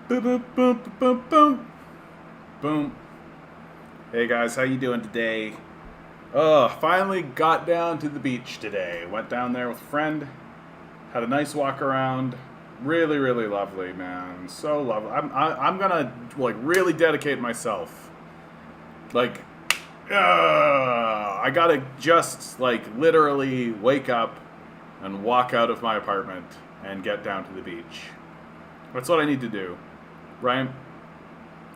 Boom, boom, boom, boom, boom, boom. Hey guys, how you doing today? Oh, finally got down to the beach today. Went down there with a friend. Had a nice walk around. Really, really lovely, man. So lovely. I'm gonna like really dedicate myself. Like, I gotta just like literally wake up and walk out of my apartment and get down to the beach. That's what I need to do, right?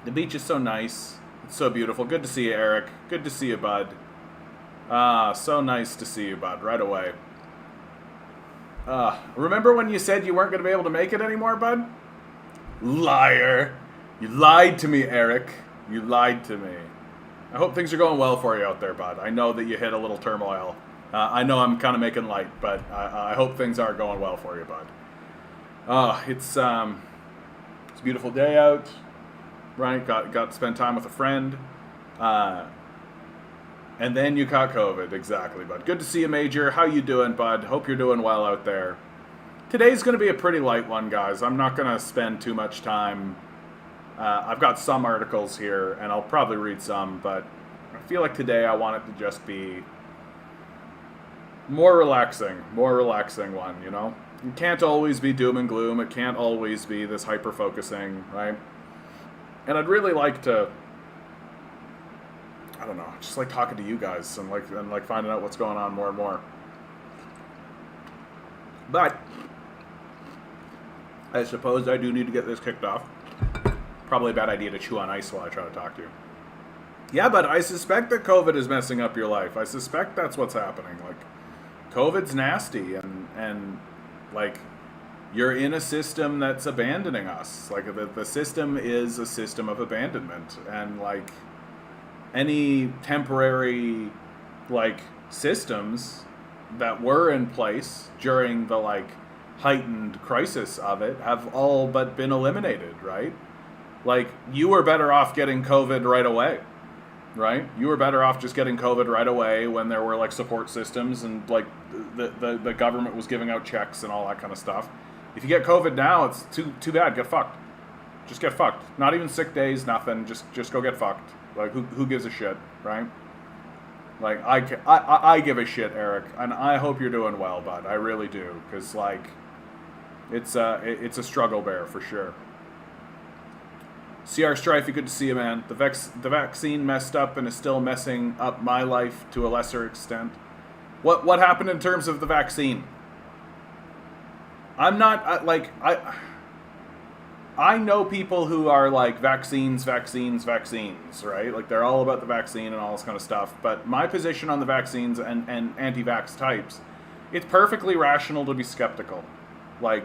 The beach is so nice. It's so beautiful. Good to see you, Eric. Good to see you, bud. So nice to see you, bud, right away. Remember when you said you weren't going to be able to make it anymore, bud? Liar. You lied to me, Eric. You lied to me. I hope things are going well for you out there, bud. I know that you hit a little turmoil. I know I'm kind of making light, but I hope things are going well for you, bud. It's a beautiful day out. Right, got to spend time with a friend, and then you caught COVID. Exactly, bud. Good to see you, Major. How you doing, bud? Hope you're doing well out there. Today's going to be a pretty light one, guys. I'm not going to spend too much time. I've got some articles here, and I'll probably read some, but I feel like today I want it to just be more relaxing one, you know? It can't always be doom and gloom. It can't always be this hyper-focusing, right? And I'd really like to, I don't know, just like talking to you guys and like finding out what's going on more and more. But I suppose I do need to get this kicked off. Probably a bad idea to chew on ice while I try to talk to you. Yeah, but I suspect that COVID is messing up your life. I suspect that's what's happening. Like, COVID's nasty, and like, you're in a system that's abandoning us. Like, the system is a system of abandonment. And, like, any temporary, like, systems that were in place during the, like, heightened crisis of it have all but been eliminated, right? Like, you were better off getting COVID right away, right? You were better off just getting COVID right away when there were, like, support systems and, like, the government was giving out checks and all that kind of stuff. If you get COVID now, it's too bad. Get fucked. Just get fucked. Not even sick days, nothing. Just go get fucked. Like, who gives a shit, right? Like, I give a shit, Eric, and I hope you're doing well, bud. I really do, because, like, it's a struggle bear for sure. CR Strifey, good to see you, man. The vaccine messed up and is still messing up my life to a lesser extent. What happened in terms of the vaccine? I'm not, I know people who are like vaccines, right? Like, they're all about the vaccine and all this kind of stuff. But my position on the vaccines and anti-vax types, it's perfectly rational to be skeptical. Like,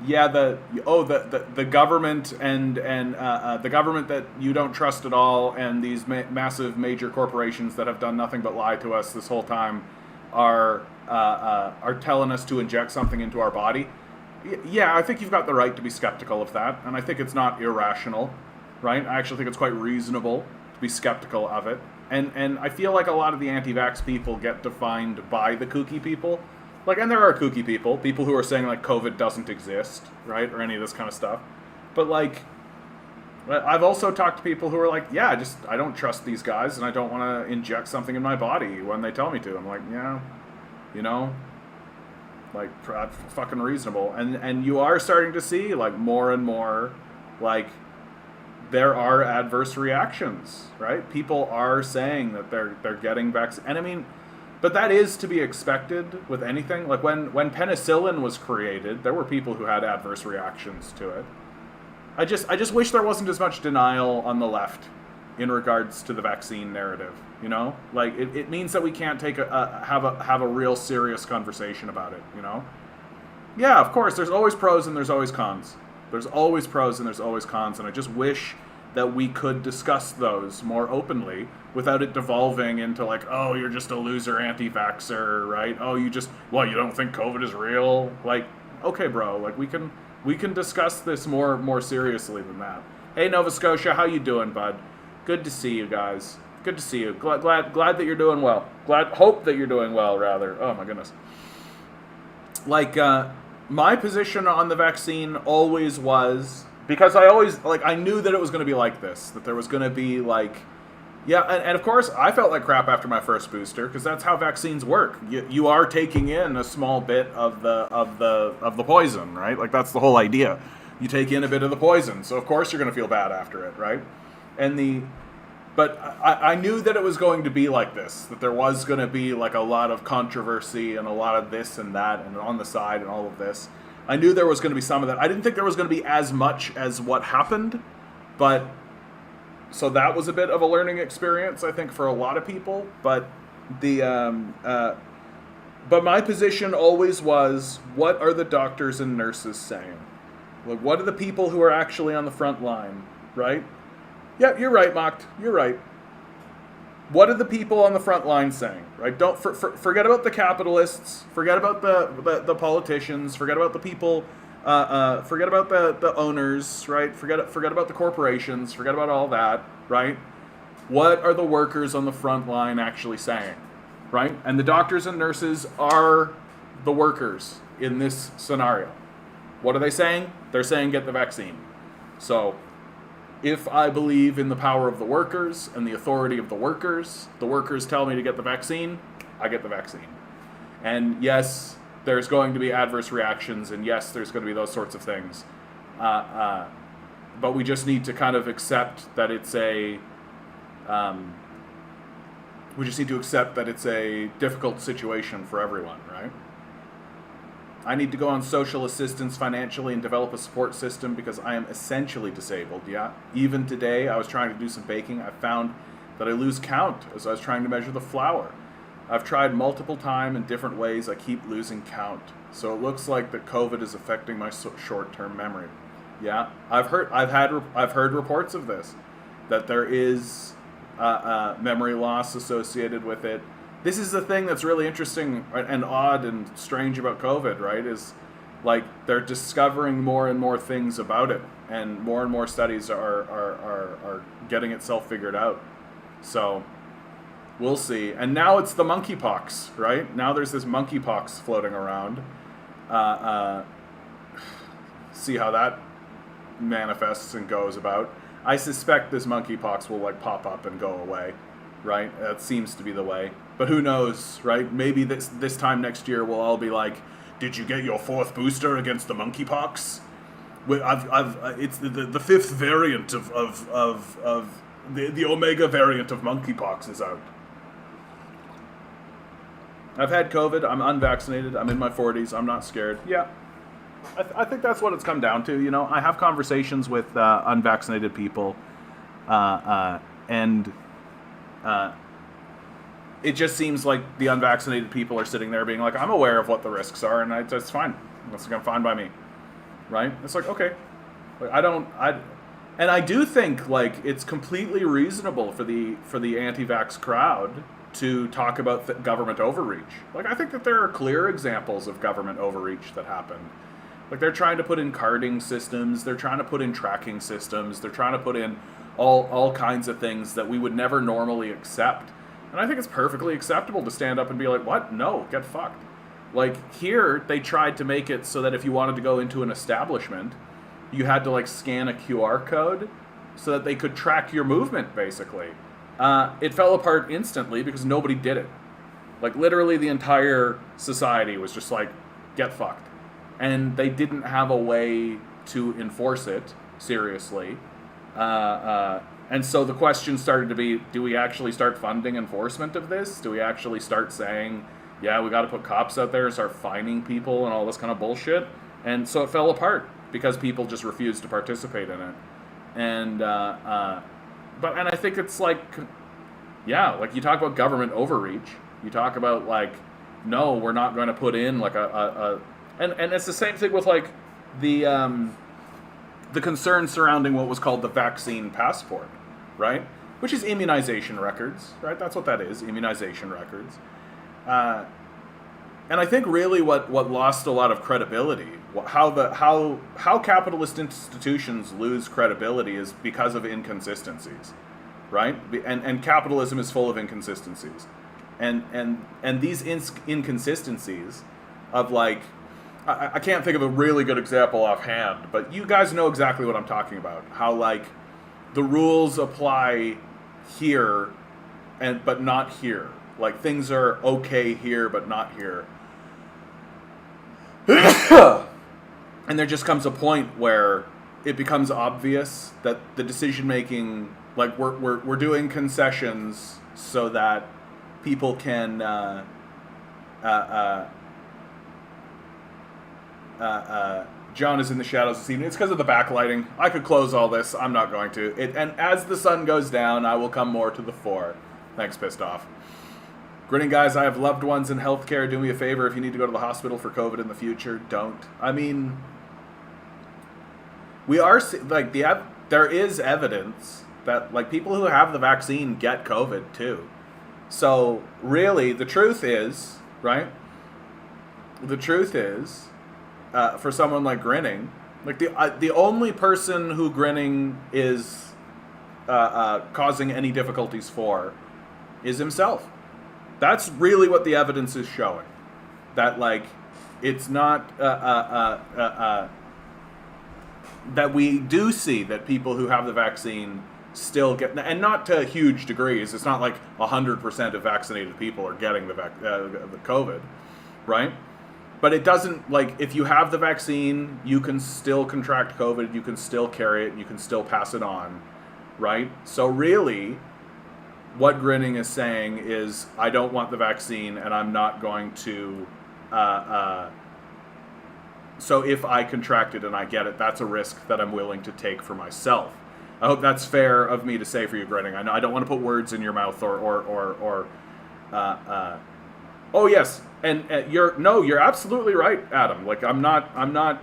yeah, the government and the government that you don't trust at all, and these massive major corporations that have done nothing but lie to us this whole time are telling us to inject something into our body. Yeah, I think you've got the right to be skeptical of that, and I think it's not irrational, right? I actually think it's quite reasonable to be skeptical of it. And I feel like a lot of the anti-vax people get defined by the kooky people. Like, and there are kooky people who are saying, like, COVID doesn't exist, right? Or any of this kind of stuff. But, like, I've also talked to people who are like, yeah, I don't trust these guys, and I don't want to inject something in my body when they tell me to. I'm like, yeah, you know, like, fucking reasonable. And you are starting to see, like, more and more, like, there are adverse reactions, right? People are saying that they're getting vaccinated. And I mean, but that is to be expected with anything. Like, when penicillin was created, there were people who had adverse reactions to it. I just wish there wasn't as much denial on the left in regards to the vaccine narrative. You know, like, it means that we can't have a real serious conversation about it. You know, yeah, of course, there's always pros and there's always cons. There's always pros and there's always cons, and I just wish that we could discuss those more openly without it devolving into, like, oh, you're just a loser anti-vaxxer, right? Oh, you don't think COVID is real? Like, okay, bro, like, we can discuss this more seriously than that. Hey, Nova Scotia, how you doing, bud? Good to see you guys. Good to see you. Glad that you're doing well. Hope that you're doing well, rather. Oh my goodness. Like, my position on the vaccine always was because I always, like, I knew that it was going to be like this, that there was going to be, like, yeah, and of course, I felt like crap after my first booster, because that's how vaccines work. You are taking in a small bit of the poison, right? Like, that's the whole idea. You take in a bit of the poison, so of course you're going to feel bad after it, right? But I knew that it was going to be like this, that there was going to be, like, a lot of controversy and a lot of this and that and on the side and all of this. I knew there was going to be some of that. I didn't think there was going to be as much as what happened, but so that was a bit of a learning experience, I think, for a lot of people. But but my position always was, what are the doctors and nurses saying? Like, what are the people who are actually on the front line, right? Yeah, you're right, Macht. You're right. What are the people on the front line saying, right? Don't forget about the capitalists. Forget about the politicians. Forget about the people. Forget about the owners, right? Forget about the corporations. Forget about all that, right? What are the workers on the front line actually saying, right? And the doctors and nurses are the workers in this scenario. What are they saying? They're saying get the vaccine. So if I believe in the power of the workers and the authority of the workers tell me to get the vaccine, I get the vaccine. And yes, there's going to be adverse reactions, and yes, there's going to be those sorts of things. But we just need to kind of accept that it's a difficult situation for everyone, right? I need to go on social assistance financially and develop a support system because I am essentially disabled, yeah. Even today, I was trying to do some baking. I found that I lose count as I was trying to measure the flour. I've tried multiple times in different ways. I keep losing count. So it looks like that COVID is affecting my short-term memory. Yeah, I've heard reports of this, that there is memory loss associated with it. This is the thing that's really interesting and odd and strange about COVID, right? Is like they're discovering more and more things about it, and more studies are getting itself figured out. So we'll see. And now it's the monkeypox, right? Now there's this monkeypox floating around. See how that manifests and goes about. I suspect this monkeypox will like pop up and go away, right? That seems to be the way. But who knows, right? Maybe this time next year we'll all be like, "Did you get your 4th booster against the monkeypox?" It's the 5th variant of the Omega variant of monkeypox is out. I've had COVID. I'm unvaccinated. I'm in my 40s. I'm not scared. Yeah, I think that's what it's come down to. You know, I have conversations with unvaccinated people, and it just seems like the unvaccinated people are sitting there being like, I'm aware of what the risks are, and it's fine. It's fine by me, right? It's like, okay, like, and I do think like it's completely reasonable for the anti-vax crowd to talk about government overreach. Like, I think that there are clear examples of government overreach that happened. Like, they're trying to put in carding systems, they're trying to put in tracking systems, they're trying to put in all kinds of things that we would never normally accept. And I think it's perfectly acceptable to stand up and be like, what? No, get fucked. Like, here, they tried to make it so that if you wanted to go into an establishment, you had to, like, scan a QR code so that they could track your movement, basically. It fell apart instantly because nobody did it. Like, literally the entire society was just like, get fucked. And they didn't have a way to enforce it seriously. And so the question started to be, do we actually start funding enforcement of this? Do we actually start saying, yeah, we got to put cops out there and start fining people and all this kind of bullshit? And so it fell apart because people just refused to participate in it. And I think it's like, yeah, like you talk about government overreach. You talk about like, no, we're not going to put in like and it's the same thing with like the concern surrounding what was called the vaccine passport, right? Which is immunization records, right? That's what that is, immunization records. And I think really what lost a lot of credibility, how capitalist institutions lose credibility is because of inconsistencies, right? And capitalism is full of inconsistencies. And these inconsistencies of like, I can't think of a really good example offhand, but you guys know exactly what I'm talking about. How, like, the rules apply here, but not here. Like, things are okay here, but not here. And there just comes a point where it becomes obvious that the decision making, like, we're doing concessions so that people can John is in the shadows this evening. It's because of the backlighting. I could close all this. I'm not going to. And as the sun goes down, I will come more to the fore. Thanks, pissed off. Grinning guys, I have loved ones in healthcare. Do me a favor if you need to go to the hospital for COVID in the future. Don't. I mean, we are like there is evidence that, like, people who have the vaccine get COVID too. So really, the truth is, right? The truth is, for someone like Grinning, like the only person who Grinning is causing any difficulties for is himself. That's really what the evidence is showing. That, like, it's not that we do see that people who have the vaccine still get, and not to huge degrees. It's not like 100% of vaccinated people are getting the COVID, right? But it doesn't, like, if you have the vaccine, you can still contract COVID, you can still carry it, you can still pass it on, right? So really, what Grinning is saying is, I don't want the vaccine, and I'm not going to, so if I contract it and I get it, that's a risk that I'm willing to take for myself. I hope that's fair of me to say for you, Grinning. I know I don't want to put words in your mouth or oh yes, and you're absolutely right, Adam. Like, I'm not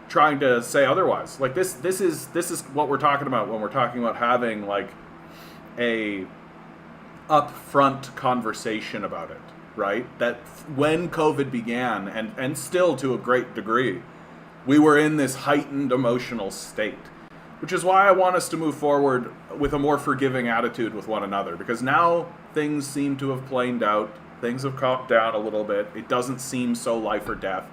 trying to say otherwise. Like, this is what we're talking about when we're talking about having, like, a upfront conversation about it, right? That when COVID began, and still to a great degree, we were in this heightened emotional state, which is why I want us to move forward with a more forgiving attitude with one another, because now things seem to have planed out. Things have calmed down a little bit. It doesn't seem so life or death.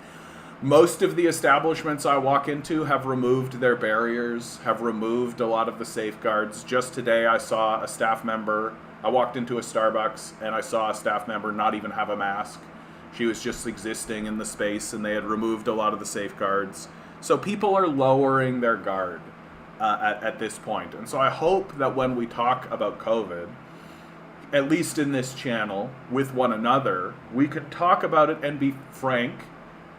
Most of the establishments I walk into have removed their barriers, have removed a lot of the safeguards. Just today I saw a staff member, I walked into a Starbucks and I saw a staff member not even have a mask. She was just existing in the space, and they had removed a lot of the safeguards. So people are lowering their guard at this point. And so I hope that when we talk about COVID, at least in this channel, with one another, we can talk about it and be frank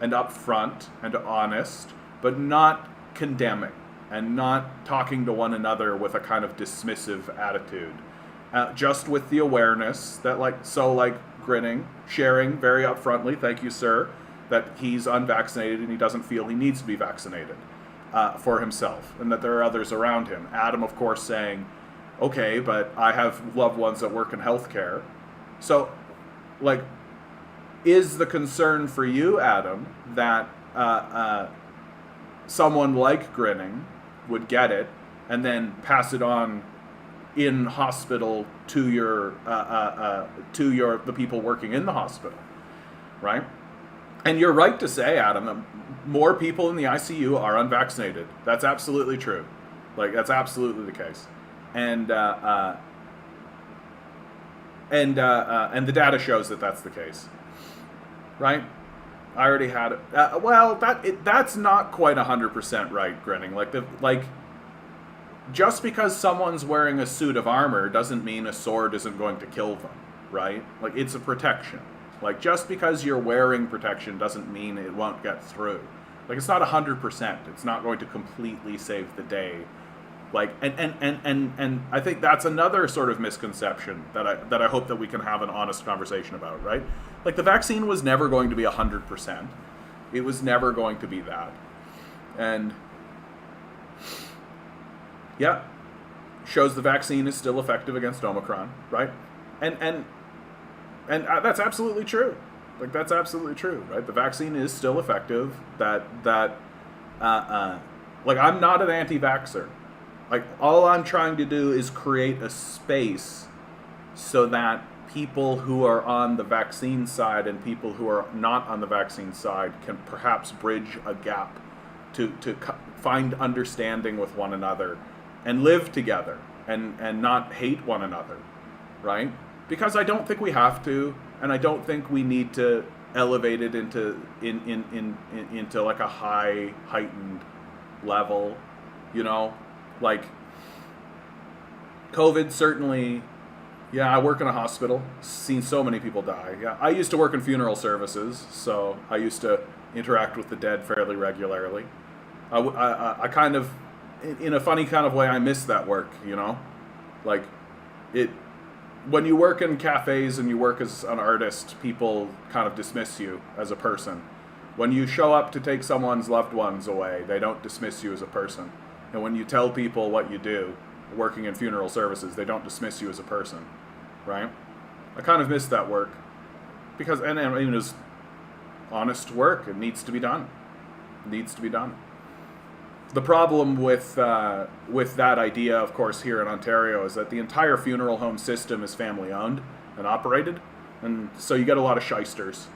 and upfront and honest, but not condemning and not talking to one another with a kind of dismissive attitude. Just with the awareness that, like Grinning, sharing very upfrontly, thank you, sir, that he's unvaccinated and he doesn't feel he needs to be vaccinated for himself, and that there are others around him. Adam, of course, saying, okay, but I have loved ones that work in healthcare. So, like, is the concern for you, Adam, that someone like Grinning would get it and then pass it on in hospital to the people working in the hospital, right? And you're right to say, Adam, that more people in the ICU are unvaccinated. That's absolutely true. Like, that's absolutely the case. And the data shows that that's the case, right? I already had it. That's not quite 100% right, Grinning. Just because someone's wearing a suit of armor doesn't mean a sword isn't going to kill them, right? Like, it's a protection. Like, just because you're wearing protection doesn't mean it won't get through. Like, it's not 100%. It's not going to completely save the day. Like, and I think that's another sort of misconception that I hope that we can have an honest conversation about, right? Like, the vaccine was never going to be 100%. It was never going to be that. And yeah, shows the vaccine is still effective against Omicron, right? And that's absolutely true. Like, that's absolutely true, right? The vaccine is still effective. Like, I'm not an anti-vaxxer. Like, all I'm trying to do is create a space so that people who are on the vaccine side and people who are not on the vaccine side can perhaps bridge a gap to find understanding with one another and live together and not hate one another, right? Because I don't think we have to, and I don't think we need to elevate it into like a heightened level, you know? Like, COVID certainly, yeah, I work in a hospital, seen so many people die. Yeah, I used to work in funeral services, so I used to interact with the dead fairly regularly. I kind of, in a funny kind of way, I miss that work, you know? Like, it, when you work in cafes and you work as an artist, people kind of dismiss you as a person. When you show up to take someone's loved ones away, they don't dismiss you as a person. And when you tell people what you do, working in funeral services, they don't dismiss you as a person, right? I kind of miss that work. Because, and I mean, it's honest work. It needs to be done. It needs to be done. The problem with that idea, of course, here in Ontario is that the entire funeral home system is family owned and operated, and so you get a lot of shysters.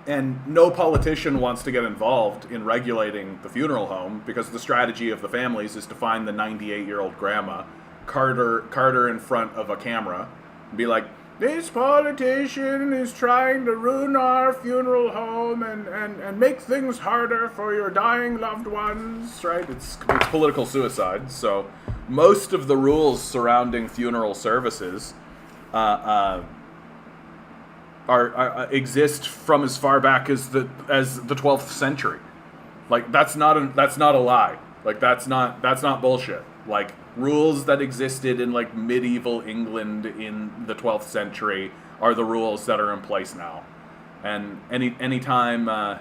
And no politician wants to get involved in regulating the funeral home because the strategy of the families is to find the 98-year-old grandma, cart her in front of a camera, and be like, this politician is trying to ruin our funeral home and make things harder for your dying loved ones, right? It's political suicide. So most of the rules surrounding funeral services exist from as far back as the 12th century. Like, that's not a lie. Like, that's not bullshit. Like, rules that existed in like medieval England in the 12th century are the rules that are in place now. And anytime the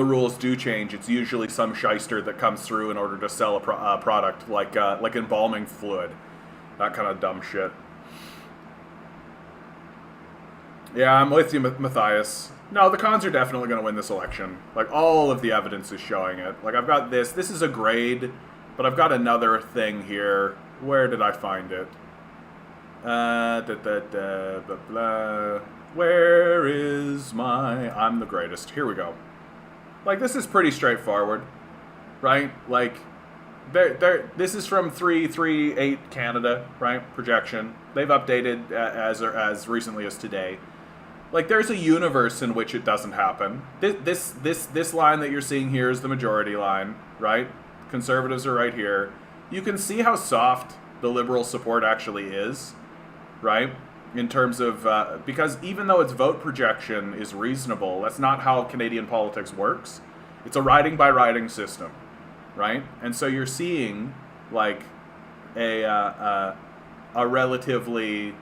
rules do change, it's usually some shyster that comes through in order to sell a product like embalming fluid, that kind of dumb shit. Yeah, I'm with you, Matthias. No, the cons are definitely going to win this election. Like, all of the evidence is showing it. Like, I've got this. This is a grade, but I've got another thing here. Where did I find it? Blah, blah. Where is my... I'm the greatest. Here we go. Like, this is pretty straightforward, right? Like, this is from 338 Canada, right? Projection. They've updated as recently as today. Like, there's a universe in which it doesn't happen. This line that you're seeing here is the majority line, right? Conservatives are right here. You can see how soft the Liberal support actually is, right? In terms of, because even though its vote projection is reasonable, that's not how Canadian politics works. It's a riding by riding system, right? And so you're seeing, like, a relatively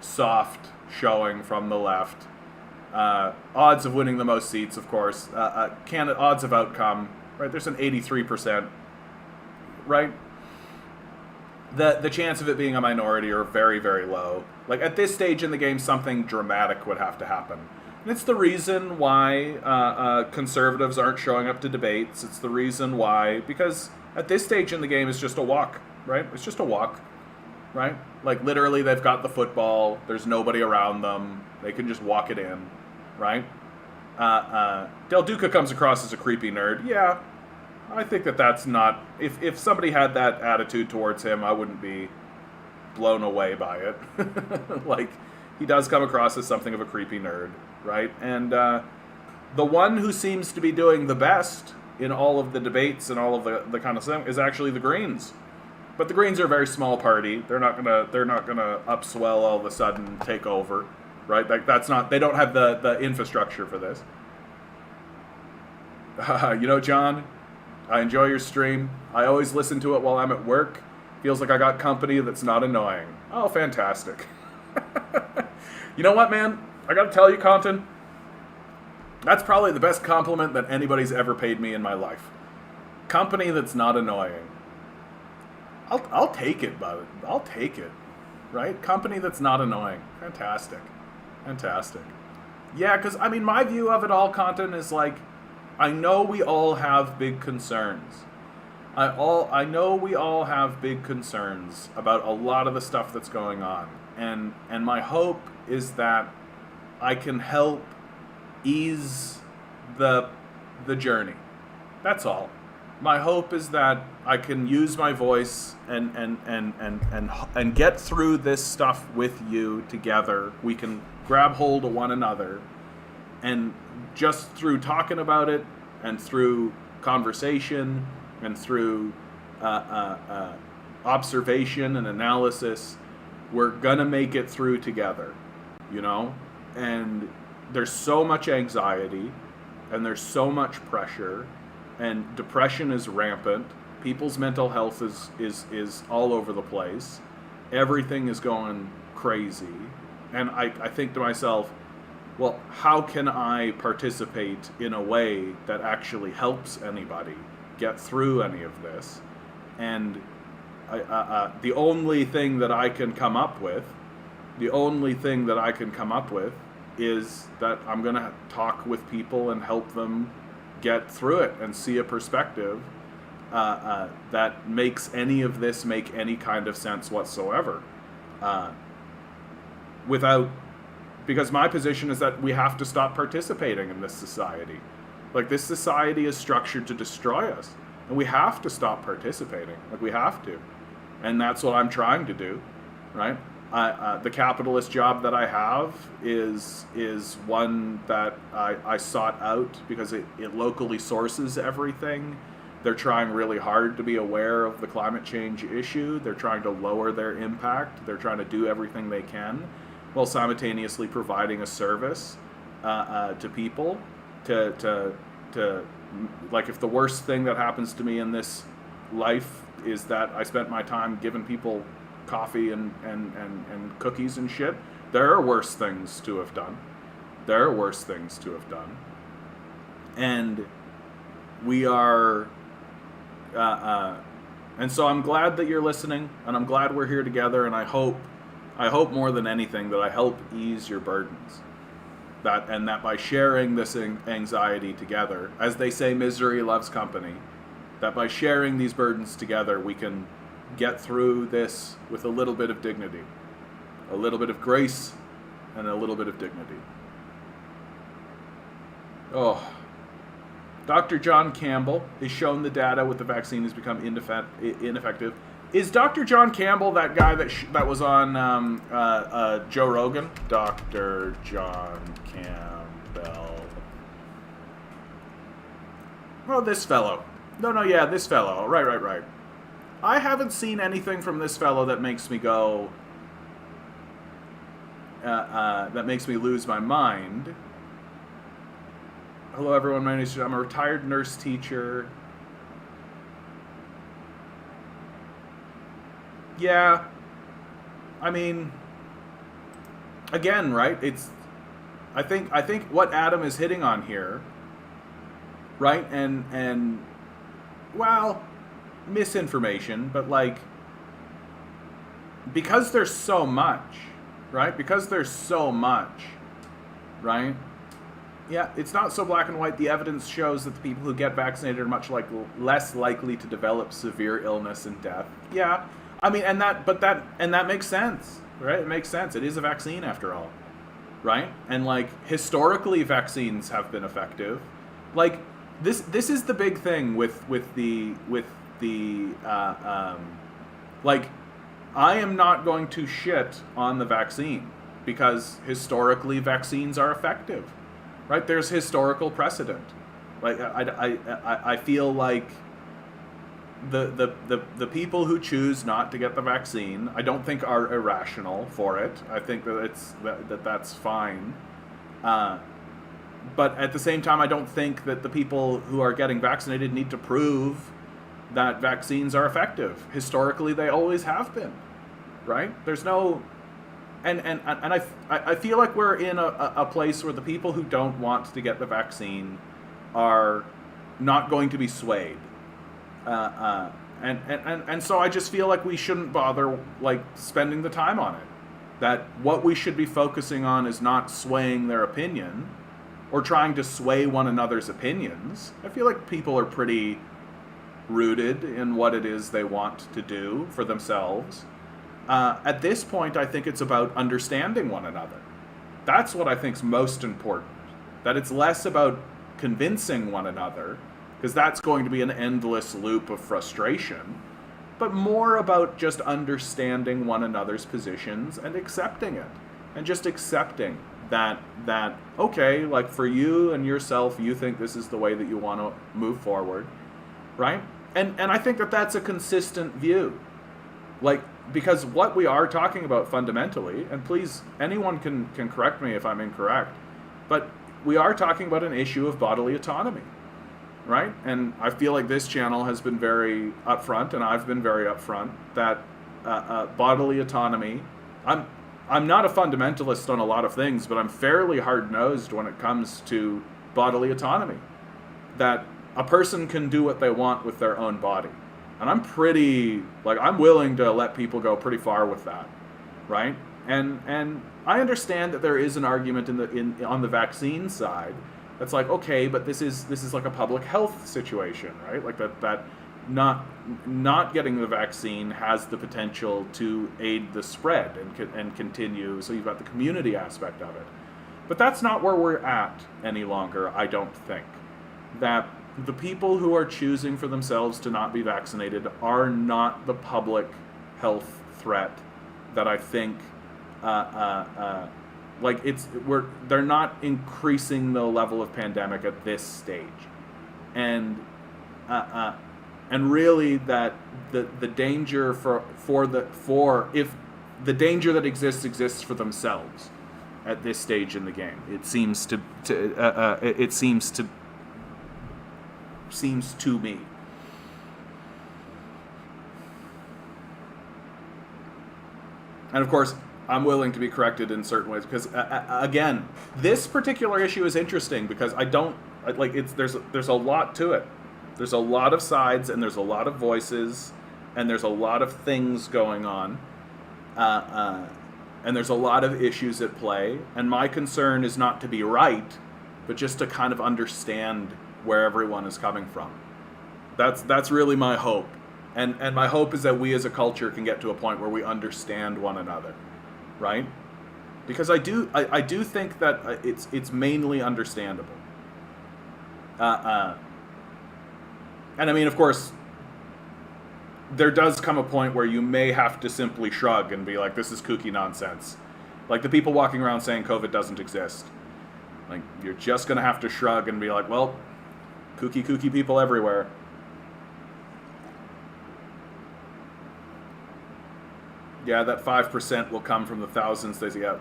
soft showing from the left. Odds of winning the most seats, of course. Odds of outcome, right? There's an 83%, right? The chance of it being a minority are very, very low. Like, at this stage in the game, something dramatic would have to happen. And it's the reason why conservatives aren't showing up to debates. It's the reason why, because at this stage in the game, it's just a walk, right? It's just a walk, right? Like, literally, they've got the football. There's nobody around them. They can just walk it in, right? Del Duca comes across as a creepy nerd. Yeah, I think that's not... If somebody had that attitude towards him, I wouldn't be blown away by it. Like, he does come across as something of a creepy nerd, right? And the one who seems to be doing the best in all of the debates and all of the kind of stuff is actually the Greens. But the Greens are a very small party. They're not gonna upswell all of a sudden, take over, right? Like, that's not... They don't have the infrastructure for this. You know, John, I enjoy your stream. I always listen to it while I'm at work. Feels like I got company that's not annoying. Oh, fantastic. You know what, man? I gotta tell you, Compton, that's probably the best compliment that anybody's ever paid me in my life. Company that's not annoying. I'll take it, bud. I'll take it. Right? Company that's not annoying. Fantastic. Fantastic. Yeah, because, I mean, my view of it all, Compton, is like, I know we all have big concerns. I know we all have big concerns about a lot of the stuff that's going on. And my hope is that I can help ease the journey. That's all. My hope is that I can use my voice and get through this stuff with you together. We can grab hold of one another, and just through talking about it and through conversation and through observation and analysis, we're gonna make it through together, you know? And there's so much anxiety and there's so much pressure, and depression is rampant. People's mental health is all over the place. Everything is going crazy. And I think to myself, well, how can I participate in a way that actually helps anybody get through any of this? And the only thing that I can come up with, is that I'm going to talk with people and help them get through it and see a perspective that makes any of this make any kind of sense whatsoever. Because my position is that we have to stop participating in this society. Like, this society is structured to destroy us, and we have to stop participating. Like, we have to. And that's what I'm trying to do, right? The capitalist job that I have is one that I sought out because it locally sources everything. They're trying really hard to be aware of the climate change issue. They're trying to lower their impact. They're trying to do everything they can, while simultaneously providing a service to people. To like, if the worst thing that happens to me in this life is that I spent my time giving people coffee and cookies and shit, there are worse things to have done. And we are, and so I'm glad that you're listening, and I'm glad we're here together, and I hope more than anything that I help ease your burdens. That by sharing this anxiety together, as they say, misery loves company, that by sharing these burdens together, we can get through this with a little bit of dignity, a little bit of grace, and a little bit of dignity. Oh, Dr. John Campbell has shown the data with the vaccine has become ineffective. Is Dr. John Campbell that guy that was on Joe Rogan? Dr. John Campbell. Oh, this fellow. No, this fellow. Right. I haven't seen anything from this fellow that makes me go, that makes me lose my mind. Hello, everyone. My name is. I'm a retired nurse teacher. Yeah, I mean, again, right? I think what Adam is hitting on here, right? And well, misinformation, but like, because there's so much, right? Right? Yeah, it's not so black and white. The evidence shows that the people who get vaccinated are much less likely to develop severe illness and death. Yeah. I mean, and that makes sense, right? It makes sense. It is a vaccine after all, right? And like, historically, vaccines have been effective. Like, this is the big thing with the like, I am not going to shit on the vaccine because historically vaccines are effective, right? There's historical precedent. Like, I feel like the people who choose not to get the vaccine, I don't think are irrational for it. I think that that's fine. But at the same time, I don't think that the people who are getting vaccinated need to prove that vaccines are effective. Historically, they always have been, right? There's no, and I feel like we're in a place where the people who don't want to get the vaccine are not going to be swayed. And so I just feel like we shouldn't bother like spending the time on it. That what we should be focusing on is not swaying their opinion or trying to sway one another's opinions. I feel like people are pretty rooted in what it is they want to do for themselves. At this point, I think it's about understanding one another. That's what I think's most important. That it's less about convincing one another, because that's going to be an endless loop of frustration, but more about just understanding one another's positions and accepting it. And just accepting that okay, like for you and yourself, you think this is the way that you want to move forward, right? And I think that that's a consistent view. Like, because what we are talking about fundamentally, and please, anyone can correct me if I'm incorrect, but we are talking about an issue of bodily autonomy, right? And I feel like this channel has been very upfront, and I've been very upfront, that bodily autonomy, I'm not a fundamentalist on a lot of things, but I'm fairly hard-nosed when it comes to bodily autonomy. That a person can do what they want with their own body. And I'm I'm willing to let people go pretty far with that, right? And I understand that there is an argument on the vaccine side that's like, okay, but this is like a public health situation, right? Like that not getting the vaccine has the potential to aid the spread and continue. So you've got the community aspect of it, but that's not where we're at any longer. I don't think that the people who are choosing for themselves to not be vaccinated are not the public health threat that I think they're not increasing the level of pandemic at this stage, and really that the danger if the danger that exists for themselves at this stage in the game, it seems to me. And of course, I'm willing to be corrected in certain ways, because again, this particular issue is interesting because there's a lot to it. There's a lot of sides, and there's a lot of voices, and there's a lot of things going on, and there's a lot of issues at play. And my concern is not to be right, but just to kind of understand where everyone is coming from. That's really my hope, and my hope is that we as a culture can get to a point where we understand one another, right? Because I do think that it's mainly understandable. And I mean, of course, there does come a point where you may have to simply shrug and be like, this is kooky nonsense. Like the people walking around saying COVID doesn't exist. Like, you're just going to have to shrug and be like, well, kooky people everywhere. Yeah, that 5% will come from the thousands they get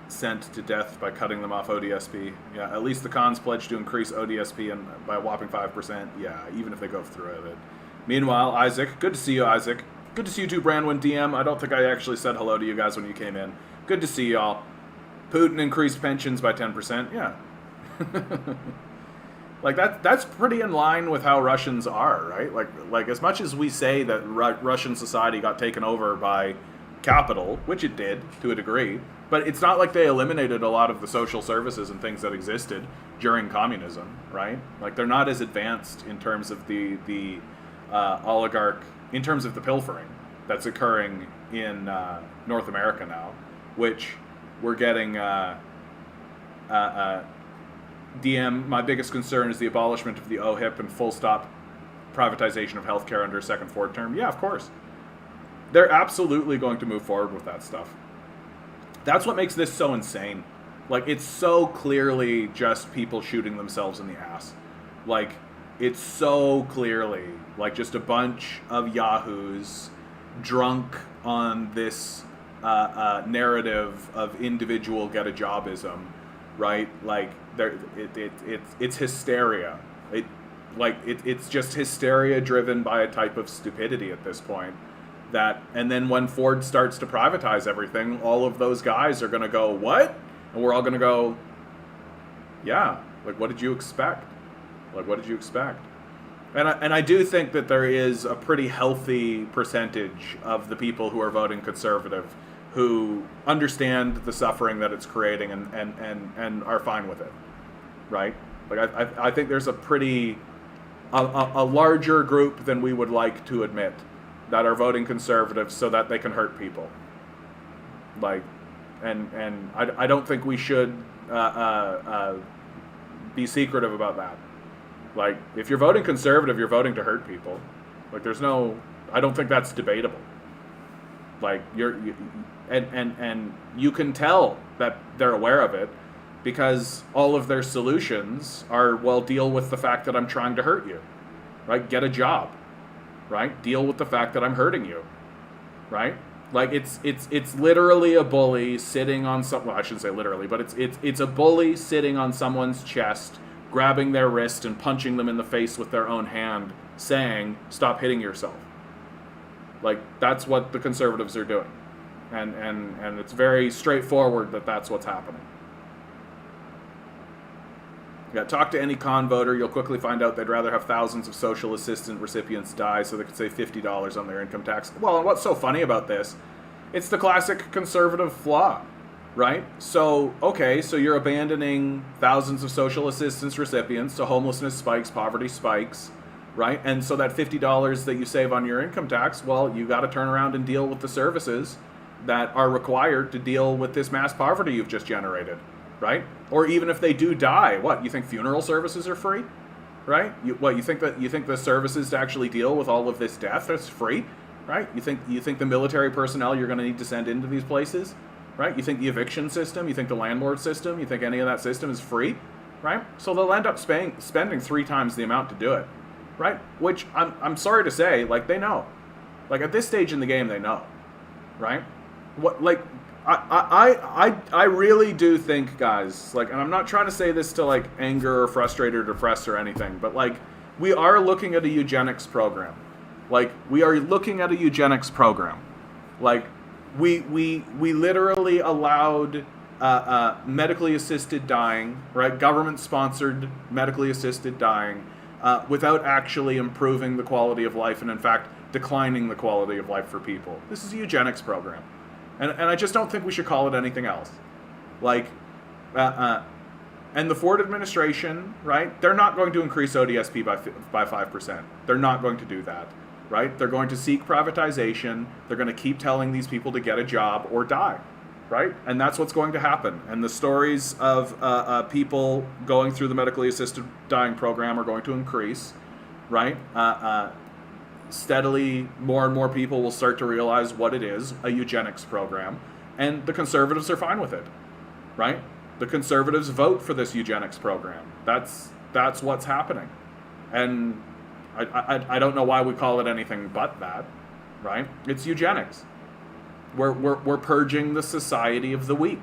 sent to death by cutting them off ODSP. Yeah, at least the cons pledge to increase ODSP by a whopping 5%. Yeah, even if they go through it. Meanwhile, Isaac, good to see you, Isaac. Good to see you too, Brandwin DM. I don't think I actually said hello to you guys when you came in. Good to see y'all. Putin increased pensions by 10%. Yeah. Like that's pretty in line with how Russians are, right? Like as much as we say that Russian society got taken over by capital, which it did to a degree, but it's not like they eliminated a lot of the social services and things that existed during communism, right? Like they're not as advanced in terms of the oligarch, in terms of the pilfering that's occurring in North America now, which we're getting. DM, my biggest concern is the abolishment of the OHIP and full stop privatization of healthcare under a second Ford term. Yeah, of course. They're absolutely going to move forward with that stuff. That's what makes this so insane. Like, it's so clearly just people shooting themselves in the ass. Like, it's so clearly, like, just a bunch of yahoos drunk on this narrative of individual get-a-jobism, right? Like, it's hysteria. It's just hysteria driven by a type of stupidity at this point. And then when Ford starts to privatize everything, all of those guys are going to go, what? And we're all going to go, yeah, like, what did you expect? Like, what did you expect? And I do think that there is a pretty healthy percentage of the people who are voting conservative who understand the suffering that it's creating and are fine with it. right? Like I think there's a pretty a larger group than we would like to admit that are voting conservative so that they can hurt people. Like, and I don't think we should be secretive about that. Like, if you're voting conservative, you're voting to hurt people. Like, I don't think that's debatable. Like, and you can tell that they're aware of it because all of their solutions are, well, deal with the fact that I'm trying to hurt you, right? Get a job, right? Deal with the fact that I'm hurting you, right? Like, it's literally a bully sitting on well, I shouldn't say literally, but it's a bully sitting on someone's chest, grabbing their wrist and punching them in the face with their own hand, saying, stop hitting yourself. Like, that's what the conservatives are doing. And it's very straightforward that that's what's happening. Yeah, talk to any con voter. You'll quickly find out they'd rather have thousands of social assistance recipients die so they could save $50 on their income tax. Well, and what's so funny about this? It's the classic conservative flaw, right? So, okay, so you're abandoning thousands of social assistance recipients, so homelessness spikes, poverty spikes, right? And so that $50 that you save on your income tax, well, you got to turn around and deal with the services that are required to deal with this mass poverty you've just generated, right? Or even if they do die, what, you think funeral services are free, right? You think the services to actually deal with all of this death is free, right? You think the military personnel you're going to need to send into these places, right? You think the eviction system, you think the landlord system, you think any of that system is free, right? So they'll end up spending 3 times the amount to do it, right? Which I'm sorry to say, like, they know, like, at this stage in the game they know, right? What, like, I really do think, guys, like, and I'm not trying to say this to, like, anger or frustrate or depress or anything, but, like, we are looking at a eugenics program. Like, we are looking at a eugenics program. Like, we literally allowed medically assisted dying, right? Government-sponsored medically assisted dying without actually improving the quality of life and, in fact, declining the quality of life for people. This is a eugenics program. And I just don't think we should call it anything else. Like, and the Ford administration, right? They're not going to increase ODSP by 5%. They're not going to do that, right? They're going to seek privatization. They're going to keep telling these people to get a job or die, right? And that's what's going to happen. And the stories of people going through the medically assisted dying program are going to increase, right? Steadily, more and more people will start to realize what it is, a eugenics program, and the conservatives are fine with it, right? The conservatives vote for this eugenics program. That's what's happening, and I don't know why we call it anything but that, right? It's eugenics. We're purging the society of the weak.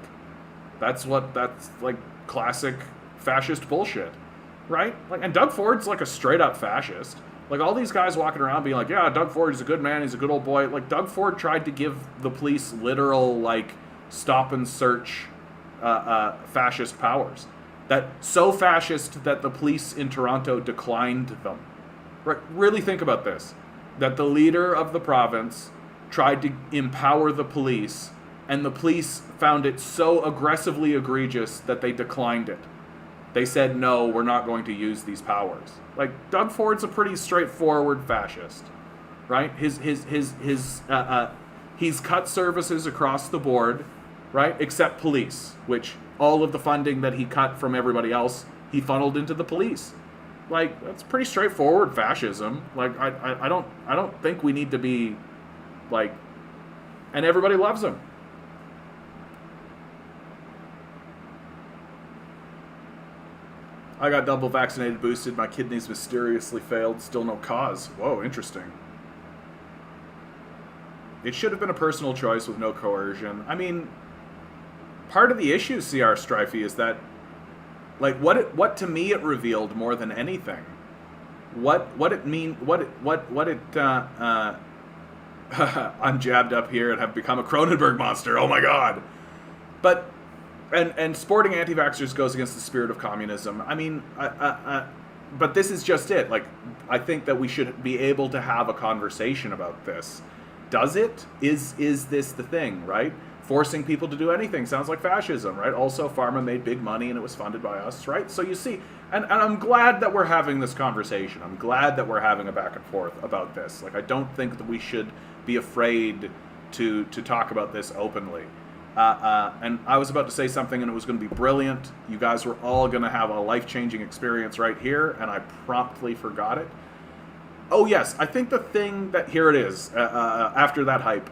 That's like classic fascist bullshit, right? Like, and Doug Ford's like a straight up fascist. Like, all these guys walking around being like, yeah, Doug Ford is a good man, he's a good old boy. Like, Doug Ford tried to give the police literal, like, stop and search fascist powers. That so fascist that the police in Toronto declined them. Right? Really think about this. That the leader of the province tried to empower the police, and the police found it so aggressively egregious that they declined it. They said, no, we're not going to use these powers. Like, Doug Ford's a pretty straightforward fascist, right? He's cut services across the board, right? Except police, which all of the funding that he cut from everybody else, he funneled into the police. Like, that's pretty straightforward fascism. Like, I don't think we need to be, like, and everybody loves him. I got double vaccinated, boosted. My kidneys mysteriously failed. Still no cause. Whoa, interesting. It should have been a personal choice with no coercion. I mean, part of the issue, CR Strifey, is that, like, what to me it revealed more than anything. I'm jabbed up here and have become a Cronenberg monster. Oh my god. But And sporting anti-vaxxers goes against the spirit of communism. I mean, but this is just it. Like, I think that we should be able to have a conversation about this. Does it? Is this the thing, right? Forcing people to do anything sounds like fascism, right? Also, pharma made big money and it was funded by us, right? So you see, and I'm glad that we're having this conversation. I'm glad that we're having a back and forth about this. Like, I don't think that we should be afraid to talk about this openly. And I was about to say something and it was going to be brilliant. You guys were all going to have a life-changing experience right here, and I promptly forgot it. Oh yes, I think the thing that, here it is, after that hype.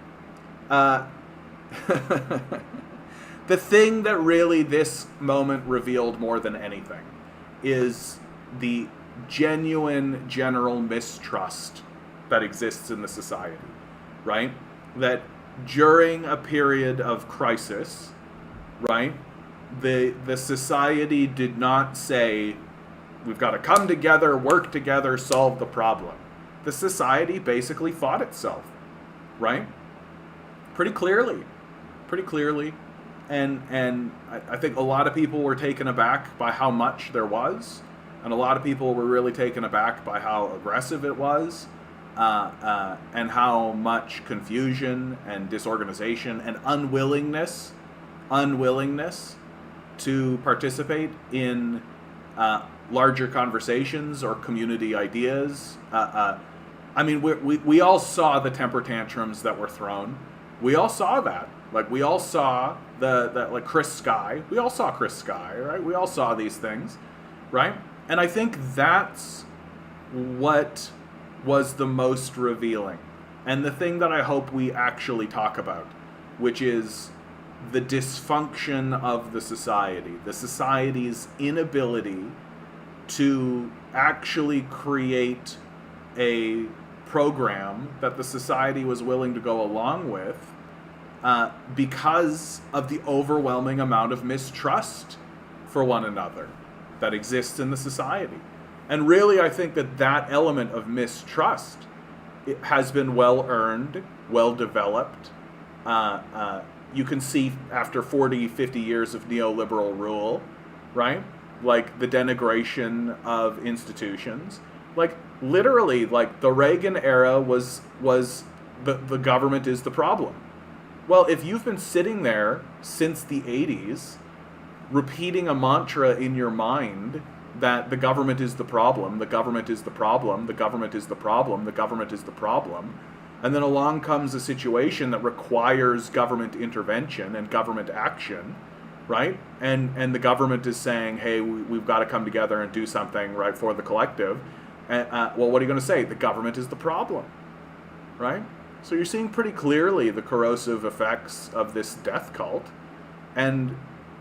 The thing that really this moment revealed more than anything is the genuine general mistrust that exists in the society, right? That during a period of crisis, right, the society did not say, we've got to come together, work together, solve the problem. The society basically fought itself, right? Pretty clearly. And I think a lot of people were taken aback by how much there was, and a lot of people were really taken aback by how aggressive it was, and how much confusion and disorganization and unwillingness to participate in larger conversations or community ideas. I mean, we all saw the temper tantrums that were thrown. We all saw that. Like, we all saw like Chris Sky. We all saw Chris Sky, right? We all saw these things, right? And I think that's what was the most revealing. And the thing that I hope we actually talk about, which is the dysfunction of the society's inability to actually create a program that the society was willing to go along with, because of the overwhelming amount of mistrust for one another that exists in the society. And really, I think that element of mistrust, it has been well earned, well developed. You can see after 40, 50 years of neoliberal rule, right? Like the denigration of institutions. Like, literally, like the Reagan era was the government is the problem. Well, if you've been sitting there since the 80s, repeating a mantra in your mind that the government is the problem, the government is the problem, the government is the problem, the government is the problem, and then along comes a situation that requires government intervention and government action, right? And the government is saying, hey, we've got to come together and do something, right, for the collective. Well, what are you going to say? The government is the problem, right? So you're seeing pretty clearly the corrosive effects of this death cult, and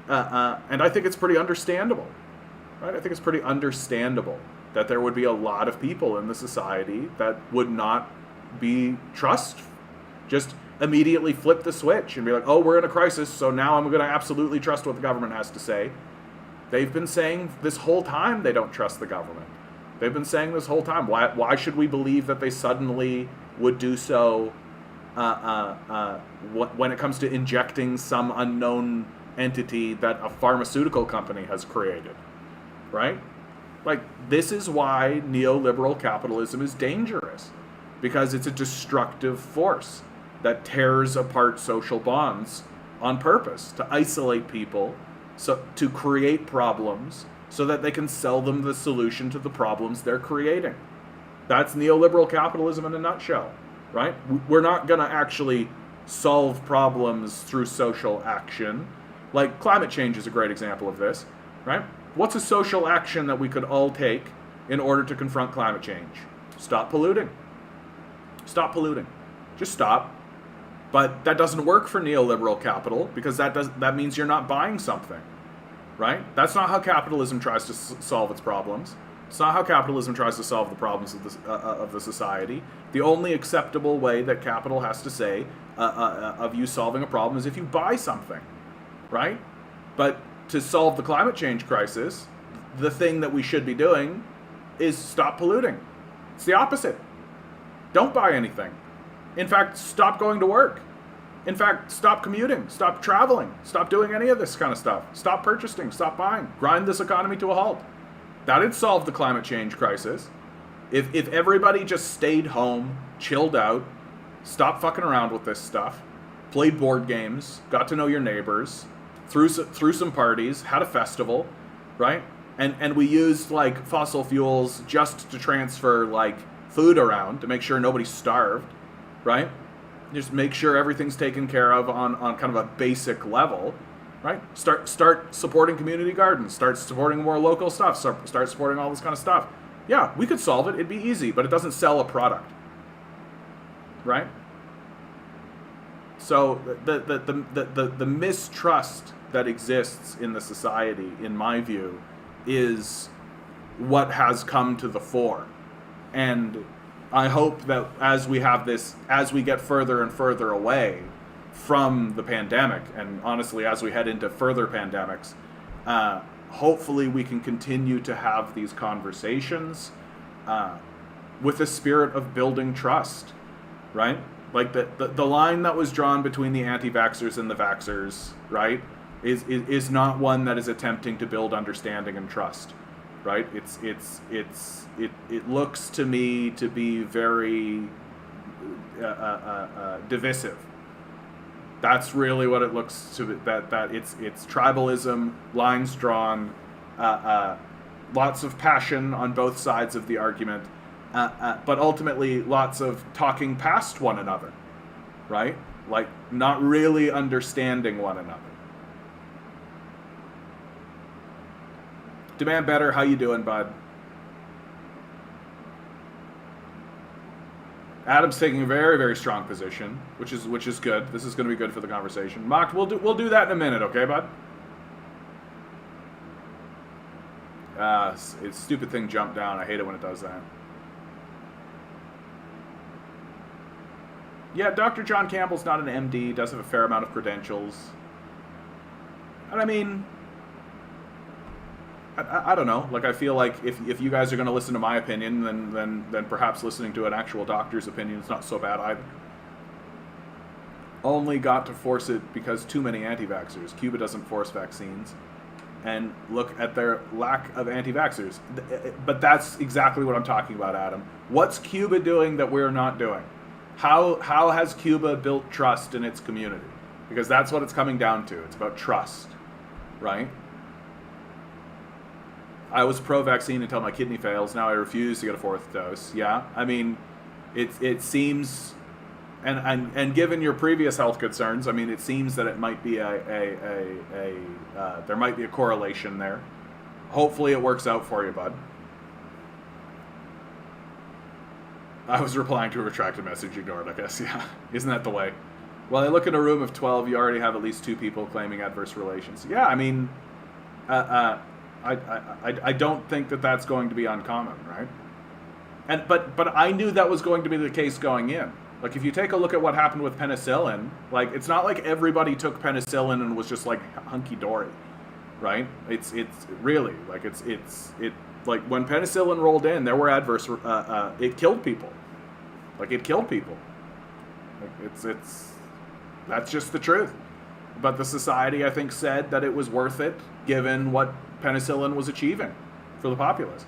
I think it's pretty understandable, right? I think it's pretty understandable that there would be a lot of people in the society that would not be just immediately flip the switch and be like, oh, we're in a crisis, so now I'm going to absolutely trust what the government has to say. They've been saying this whole time they don't trust the government. They've been saying this whole time. Why should we believe that they suddenly would do so when it comes to injecting some unknown entity that a pharmaceutical company has created, right? Like, this is why neoliberal capitalism is dangerous, because it's a destructive force that tears apart social bonds on purpose to isolate people, so to create problems so that they can sell them the solution to the problems they're creating. That's neoliberal capitalism in a nutshell, right? We're not going to actually solve problems through social action. Like, climate change is a great example of this, right? What's a social action that we could all take in order to confront climate change? Stop polluting. Stop polluting. Just stop. But that doesn't work for neoliberal capital, because that means you're not buying something, right? That's not how capitalism tries to solve its problems. It's not how capitalism tries to solve the problems of the society. The only acceptable way that capital has to say of you solving a problem is if you buy something, right? But to solve the climate change crisis, the thing that we should be doing is stop polluting. It's the opposite. Don't buy anything. In fact, stop going to work. In fact, stop commuting. Stop traveling. Stop doing any of this kind of stuff. Stop purchasing. Stop buying. Grind this economy to a halt. That'd solve the climate change crisis. If everybody just stayed home, chilled out, stopped fucking around with this stuff, played board games, got to know your neighbors, threw some parties, had a festival, right? And we used like fossil fuels just to transfer like food around to make sure nobody's starved, right? Just make sure everything's taken care of on kind of a basic level, right? Start supporting community gardens, start supporting more local stuff, start supporting all this kind of stuff. Yeah, we could solve it. It'd be easy, but it doesn't sell a product, right? So the mistrust that exists in the society, in my view, is what has come to the fore. And I hope that as we get further and further away from the pandemic, and honestly, as we head into further pandemics, hopefully we can continue to have these conversations with a spirit of building trust, right? Like the line that was drawn between the anti-vaxxers and the vaxxers, right, is not one that is attempting to build understanding and trust, right? It looks to me to be very divisive. That's really what it looks to be, that it's tribalism, lines drawn, lots of passion on both sides of the argument, but ultimately lots of talking past one another, right? Like not really understanding one another. Demand Better, how you doing, bud? Adam's taking a very, very strong position, which is good. This is going to be good for the conversation. Mocked, we'll do that in a minute, okay, bud? It's stupid thing jumped down. I hate it when it does that. Yeah, Dr. John Campbell's not an MD. Does have a fair amount of credentials. And I mean, I don't know. Like, I feel like if you guys are going to listen to my opinion, then perhaps listening to an actual doctor's opinion is not so bad either. Only got to force it because too many anti-vaxxers. Cuba doesn't force vaccines. And look at their lack of anti-vaxxers. But that's exactly what I'm talking about, Adam. What's Cuba doing that we're not doing? How has Cuba built trust in its community? Because that's what it's coming down to. It's about trust, right? I was pro-vaccine until my kidney fails. Now I refuse to get a fourth dose. Yeah, I mean, it seems, and given your previous health concerns, I mean, it seems that it might be there might be a correlation there. Hopefully, it works out for you, bud. I was replying to a retracted message ignored, I guess. Yeah, isn't that the way? Well, I look in a room of 12, you already have at least 2 people claiming adverse relations. Yeah, I mean, I don't think that that's going to be uncommon, right? But I knew that was going to be the case going in. Like, if you take a look at what happened with penicillin, like, it's not like everybody took penicillin and was just like hunky-dory, right? It's really like it's like when penicillin rolled in, there were adverse. It killed people. Like, it killed people. Like, it's that's just the truth. But the society, I think, said that it was worth it given what penicillin was achieving for the populace.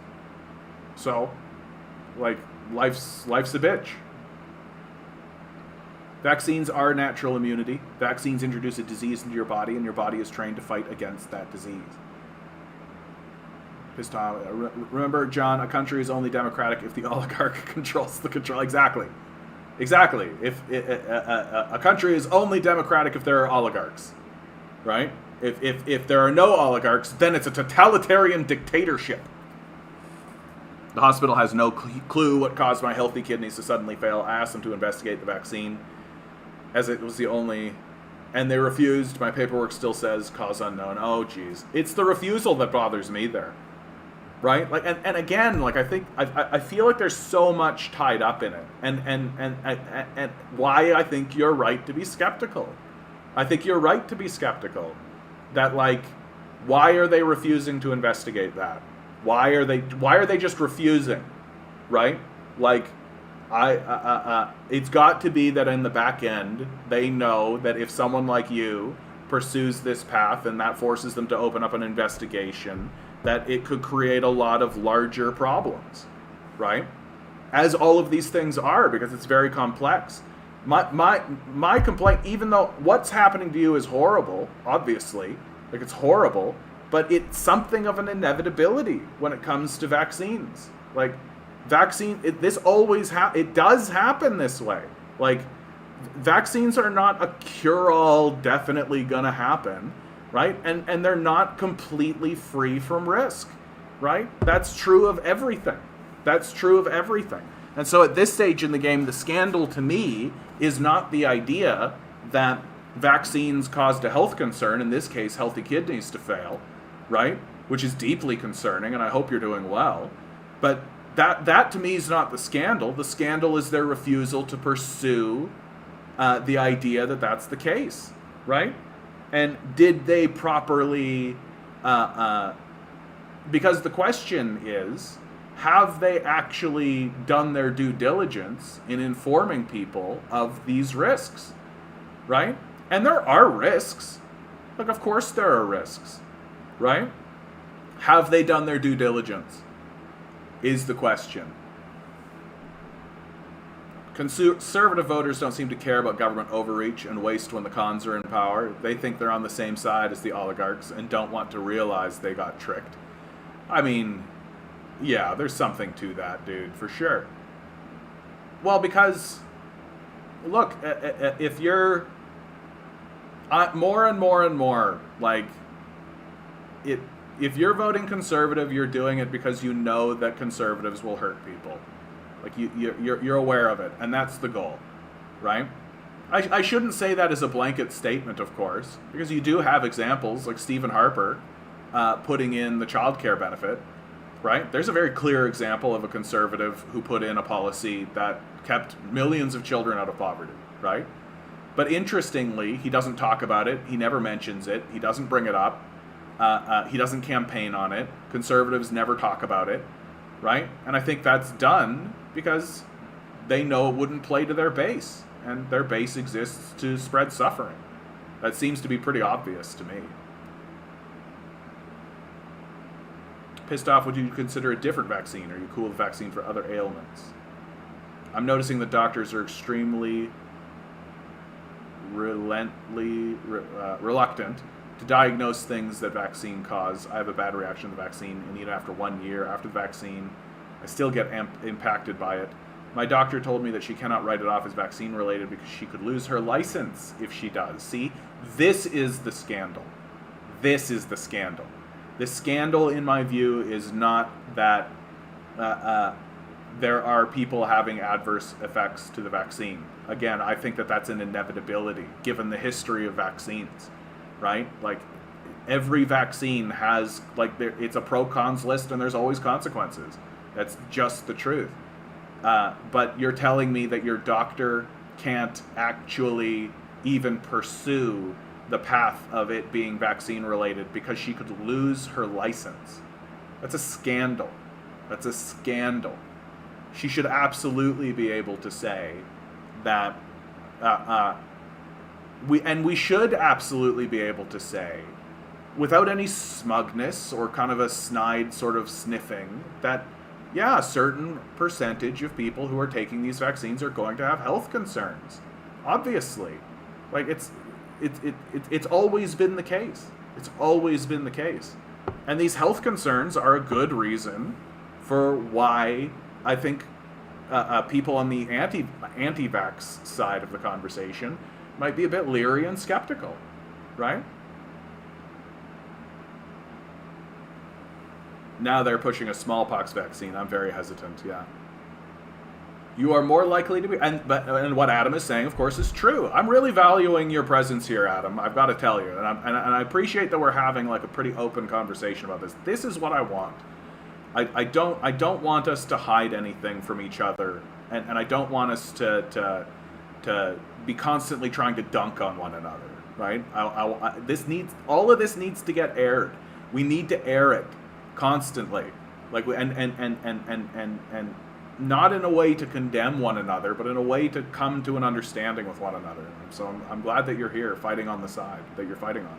So, like, life's a bitch. Vaccines are natural immunity. Vaccines introduce a disease into your body, and your body is trained to fight against that disease. Remember, John, a country is only democratic if the oligarch controls the control. Exactly. If a country is only democratic if there are oligarchs, right? If there are no oligarchs, then it's a totalitarian dictatorship. The hospital has no clue what caused my healthy kidneys to suddenly fail. I asked them to investigate the vaccine, as it was the only, and they refused. My paperwork still says cause unknown. Oh, geez. It's the refusal that bothers me there. Right? Like, and again, like, I feel like there's so much tied up in it, and why I think you're right to be skeptical. I think you're right to be skeptical. That, like, why are they refusing to investigate that? Why are they just refusing? Right? Like, it's got to be that in the back end they know that if someone like you pursues this path and that forces them to open up an investigation, that it could create a lot of larger problems, right? As all of these things are, because it's very complex. My complaint, even though what's happening to you is horrible, obviously, like it's horrible, but it's something of an inevitability when it comes to vaccines. Like this always it does happen this way. Like vaccines are not a cure-all, definitely gonna happen, right? And they're not completely free from risk, right? That's true of everything. That's true of everything. And so at this stage in the game, the scandal to me is not the idea that vaccines caused a health concern, in this case, healthy kidneys to fail, right? Which is deeply concerning, and I hope you're doing well. But that to me is not the scandal. The scandal is their refusal to pursue the idea that that's the case, right? And did they properly... because the question is, have they actually done their due diligence in informing people of these risks, right? And there are risks. Like, of course there are risks, right? Have they done their due diligence is the question. Conservative voters don't seem to care about government overreach and waste when the cons are in power. They think they're on the same side as the oligarchs and don't want to realize they got tricked. I mean... yeah, there's something to that, dude, for sure. Well, because, look, if you're more and more, like, if you're voting conservative, you're doing it because you know that conservatives will hurt people. Like, you're aware of it, and that's the goal, right? I shouldn't say that as a blanket statement, of course, because you do have examples like Stephen Harper putting in the child care benefit. Right? There's a very clear example of a conservative who put in a policy that kept millions of children out of poverty, right? But interestingly, he doesn't talk about it. He never mentions it. He doesn't bring it up. He doesn't campaign on it. Conservatives never talk about it, right? And I think that's done because they know it wouldn't play to their base, and their base exists to spread suffering. That seems to be pretty obvious to me. Pissed off, would you consider a different vaccine? Are you cool with vaccine for other ailments? I'm noticing that doctors are extremely reluctant to diagnose things that vaccine cause. I have a bad reaction to the vaccine, and even after 1 year after the vaccine, I still get impacted by it. My doctor told me that she cannot write it off as vaccine related because she could lose her license if she does. See, this is the scandal. This is the scandal. The scandal, in my view, is not that there are people having adverse effects to the vaccine. Again, I think that that's an inevitability, given the history of vaccines, right? Like, every vaccine has, like, it's a pro-cons list, and there's always consequences. That's just the truth. But you're telling me that your doctor can't actually even pursue the path of it being vaccine related because she could lose her license. That's a scandal. That's a scandal. She should absolutely be able to say that we should absolutely be able to say, without any smugness or kind of a snide sort of sniffing, that yeah, a certain percentage of people who are taking these vaccines are going to have health concerns. Obviously. Like, it's always been the case. It's always been the case. And these health concerns are a good reason for why I think people on the anti-vax side of the conversation might be a bit leery and skeptical, right? Now they're pushing a smallpox vaccine. I'm very hesitant, yeah. You are more likely to be, and what Adam is saying, of course, is true. I'm really valuing your presence here, Adam. I've got to tell you, and I appreciate that we're having like a pretty open conversation about this. This is what I want. I don't want us to hide anything from each other, and I don't want us to be constantly trying to dunk on one another, right? All of this needs to get aired. We need to air it constantly, like and not in a way to condemn one another, but in a way to come to an understanding with one another. So I'm glad that you're here fighting on the side that you're fighting on.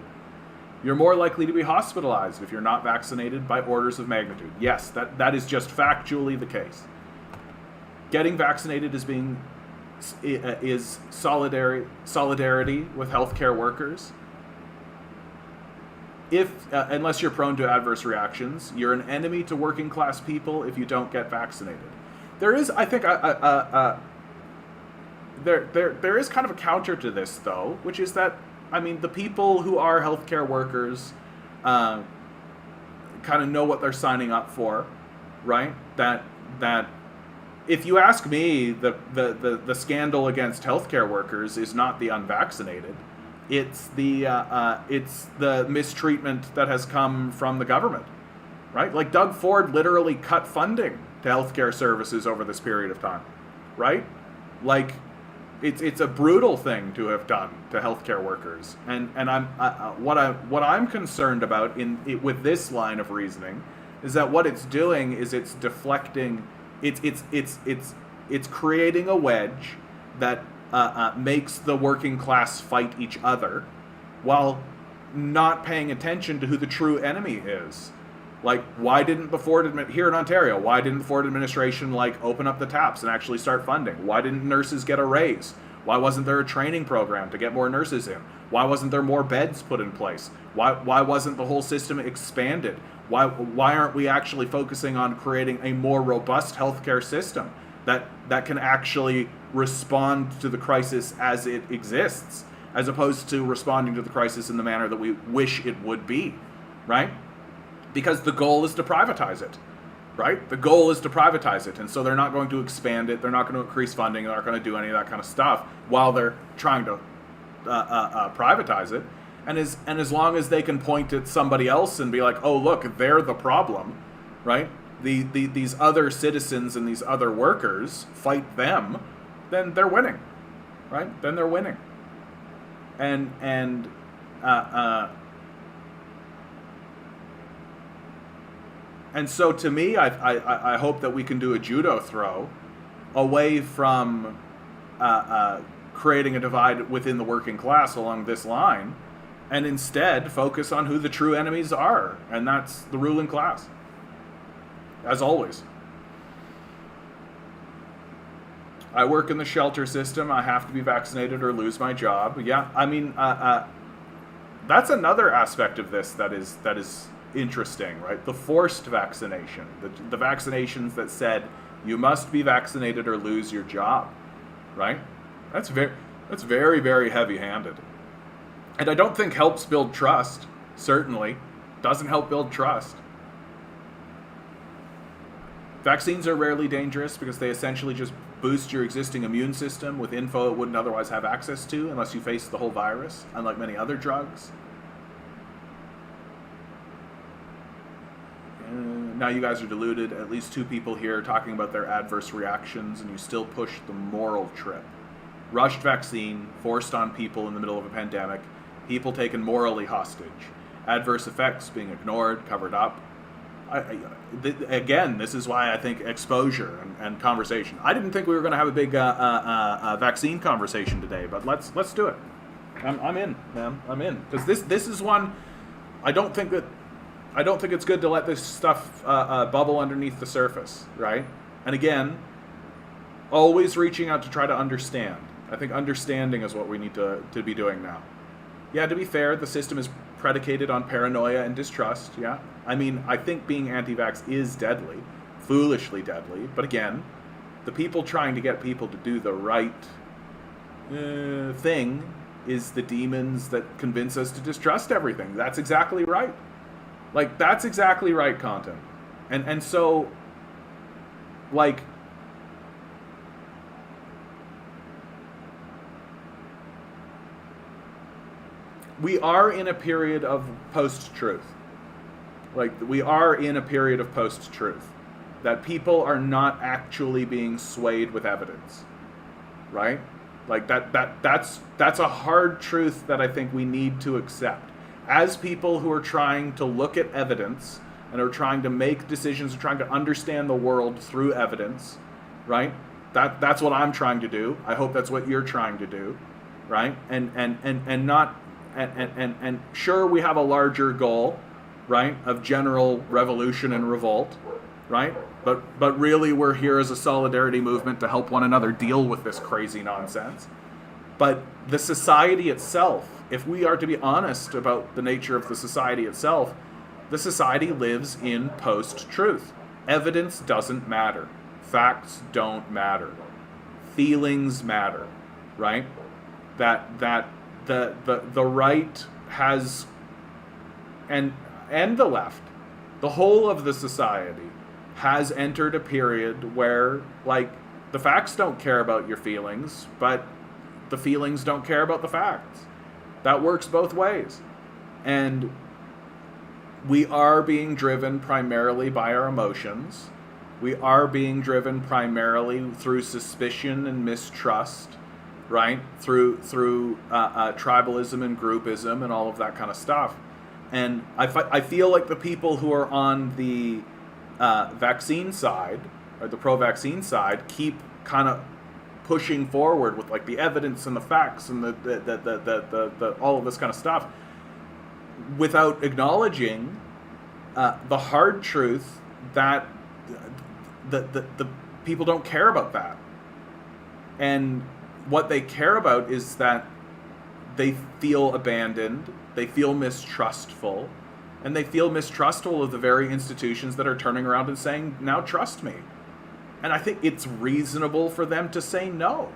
You're more likely to be hospitalized if you're not vaccinated by orders of magnitude. Yes, that is just factually the case. Getting vaccinated is being is solidarity with healthcare workers. If unless you're prone to adverse reactions, you're an enemy to working class people if you don't get vaccinated. There is, I think, there is kind of a counter to this, though, which is that, I mean, the people who are healthcare workers kind of know what they're signing up for, right? That if you ask me, the scandal against healthcare workers is not the unvaccinated. It's the mistreatment that has come from the government, right? Like Doug Ford literally cut funding to healthcare services over this period of time, right? Like it's a brutal thing to have done to healthcare workers, and what I'm concerned about with this line of reasoning is that what it's doing is it's deflecting. It's creating a wedge that makes the working class fight each other, while not paying attention to who the true enemy is. Like, why didn't the Ford here in Ontario? Why didn't the Ford administration open up the taps and actually start funding? Why didn't nurses get a raise? Why wasn't there a training program to get more nurses in? Why wasn't there more beds put in place? Why wasn't the whole system expanded? Why aren't we actually focusing on creating a more robust healthcare system that can actually respond to the crisis as it exists, as opposed to responding to the crisis in the manner that we wish it would be, right? Because the goal is to privatize it, right? The goal is to privatize it, and so they're not going to expand it, they're not going to increase funding, they're not going to do any of that kind of stuff while they're trying to privatize it. And as long as they can point at somebody else and be like, oh, look, they're the problem, right? These other citizens and these other workers, fight them, then they're winning, right? Then they're winning. And so to me, I hope that we can do a judo throw away from creating a divide within the working class along this line, and instead focus on who the true enemies are, and that's the ruling class, as always. I work in the shelter system. I have to be vaccinated or lose my job. Yeah, I mean, that's another aspect of this that is interesting, right? The forced vaccination, the vaccinations that said you must be vaccinated or lose your job, right? That's very, very heavy-handed. And I don't think helps build trust. Certainly doesn't help build trust. Vaccines are rarely dangerous because they essentially just boost your existing immune system with info it wouldn't otherwise have access to unless you face the whole virus, unlike many other drugs. Now you guys are deluded. At least 2 people here talking about their adverse reactions, and you still push the moral trip. Rushed vaccine, forced on people in the middle of a pandemic, people taken morally hostage, adverse effects being ignored, covered up. Again, this is why I think exposure and conversation. I didn't think we were going to have a big vaccine conversation today, but let's do it. I'm in, man. I'm in, because this is one. I don't think it's good to let this stuff bubble underneath the surface, right? And again, always reaching out to try to understand. I think understanding is what we need to be doing now. Yeah, to be fair, the system is predicated on paranoia and distrust, yeah. I mean, I think being anti-vax is deadly, foolishly deadly, but again, the people trying to get people to do the right thing is the demons that convince us to distrust everything. That's exactly right. That's exactly right, content. And so, we are in a period of post-truth. We are in a period of post-truth. That people are not actually being swayed with evidence. Right? That's a hard truth that I think we need to accept. As people who are trying to look at evidence and are trying to make decisions, are trying to understand the world through evidence, right? That's what I'm trying to do. I hope that's what you're trying to do, right? And sure, we have a larger goal, right, of general revolution and revolt, right? But really, we're here as a solidarity movement to help one another deal with this crazy nonsense. But the society itself, if we are to be honest about the nature of the society itself, the society lives in post-truth. Evidence doesn't matter. Facts don't matter. Feelings matter, right? That the right has, and the left, the whole of the society has entered a period where, like, the facts don't care about your feelings, but the feelings don't care about the facts. That works both ways. And we are being driven primarily by our emotions. We are being driven primarily through suspicion and mistrust, right? Through tribalism and groupism and all of that kind of stuff. And I feel like the people who are on the vaccine side, or the pro-vaccine side, keep kind of pushing forward with, like, the evidence and the facts and the all of this kind of stuff, without acknowledging the hard truth that the people don't care about that. And what they care about is that they feel abandoned, they feel mistrustful, and they feel mistrustful of the very institutions that are turning around and saying, now trust me. And I think it's reasonable for them to say no,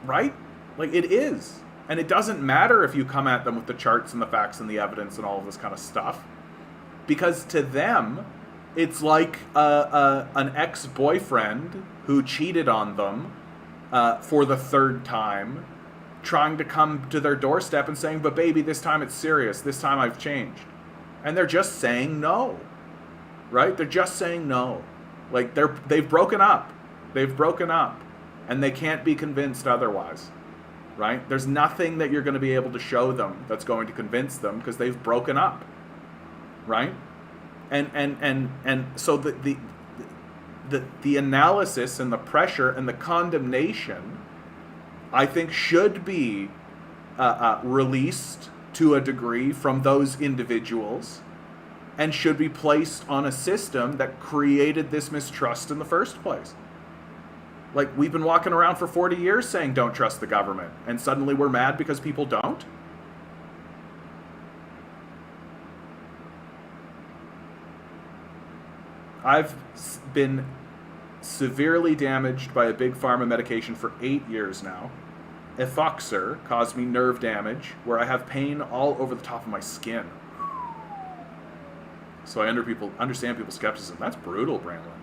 right? Like, it is. And it doesn't matter if you come at them with the charts and the facts and the evidence and all of this kind of stuff, because to them, it's like an ex-boyfriend who cheated on them for the third time, trying to come to their doorstep and saying, but baby, this time it's serious. This time I've changed. And they're just saying no, right? They're just saying no. Like, they've broken up. They've broken up. And they can't be convinced otherwise, right? There's nothing that you're going to be able to show them that's going to convince them, because they've broken up, right? And so the analysis and the pressure and the condemnation, I think, should be released to a degree from those individuals, and should be placed on a system that created this mistrust in the first place. Like, we've been walking around for 40 years saying don't trust the government, and suddenly we're mad because people don't? I've been severely damaged by a big pharma medication for 8 years now. Ethoxer caused me nerve damage where I have pain all over the top of my skin. So I understand people's skepticism. That's brutal, Brandon.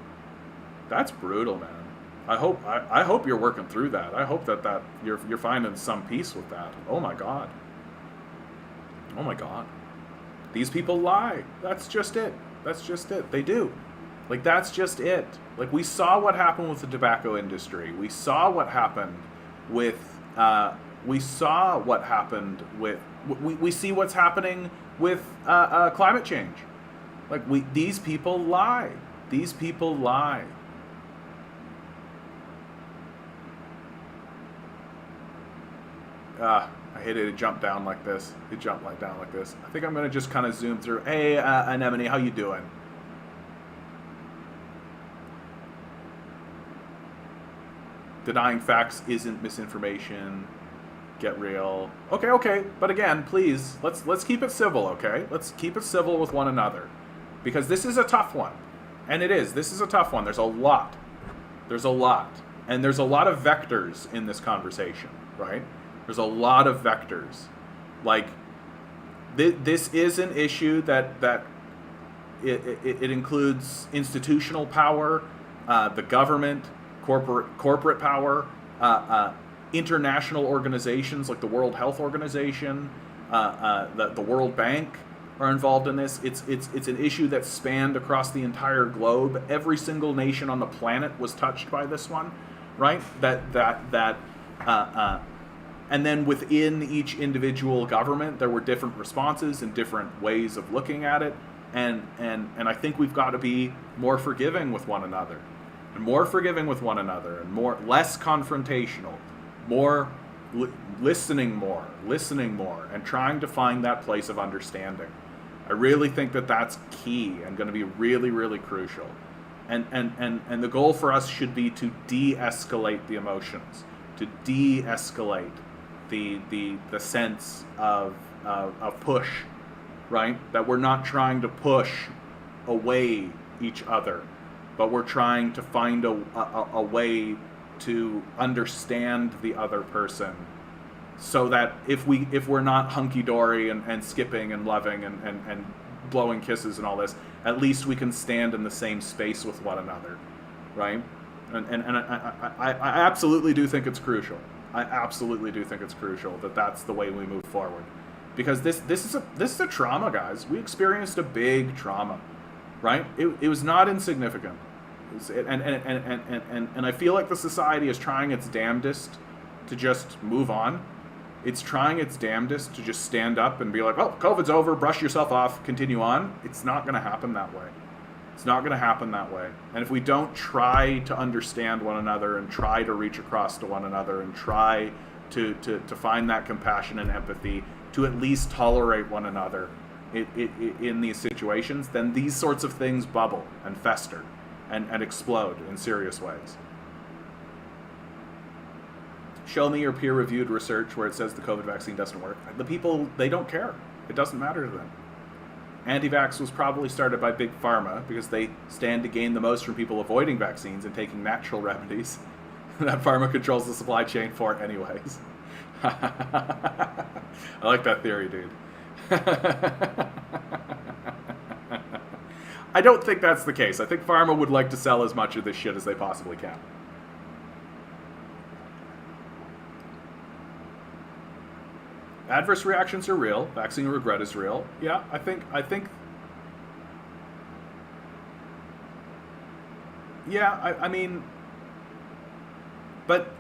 That's brutal, man. I hope you're working through that. I hope that you're finding some peace with that. Oh my God. Oh my God. These people lie. That's just it. That's just it. They do. Like, that's just it. Like, we saw what happened with the tobacco industry. We saw what happened with we see what's happening with climate change. Like, these people lie. These people lie. I hate it. It jumped down like this. It jumped like down like this. I think I'm gonna just kind of zoom through. Hey, Anemone, how you doing? Denying facts isn't misinformation. Get real. Okay. But again, please, let's keep it civil, okay? Let's keep it civil with one another, because this is a tough one, and it is. This is a tough one. There's a lot, and there's a lot of vectors in this conversation, right? There's a lot of vectors. Like, this is an issue that it includes institutional power, the government, corporate power, international organizations like the World Health Organization, the World Bank are involved in this. It's an issue that spanned across the entire globe. Every single nation on the planet was touched by this one, right? And then within each individual government, there were different responses and different ways of looking at it. And I think we've got to be more forgiving with one another, and less confrontational, more listening more, and trying to find that place of understanding. I really think that that's key and going to be really, really crucial. And the goal for us should be to de-escalate the emotions, to de-escalate the sense of push, right? That we're not trying to push away each other, but we're trying to find a way to understand the other person, so that if we're not hunky-dory and skipping and loving and blowing kisses and all this, at least we can stand in the same space with one another, right? And I absolutely do think it's crucial. I absolutely do think it's crucial that that's the way we move forward, because this is a trauma, guys. We experienced a big trauma, right? It was not insignificant. And I feel like the society is trying its damnedest to just move on. It's trying its damnedest to just stand up and be like, oh, COVID's over, brush yourself off, continue on. It's not going to happen that way. It's not going to happen that way. And if we don't try to understand one another and try to reach across to one another and try to find that compassion and empathy, to at least tolerate one another in these situations, then these sorts of things bubble and fester and explode in serious ways. Show me your peer-reviewed research where it says the COVID vaccine doesn't work. The people, they don't care. It doesn't matter to them. Anti-vax was probably started by Big Pharma because they stand to gain the most from people avoiding vaccines and taking natural remedies that pharma controls the supply chain for anyways. I like that theory, dude. I don't think that's the case. I think pharma would like to sell as much of this shit as they possibly can. Adverse reactions are real. Vaccine regret is real. Yeah, I think. Yeah, I mean, but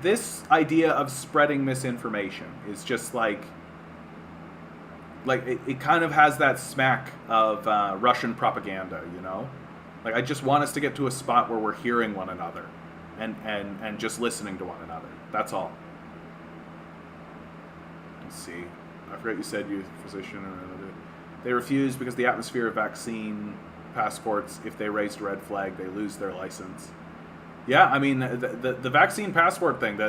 this idea of spreading misinformation is just like it kind of has that smack of Russian propaganda, you know? Like, I just want us to get to a spot where we're hearing one another and just listening to one another. That's all. Let's see. I forget you said you physician. They refuse because the atmosphere of vaccine passports, if they raised a red flag, they lose their license. Yeah, I mean, the vaccine passport thing,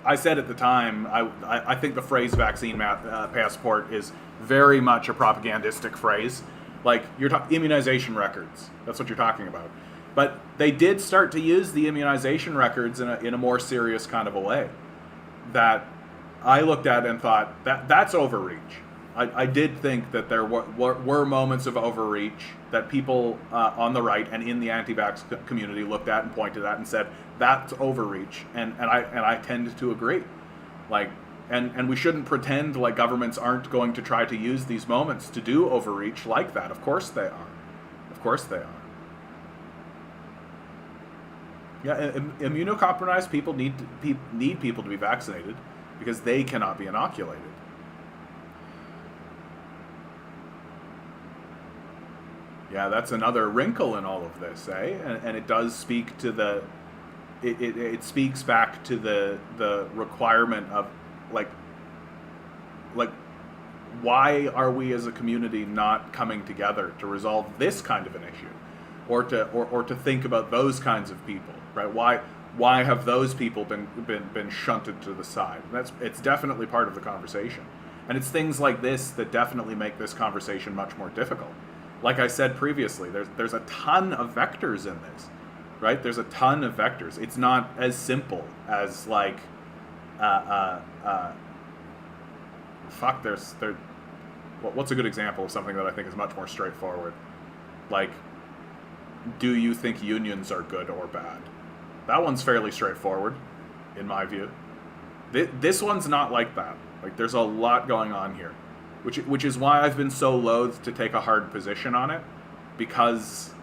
I said at the time, I think the phrase vaccine passport is very much a propagandistic phrase. Like, you're talking immunization records. That's what you're talking about. But they did start to use the immunization records in a more serious kind of a way that I looked at and thought, that's overreach. I did think that there were moments of overreach that people on the right and in the anti-vax community looked at and pointed at and said, that's overreach, and I tend to agree. Like, and we shouldn't pretend like governments aren't going to try to use these moments to do overreach like that. Of course they are. Of course they are. Yeah, immunocompromised people need people to be vaccinated because they cannot be inoculated. Yeah, that's another wrinkle in all of this, eh? And it does speak to it speaks back to the requirement of like why are we as a community not coming together to resolve this kind of an issue, or to think about those kinds of people, right? Why have those people been shunted to the side? It's definitely part of the conversation, and it's things like this that definitely make this conversation much more difficult. Like I said previously, there's a ton of vectors in this, right? There's a ton of vectors. It's not as simple as like, what's a good example of something that I think is much more straightforward? Like, do you think unions are good or bad? That one's fairly straightforward, in my view. This one's not like that. Like, there's a lot going on here. Which is why I've been so loath to take a hard position on it, because,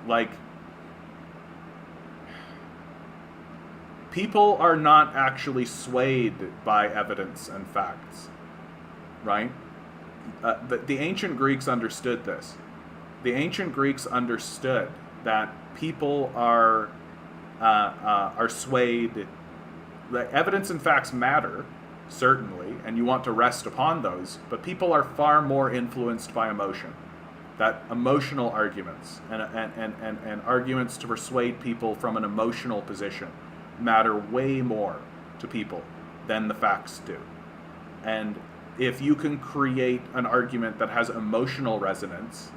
like, people are not actually swayed by evidence and facts, right? The ancient Greeks understood this. The ancient Greeks understood that people are swayed. The evidence and facts matter, certainly, and you want to rest upon those, but people are far more influenced by emotion. that emotional arguments and arguments to persuade people from an emotional position matter way more to people than the facts do. And if you can create an argument that has emotional resonance,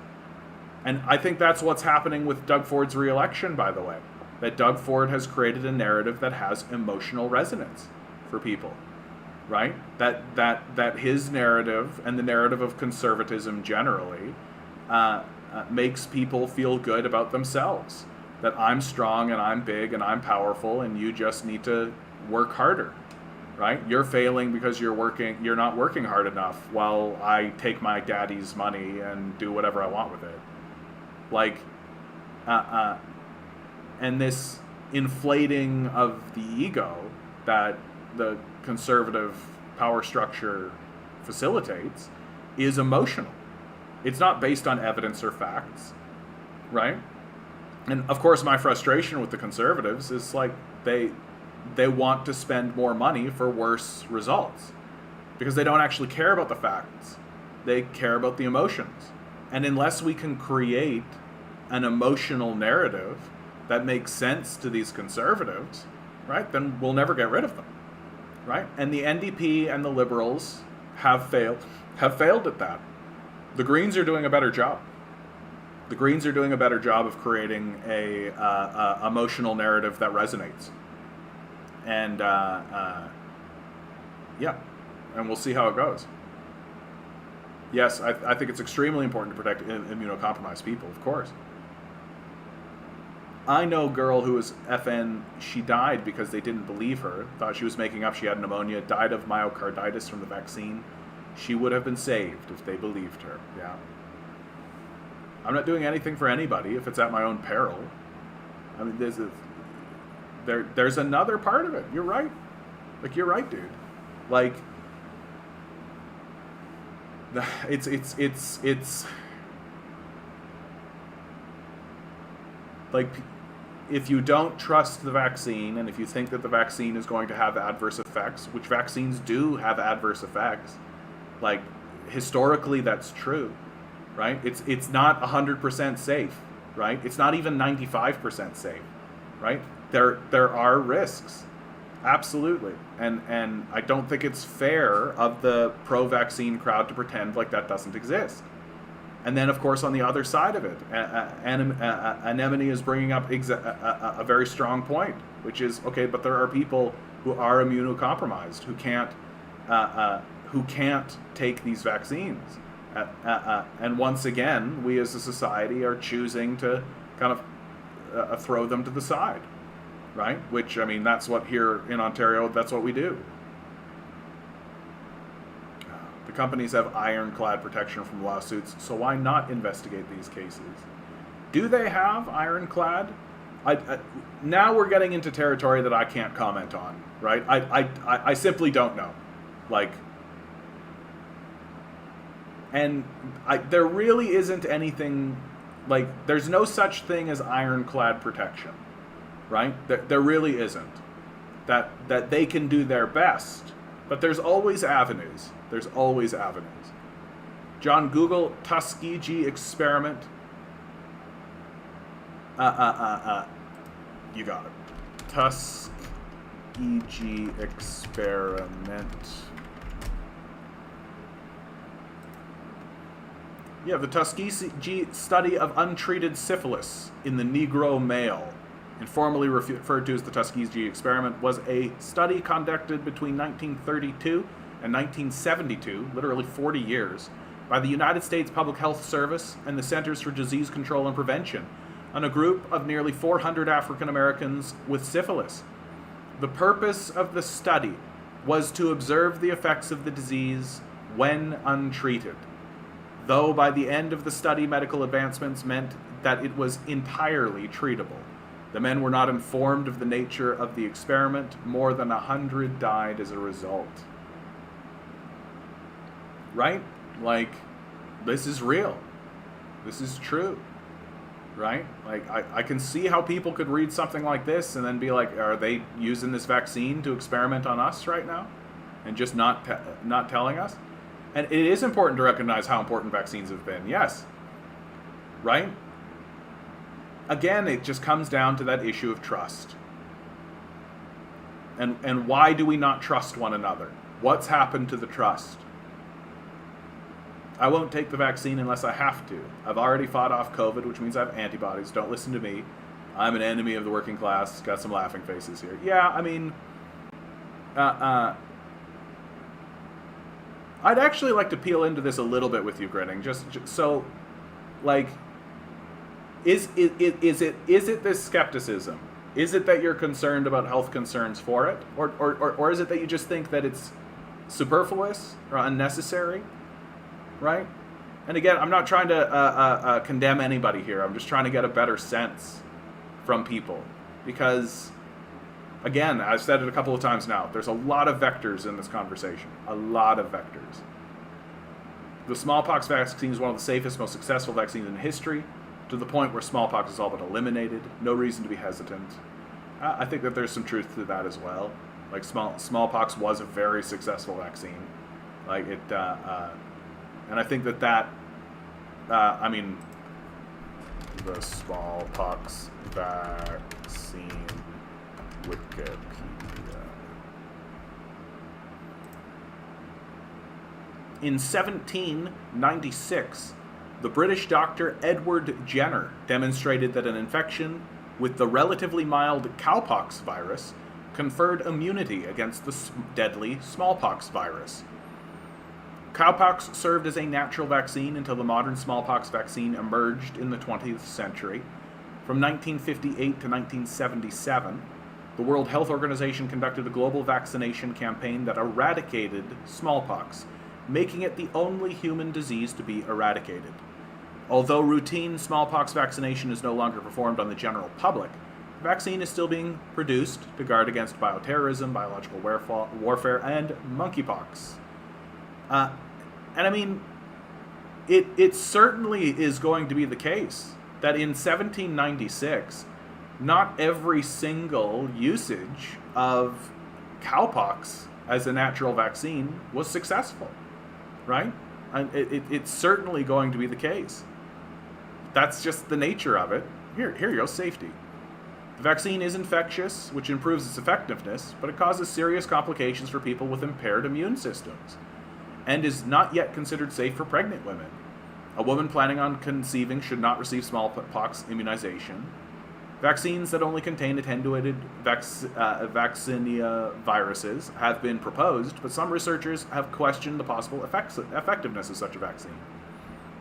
and I think that's what's happening with Doug Ford's re-election, by the way, that Doug Ford has created a narrative that has emotional resonance for people, right? That his narrative and the narrative of conservatism generally makes people feel good about themselves. That I'm strong and I'm big and I'm powerful and you just need to work harder, right? You're failing because you're not working hard enough while I take my daddy's money and do whatever I want with it. Like, and this inflating of the ego that the conservative power structure facilitates is emotional. It's not based on evidence or facts, right? And of course, my frustration with the conservatives is like they want to spend more money for worse results because they don't actually care about the facts. They care about the emotions. And unless we can create an emotional narrative that makes sense to these conservatives, right, then we'll never get rid of them, right? And the NDP and the Liberals have failed at that. The Greens are doing a better job. The Greens are doing a better job of creating a emotional narrative that resonates. And yeah, and we'll see how it goes. Yes, I think it's extremely important to protect immunocompromised people, of course. I know a girl who was FN, she died because they didn't believe her, thought she was making up she had pneumonia, died of myocarditis from the vaccine. She would have been saved if they believed her, yeah. I'm not doing anything for anybody if it's at my own peril. I mean, there's another part of it. You're right. Like, you're right, dude. Like, it's like, if you don't trust the vaccine and if you think that the vaccine is going to have adverse effects, which vaccines do have adverse effects, like, historically that's true, right? It's not 100% safe, right? It's not even 95% safe, right? There are risks, absolutely, and I don't think it's fair of the pro-vaccine crowd to pretend like that doesn't exist. And then, of course, on the other side of it, Anemone is bringing up a very strong point, which is, okay, but there are people who are immunocompromised who can't take these vaccines. And once again, we as a society are choosing to kind of throw them to the side, right? Which, I mean, that's what here in Ontario, that's what we do. The companies have ironclad protection from lawsuits, so why not investigate these cases? Do they have ironclad? Now we're getting into territory that I can't comment on, right? I simply don't know. Like, and there really isn't anything, like, there's no such thing as ironclad protection, right? There really isn't. That they can do their best, but there's always avenues. There's always avenues. John, Google Tuskegee experiment. You got it. Tuskegee experiment. Yeah, the Tuskegee study of untreated syphilis in the Negro male, informally referred to as the Tuskegee experiment, was a study conducted between 1932 and 1972, literally 40 years, by the United States Public Health Service and the Centers for Disease Control and Prevention on a group of nearly 400 African Americans with syphilis. The purpose of the study was to observe the effects of the disease when untreated, though by the end of the study, medical advancements meant that it was entirely treatable. The men were not informed of the nature of the experiment. More than 100 died as a result. Right? Like, this is real. This is true. Right? Like, I can see how people could read something like this and then be like, are they using this vaccine to experiment on us right now? And just not telling us? And it is important to recognize how important vaccines have been, yes. right? Again, it just comes down to that issue of trust. And why do we not trust one another? What's happened to the trust? I won't take the vaccine unless I have to. I've already fought off COVID, which means I have antibodies. Don't listen to me. I'm an enemy of the working class. Got some laughing faces here. Yeah, I mean, I'd actually like to peel into this a little bit with you, Grinning. Just so, like, is it this skepticism? Is it that you're concerned about health concerns for it, or is it that you just think that it's superfluous or unnecessary, right? And again, I'm not trying to condemn anybody here. I'm just trying to get a better sense from people, because, again, I've said it a couple of times now, there's a lot of vectors in this conversation. A lot of vectors. The smallpox vaccine is one of the safest, most successful vaccines in history, to the point where smallpox is all but eliminated. No reason to be hesitant. I think that there's some truth to that as well. Like, smallpox was a very successful vaccine. Like, it, and I think that, I mean, the smallpox vaccine Wikipedia. In 1796, the British doctor Edward Jenner demonstrated that an infection with the relatively mild cowpox virus conferred immunity against the deadly smallpox virus. Cowpox served as a natural vaccine until the modern smallpox vaccine emerged in the 20th century. From 1958 to 1977, the World Health Organization conducted a global vaccination campaign that eradicated smallpox, making it the only human disease to be eradicated. Although routine smallpox vaccination is no longer performed on the general public, the vaccine is still being produced to guard against bioterrorism, biological warfare, and monkeypox. And I mean, it certainly is going to be the case that in 1796, not every single usage of cowpox as a natural vaccine was successful, right? And it's certainly going to be the case. That's just the nature of it. Here you go, safety. The vaccine is infectious, which improves its effectiveness, but it causes serious complications for people with impaired immune systems, and is not yet considered safe for pregnant women. A woman planning on conceiving should not receive smallpox immunization. Vaccines that only contain attenuated vaccinia viruses have been proposed, but some researchers have questioned the possible effectiveness of such a vaccine.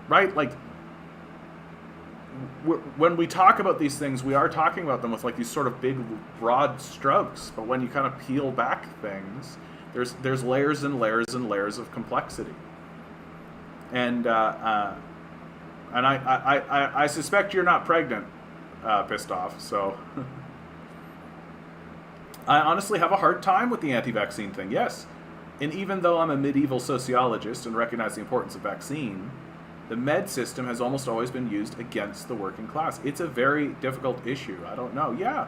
Right? Like, when we talk about these things, we are talking about them with like these sort of big, broad strokes, but when you kind of peel back things, there's layers and layers and layers of complexity. And I suspect you're not pregnant, pissed off, so I honestly have a hard time with the anti-vaccine thing, yes. And even though I'm a medieval sociologist and recognize the importance of vaccine, the med system has almost always been used against the working class. It's a very difficult issue. I don't know. Yeah.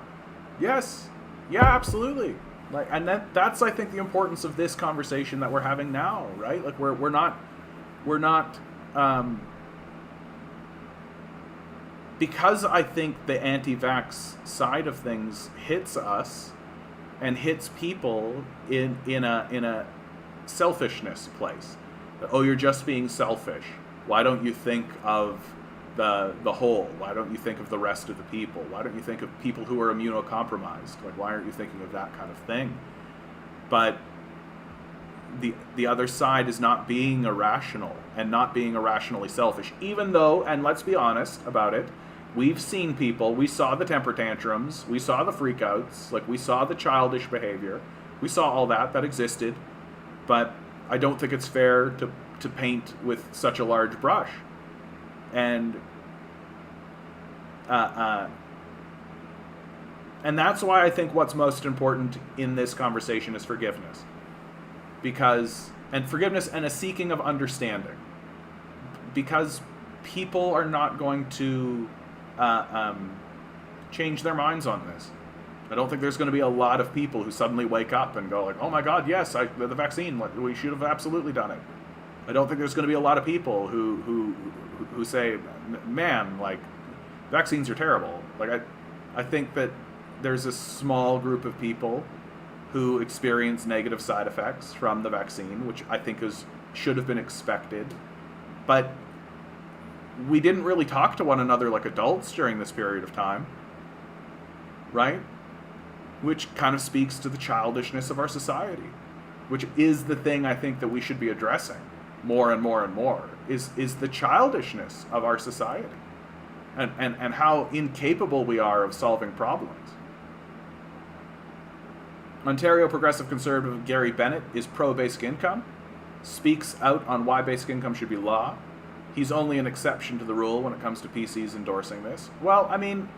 Yes. Yeah, absolutely. Like, and that's I think the importance of this conversation that we're having now, right? Like we're not because I think the anti-vax side of things hits us and hits people in a selfishness place. Oh, you're just being selfish. Why don't you think of the whole? Why don't you think of the rest of the people? Why don't you think of people who are immunocompromised? Like, why aren't you thinking of that kind of thing? But the other side is not being irrational and not being irrationally selfish. Even though, and let's be honest about it, we've seen people, we saw the temper tantrums, we saw the freakouts, like we saw the childish behavior, we saw all that existed, but I don't think it's fair to paint with such a large brush. And that's why I think what's most important in this conversation is forgiveness. And forgiveness and a seeking of understanding. Because people are not going to change their minds on this. I don't think there's going to be a lot of people who suddenly wake up and go like, oh my God, yes, the vaccine, we should have absolutely done it. I don't think there's going to be a lot of people who say, man, like, vaccines are terrible. Like, I think that there's a small group of people who experience negative side effects from the vaccine, which I think should have been expected. But we didn't really talk to one another like adults during this period of time, right? Which kind of speaks to the childishness of our society, which is the thing I think that we should be addressing more and more and more, is the childishness of our society and how incapable we are of solving problems. Ontario Progressive Conservative Gary Bennett is pro-basic income, speaks out on why basic income should be law. He's only an exception to the rule when it comes to PCs endorsing this. Well, I mean,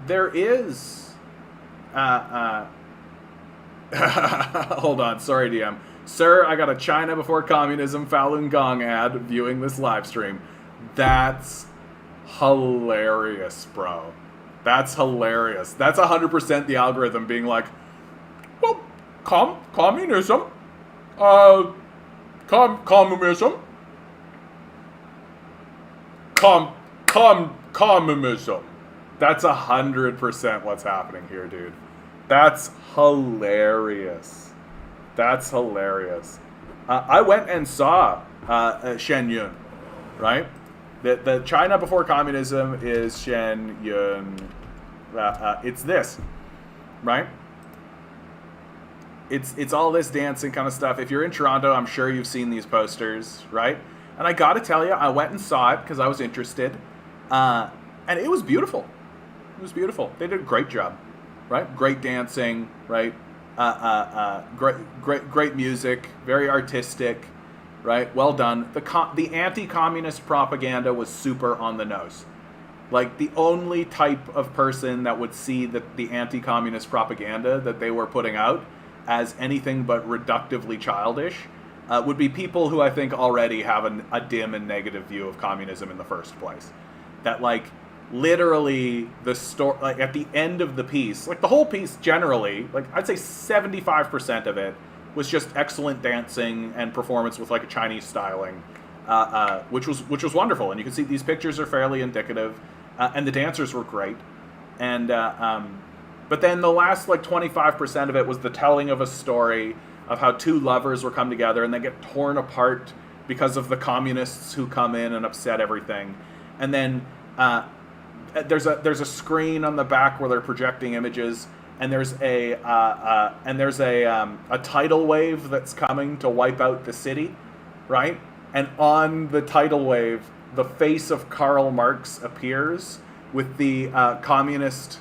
there is... hold on, sorry, DM. Sir, I got a China Before Communism Falun Gong ad viewing this live stream. That's hilarious, bro. That's hilarious. That's 100% the algorithm being like, well, communism, communism, communism. That's 100% what's happening here, dude. That's hilarious. That's hilarious. I went and saw Shen Yun, right? The China Before Communism is Shen Yun. It's this, right? It's all this dancing kind of stuff. If you're in Toronto, I'm sure you've seen these posters, right? And I gotta tell you, I went and saw it because I was interested, and it was beautiful. It was beautiful. They did a great job, right? Great dancing, right? Great music, very artistic, right? Well done. The anti-communist propaganda was super on the nose. Like, the only type of person that would see the anti-communist propaganda that they were putting out as anything but reductively childish would be people who I think already have a dim and negative view of communism in the first place. That, like, literally the story, like, at the end of the piece, like, the whole piece generally, like, I'd say 75% of it was just excellent dancing and performance with, like, a Chinese styling, which was wonderful. And you can see these pictures are fairly indicative, and the dancers were great. And but then the last, like, 25% of it was the telling of a story of how two lovers were come together and they get torn apart because of the communists who come in and upset everything. And then there's a screen on the back where they're projecting images, and there's a tidal wave that's coming to wipe out the city, right? And on the tidal wave, the face of Karl Marx appears with the communist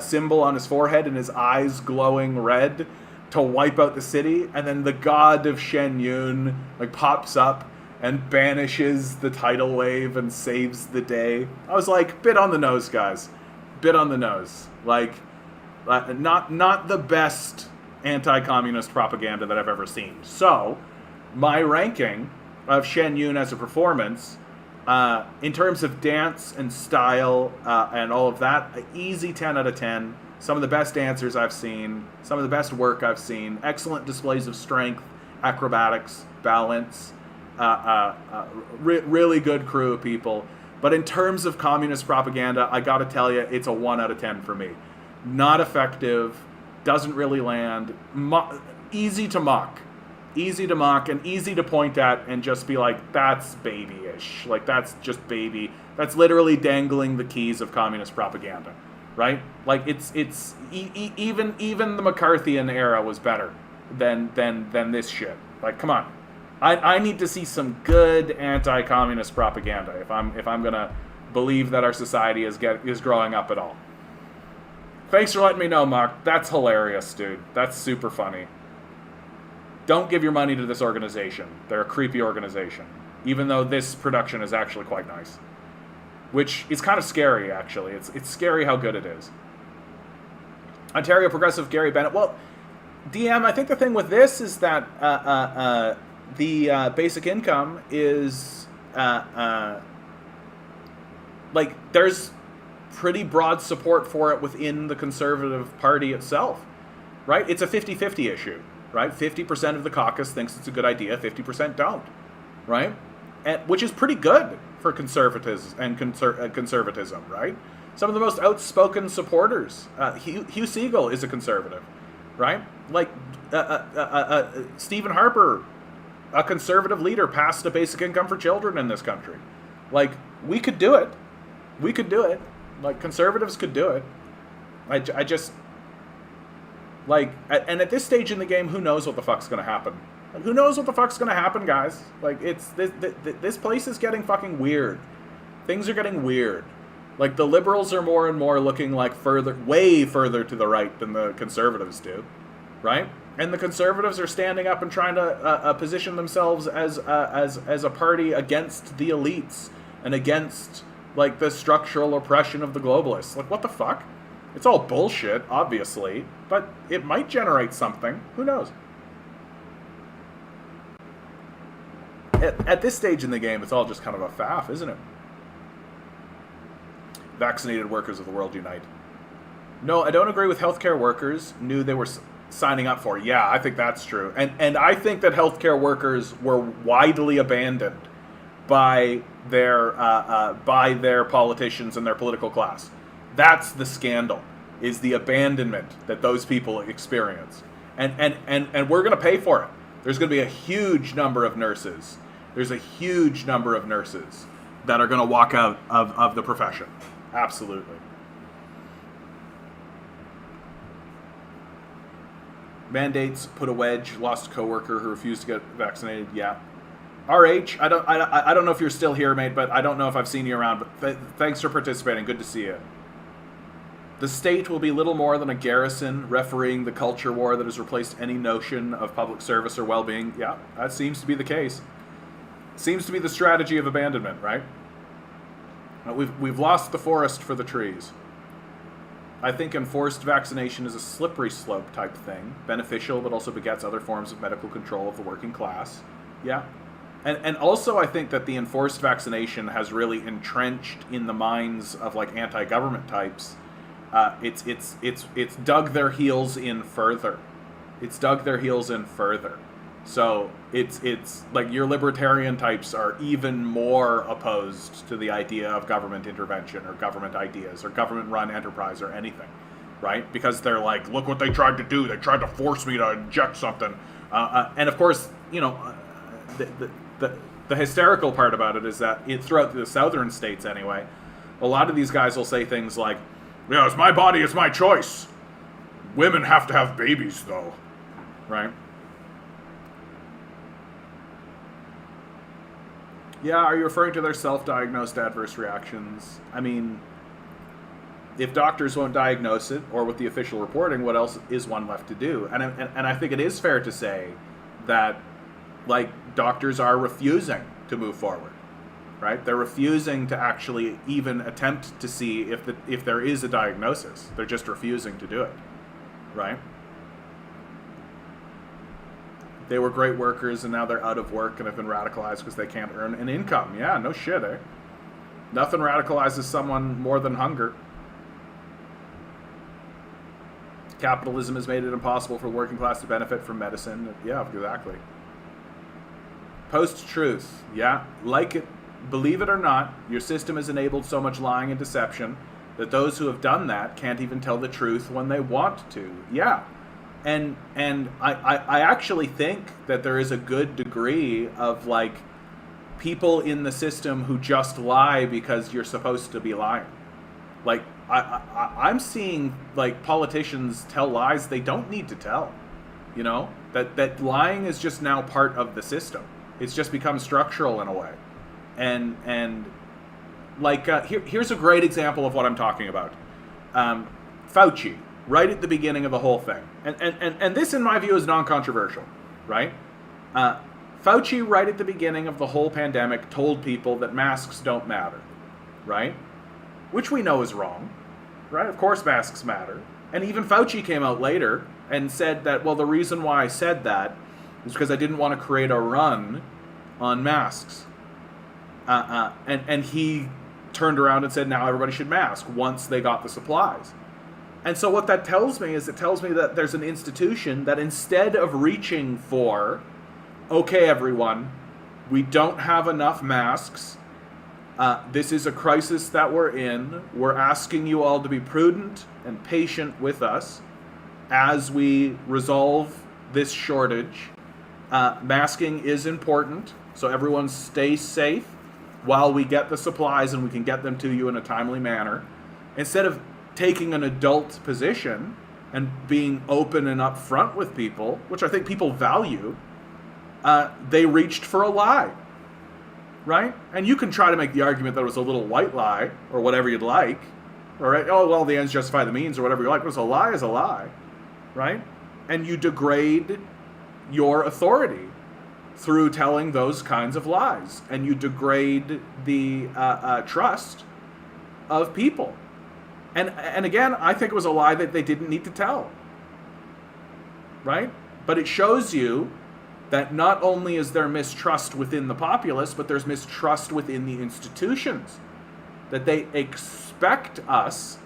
symbol on his forehead and his eyes glowing red to wipe out the city. And then the god of Shen Yun, like, pops up and banishes the tidal wave and saves the day. I was like, bit on the nose, guys. Bit on the nose. Like, not the best anti-communist propaganda that I've ever seen. So, my ranking of Shen Yun as a performance, in terms of dance and style and all of that, an easy 10 out of 10. Some of the best dancers I've seen, some of the best work I've seen, excellent displays of strength, acrobatics, balance, really good crew of people. But in terms of communist propaganda, I gotta tell you, it's a 1 out of 10 for me. Not effective, doesn't really land, easy to mock, and easy to point at and just be like, that's babyish. Like, that's just baby. That's literally dangling the keys of communist propaganda, right? Like, it's even the McCarthyian era was better than this shit. Like, come on. I need to see some good anti-communist propaganda if I'm gonna believe that our society is growing up at all. Thanks for letting me know, Mark. That's hilarious, dude. That's super funny. Don't give your money to this organization. They're a creepy organization. Even though this production is actually quite nice. Which is kind of scary, actually. It's scary how good it is. Ontario Progressive Gary Bennett. Well, DM, I think the thing with this is that the basic income is like, there's pretty broad support for it within the Conservative Party itself, right? It's a 50-50 issue, right? 50% of the caucus thinks it's a good idea, 50% don't, right? Which is pretty good for conservatives and conservatism, right? Some of the most outspoken supporters. Hugh Siegel is a conservative, right? Like Stephen Harper, a conservative leader, passed a basic income for children in this country. Like, we could do it. We could do it. Like, conservatives could do it. I just, like, and at this stage in the game, who knows what the fuck's gonna happen? Like, who knows what the fuck's gonna happen, guys? Like, it's this place is getting fucking weird. Things are getting weird. Like, the liberals are more and more looking like way further to the right than the conservatives do, right? And the conservatives are standing up and trying to position themselves as a party against the elites and against, like, the structural oppression of the globalists. Like, what the fuck? It's all bullshit, obviously, but it might generate something. Who knows? At this stage in the game, it's all just kind of a faff, isn't it? Vaccinated workers of the world unite. No, I don't agree with healthcare workers knew they were signing up for. Yeah, I think that's true. And I think that healthcare workers were widely abandoned by their politicians and their political class. That's the scandal, is the abandonment that those people experience. And we're going to pay for it. There's going to be a huge number of nurses. There's a huge number of nurses that are going to walk out of the profession. Absolutely. Mandates put a wedge. Lost a coworker who refused to get vaccinated. Yeah. RH, I don't know if you're still here, mate, but I don't know if I've seen you around. But thanks for participating. Good to see you. The state will be little more than a garrison refereeing the culture war that has replaced any notion of public service or well-being. Yeah, that seems to be the case. Seems to be the strategy of abandonment, right? We've lost the forest for the trees. I think enforced vaccination is a slippery slope type thing, beneficial but also begets other forms of medical control of the working class. Yeah. And also I think that the enforced vaccination has really entrenched in the minds of, like, anti-government types. It's dug their heels in further. It's dug their heels in further. So it's like your libertarian types are even more opposed to the idea of government intervention or government ideas or government-run enterprise or anything, right? Because they're like, look what they tried to do. They tried to force me to inject something. And of course, you know, the hysterical part about it is that throughout the southern states anyway, a lot of these guys will say things like, yeah, it's my body, it's my choice. Women have to have babies, though, right? Yeah, are you referring to their self-diagnosed adverse reactions? I mean, if doctors won't diagnose it, or with the official reporting, what else is one left to do? And I think it is fair to say that, like, doctors are refusing to move forward, right? They're refusing to actually even attempt to see if there is a diagnosis. They're just refusing to do it, right? They were great workers, and now they're out of work and have been radicalized because they can't earn an income. Yeah, no shit, eh? Nothing radicalizes someone more than hunger. Capitalism has made it impossible for the working class to benefit from medicine. Yeah, exactly. Post-truth. Yeah, like it. Believe it or not, your system has enabled so much lying and deception that those who have done that can't even tell the truth when they want to. Yeah. And I actually think that there is a good degree of, like, people in the system who just lie because you're supposed to be lying. Like, I'm seeing, like, politicians tell lies they don't need to tell. You know? That lying is just now part of the system. It's just become structural in a way. And like, here's a great example of what I'm talking about. Fauci, right at the beginning of the whole thing. And this, in my view, is non-controversial, right? Fauci, right at the beginning of the whole pandemic, told people that masks don't matter, right? Which we know is wrong, right? Of course masks matter. And even Fauci came out later and said that, well, the reason why I said that is because I didn't want to create a run on masks. And he turned around and said now everybody should mask once they got the supplies. And so what that tells me is, it tells me that there's an institution that, instead of reaching for, okay, everyone, We don't have enough masks. This is a crisis that we're in. We're asking you all to be prudent and patient with us as we resolve this shortage. Masking is important, so everyone stay safe while we get the supplies and we can get them to you in a timely manner. Instead of taking an adult position and being open and upfront with people, which I think people value, they reached for a lie, right? And you can try to make the argument that it was a little white lie or whatever you'd like, all right? Oh, well, the ends justify the means or whatever you like, but a lie is a lie, right? And you degrade your authority through telling those kinds of lies, and you degrade the trust of people. And again, I think it was a lie that they didn't need to tell, right? But it shows you that not only is there mistrust within the populace, but there's mistrust within the institutions, that they expect us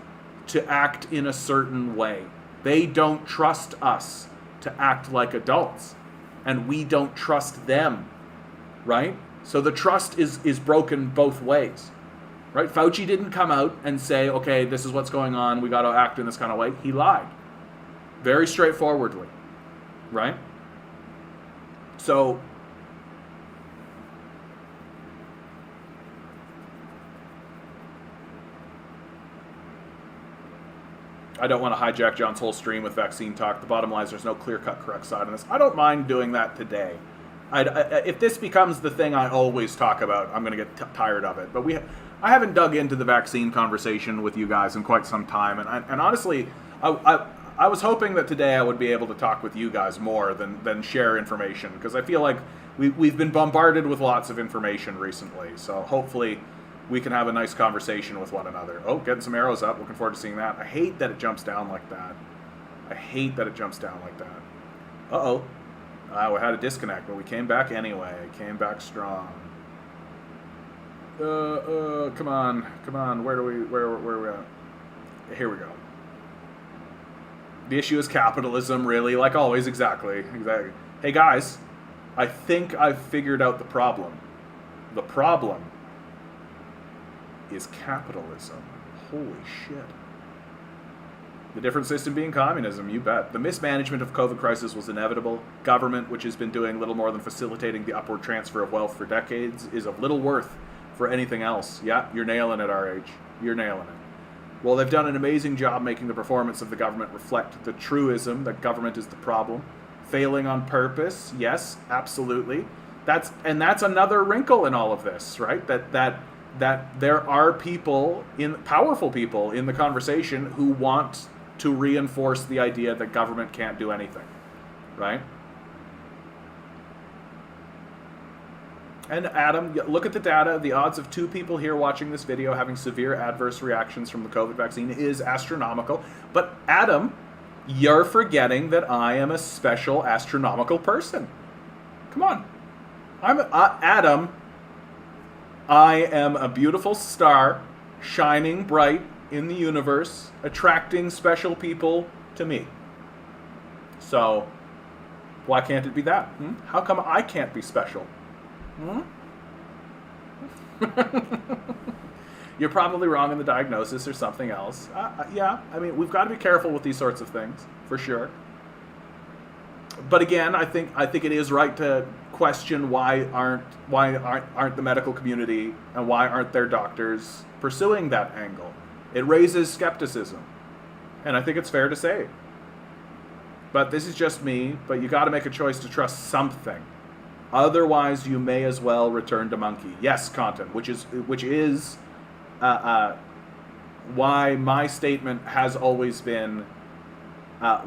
to act in a certain way. They don't trust us to act like adults, and we don't trust them, right? So the trust is broken both ways, right? Fauci didn't come out and say, okay, this is what's going on, we got to act in this kind of way. He lied very straightforwardly, right? So I don't want to hijack John's whole stream with vaccine talk. The bottom line is there's no clear-cut correct side on this. I don't mind doing that today. If this becomes the thing I always talk about, I'm going to get tired of it. But I haven't dug into the vaccine conversation with you guys in quite some time. And honestly, I was hoping that today I would be able to talk with you guys more than share information. Because I feel like we've been bombarded with lots of information recently. So hopefully we can have a nice conversation with one another. Oh, getting some arrows up. Looking forward to seeing that. I hate that it jumps down like that. Uh-oh. We had a disconnect, but we came back anyway. Came back strong. Come on. Where are we at? Here we go. The issue is capitalism, really. Like always, exactly. Hey, guys. I think I've figured out the problem. The problem is capitalism. Holy shit. The different system being communism, you bet. The mismanagement of COVID crisis was inevitable. Government, which has been doing little more than facilitating the upward transfer of wealth for decades, is of little worth for anything else. Yeah, you're nailing it, RH. You're nailing it. Well, they've done an amazing job making the performance of the government reflect the truism that government is the problem. Failing on purpose, yes, absolutely. That's another wrinkle in all of this, right? That there are powerful people in the conversation who want to reinforce the idea that government can't do anything, right? And Adam, look at the data. The odds of 2 people here watching this video having severe adverse reactions from the COVID vaccine is astronomical. But Adam, you're forgetting that I am a special astronomical person. Come on. Adam, I am a beautiful star, shining bright in the universe, attracting special people to me. So, why can't it be that? How come I can't be special? You're probably wrong in the diagnosis or something else. Yeah, I mean, we've got to be careful with these sorts of things, for sure. But again, I think it is right to question why aren't the medical community and why aren't their doctors pursuing that angle? It raises skepticism, and I think it's fair to say. But this is just me. But you got to make a choice to trust something. Otherwise, you may as well return to monkey. Yes, content, which is why my statement has always been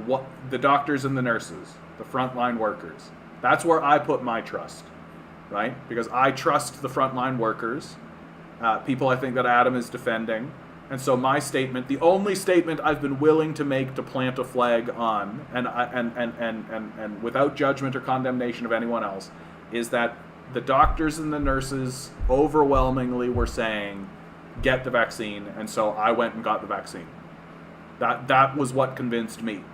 what the doctors and the nurses, the frontline workers. That's where I put my trust, right? Because I trust the frontline workers, people I think that Adam is defending. And so my statement, the only statement I've been willing to make to plant a flag on, and without judgment or condemnation of anyone else, is that the doctors and the nurses overwhelmingly were saying, get the vaccine, and so I went and got the vaccine. That was what convinced me.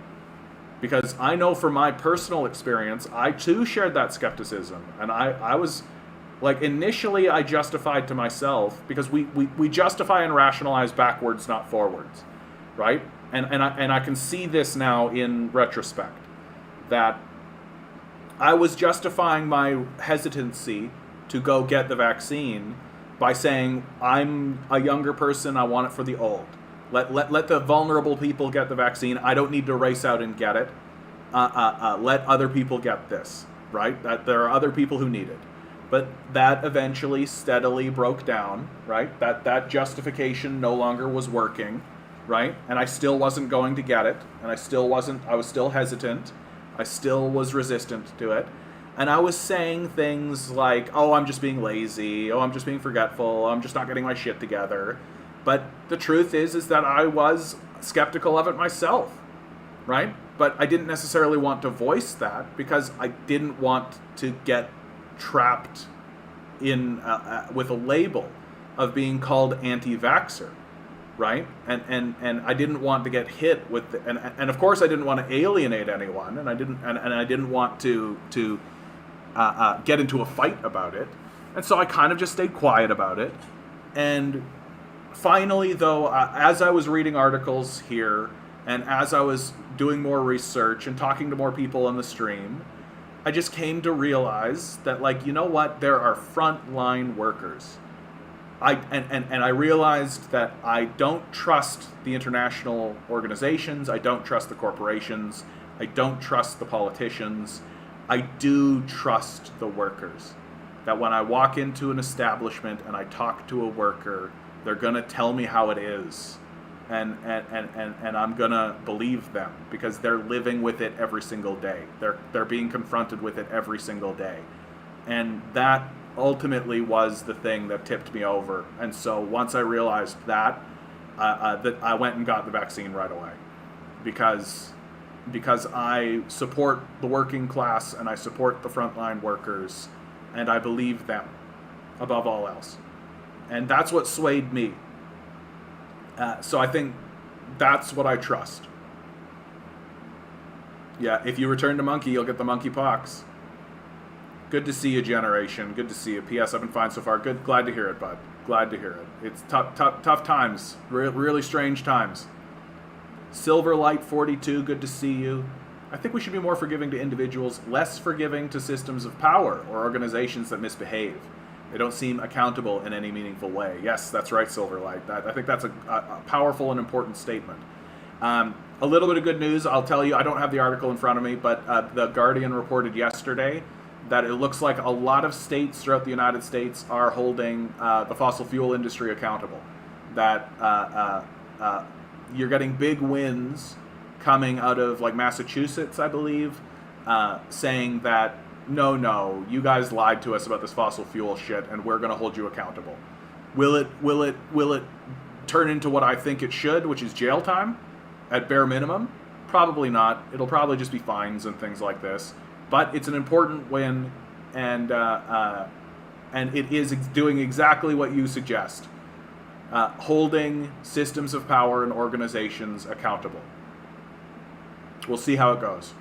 Because I know from my personal experience, I too shared that skepticism, and I was Like, initially I justified to myself, because we justify and rationalize backwards, not forwards, right? And I can see this now in retrospect, that I was justifying my hesitancy to go get the vaccine by saying, I'm a younger person, I want it for the old. Let the vulnerable people get the vaccine. I don't need to race out and get it. Let other people get this, right? That there are other people who need it. But that eventually steadily broke down, right? That justification no longer was working, right? And I still wasn't going to get it, and I was still hesitant. I still was resistant to it. And I was saying things like, oh, I'm just being lazy, oh, I'm just being forgetful, I'm just not getting my shit together. But the truth is that I was skeptical of it myself, right? But I didn't necessarily want to voice that because I didn't want to get trapped in with a label of being called anti-vaxxer, right? And I didn't want to get hit with and of course I didn't want to alienate anyone, and I didn't want to get into a fight about it, and so I kind of just stayed quiet about it. And finally, though, as I was reading articles here and as I was doing more research and talking to more people on the stream, I just came to realize that, like, you know what? There are frontline workers. And I realized that I don't trust the international organizations. I don't trust the corporations. I don't trust the politicians. I do trust the workers. That when I walk into an establishment and I talk to a worker, they're going to tell me how it is. And I'm going to believe them because they're living with it every single day. They're being confronted with it every single day. And that ultimately was the thing that tipped me over. And so once I realized that I went and got the vaccine right away because I support the working class and I support the frontline workers and I believe them above all else. And that's what swayed me. So I think that's what I trust. Yeah, if you return to monkey, you'll get the monkey pox. Good to see you, Generation. Good to see you. P.S. I've been fine so far. Good. Glad to hear it, bud. Glad to hear it. It's tough times. Really strange times. Silverlight42, good to see you. I think we should be more forgiving to individuals, less forgiving to systems of power or organizations that misbehave. They don't seem accountable in any meaningful way. Yes, that's right, Silverlight. I think that's a powerful and important statement. A little bit of good news, I'll tell you. I don't have the article in front of me, but The Guardian reported yesterday that it looks like a lot of states throughout the United States are holding the fossil fuel industry accountable. That you're getting big wins coming out of, like, Massachusetts, I believe, saying that no, you guys lied to us about this fossil fuel shit, and we're going to hold you accountable. Will it turn into what I think it should, which is jail time at bare minimum? Probably not. It'll probably just be fines and things like this. But it's an important win, and it is doing exactly what you suggest, holding systems of power and organizations accountable. We'll see how it goes.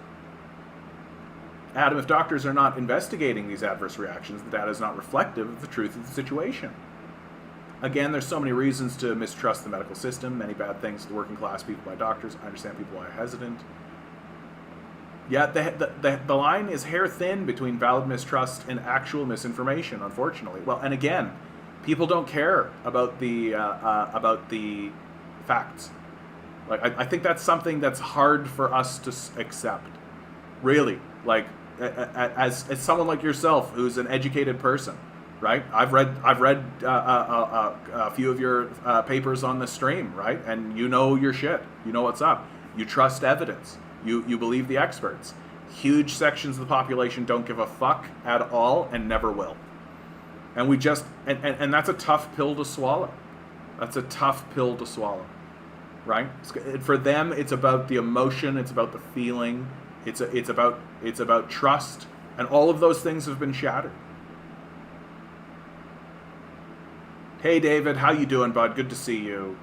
Adam, if doctors are not investigating these adverse reactions, the data is not reflective of the truth of the situation. Again, there's so many reasons to mistrust the medical system, many bad things to the working class people by doctors. I understand people are hesitant. Yeah, the line is hair thin between valid mistrust and actual misinformation, unfortunately. Well, and again, people don't care about the facts. Like, I think that's something that's hard for us to accept. Really, like, as someone like yourself who's an educated person, right? I've read a few of your papers on the stream, right? And you know your shit. You know what's up. You trust evidence. You believe the experts. Huge sections of the population don't give a fuck at all and never will. And we just and that's a tough pill to swallow. That's a tough pill to swallow, right? For them, it's about the emotion. It's about the feeling. It's about trust, and all of those things have been shattered. Hey David, how you doing, bud? Good to see you.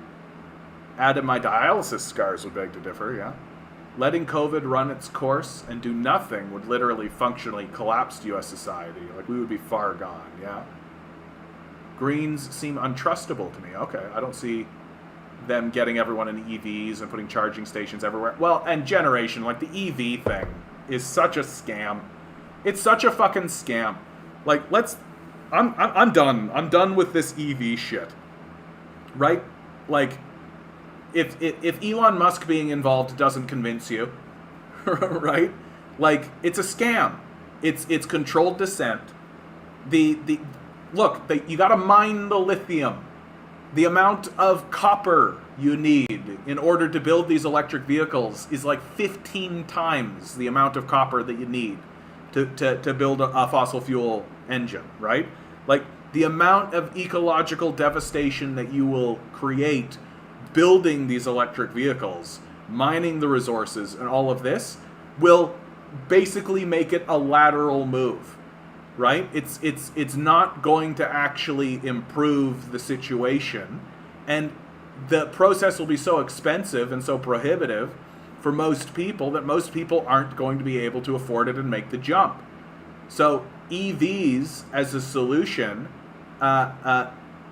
Adam, my dialysis scars would beg to differ, yeah. letting COVID run its course and do nothing would literally functionally collapse U.S. society. Like, we would be far gone, yeah? Greens seem untrustable to me. Okay, I don't see them getting everyone in EVs and putting charging stations everywhere. Well, and generation, like the EV thing is such a scam. It's such a fucking scam. Like, I'm done. I'm done with this EV shit. Right? Like, if Elon Musk being involved doesn't convince you, right? Like, it's a scam. It's controlled dissent. Look, you got to mine the lithium. The amount of copper you need in order to build these electric vehicles is like 15 times the amount of copper that you need to build a fossil fuel engine, right? Like, the amount of ecological devastation that you will create building these electric vehicles, mining the resources, and all of this will basically make it a lateral move, right? It's not going to actually improve the situation, and the process will be so expensive and so prohibitive for most people that most people aren't going to be able to afford it and make the jump. So EVs as a solution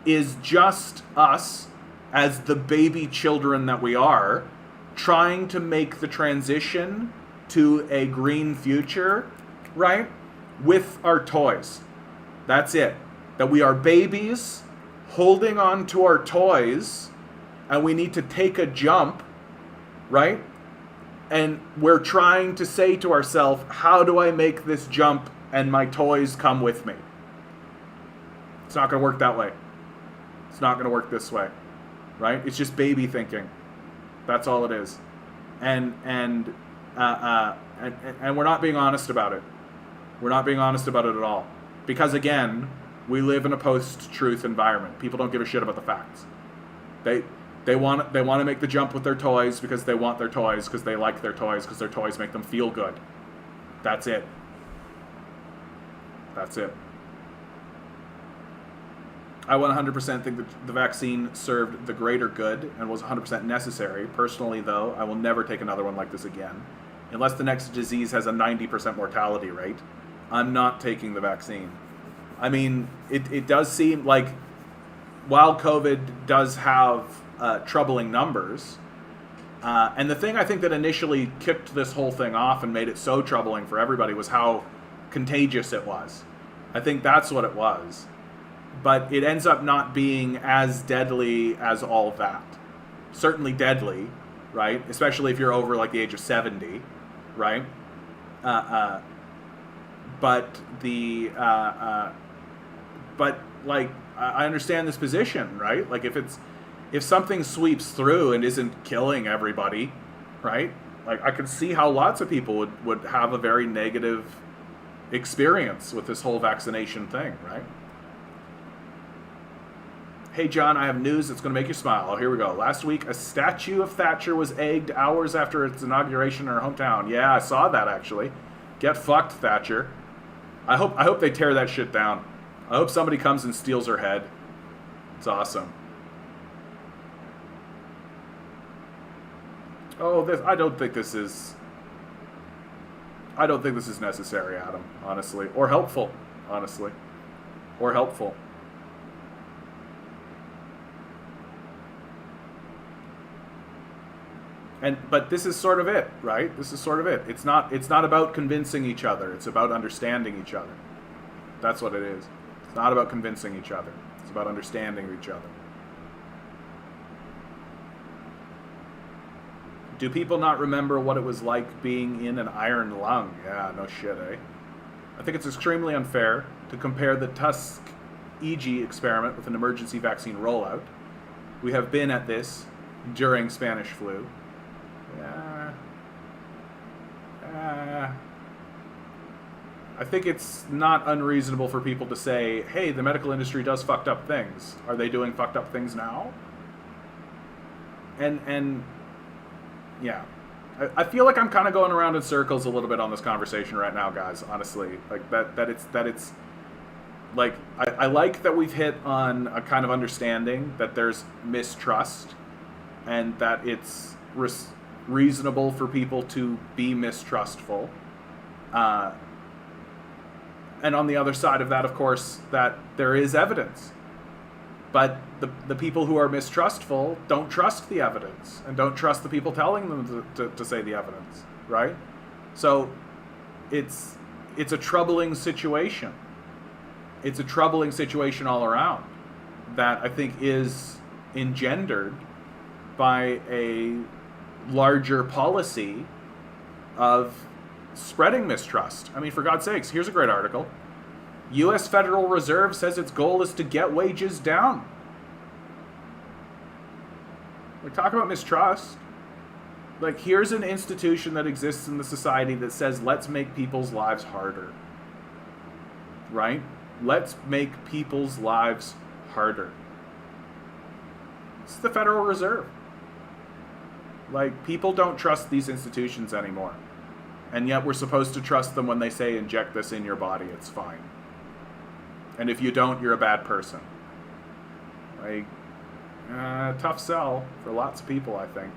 is just us, as the baby children that we are, trying to make the transition to a green future, right, with our toys. That's it. That we are babies holding on to our toys, and we need to take a jump, right? And we're trying to say to ourselves, how do I make this jump and my toys come with me? It's not going to work that way. It's not going to work this way, right? It's just baby thinking. That's all it is. And we're not being honest about it. We're not being honest about it at all. Because again, we live in a post-truth environment. People don't give a shit about the facts. They want to make the jump with their toys because they want their toys, because they like their toys, because their toys make them feel good. That's it. That's it. I 100% think that the vaccine served the greater good and was 100% necessary. Personally, though, I will never take another one like this again. Unless the next disease has a 90% mortality rate, I'm not taking the vaccine. I mean, it does seem like, while COVID does have troubling numbers, and the thing I think that initially kicked this whole thing off and made it so troubling for everybody was how contagious it was. I think that's what it was. But it ends up not being as deadly as all that. Certainly deadly, right? Especially if you're over like the age of 70, right? But like, I understand this position, right? Like, if something sweeps through and isn't killing everybody, right? Like, I can see how lots of people would have a very negative experience with this whole vaccination thing, right? Hey, John, I have news that's going to make you smile. Oh, here we go. Last week, a statue of Thatcher was egged hours after its inauguration in her hometown. Yeah, I saw that, actually. Get fucked, Thatcher. I hope they tear that shit down. I hope somebody comes and steals her head. It's awesome. Oh, I don't think this is necessary, Adam, honestly. Or helpful, honestly. Or helpful. But this is sort of it, right? This is sort of it. It's not about convincing each other. It's about understanding each other. That's what it is. It's not about convincing each other. It's about understanding each other. Do people not remember what it was like being in an iron lung? Yeah, no shit, eh? I think it's extremely unfair to compare the Tuskegee experiment with an emergency vaccine rollout. We have been at this during Spanish flu. I think it's not unreasonable for people to say, hey, the medical industry does fucked up things. Are they doing fucked up things now? And yeah. I feel like I'm kind of going around in circles a little bit on this conversation right now, guys, honestly. Like, that it's like, I like that we've hit on a kind of understanding that there's mistrust and that it's reasonable for people to be mistrustful. And on the other side of that, of course, that there is evidence. But the people who are mistrustful don't trust the evidence and don't trust the people telling them to say the evidence, right? So it's a troubling situation. It's a troubling situation all around that I think is engendered by a larger policy of spreading mistrust. I mean, for God's sakes, here's a great article. U.S. Federal Reserve says its goal is to get wages down. Like, talk about mistrust. Like, here's an institution that exists in the society that says, let's make people's lives harder. Right? Let's make people's lives harder. It's the Federal Reserve. Like, people don't trust these institutions anymore. And yet we're supposed to trust them when they say, inject this in your body, it's fine. And if you don't, you're a bad person. Like, tough sell for lots of people, I think.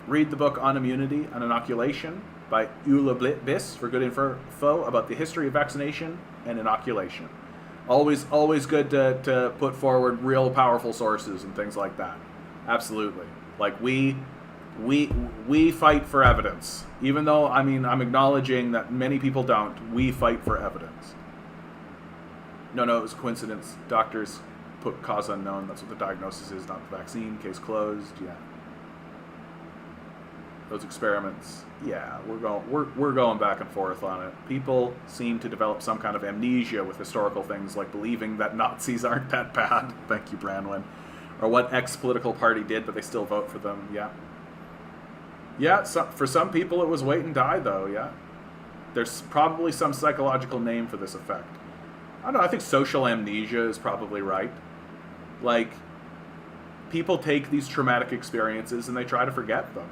Read the book On Immunity and Inoculation by Ulla Biss for good info about the history of vaccination and inoculation. Always good to put forward real powerful sources and things like that. Absolutely. Like, we fight for evidence. Even though, I mean, I'm acknowledging that many people don't. We fight for evidence. No, it was a coincidence. Doctors put cause unknown. That's what the diagnosis is, not the vaccine. Case closed. Yeah. Those experiments. Yeah, we're going back and forth on it. People seem to develop some kind of amnesia with historical things, like believing that Nazis aren't that bad. Thank you, Branwyn. Or what X political party did, but they still vote for them. Yeah. Yeah, for some people it was wait and die, though, yeah. There's probably some psychological name for this effect. I don't know, I think social amnesia is probably right. Like, people take these traumatic experiences and they try to forget them,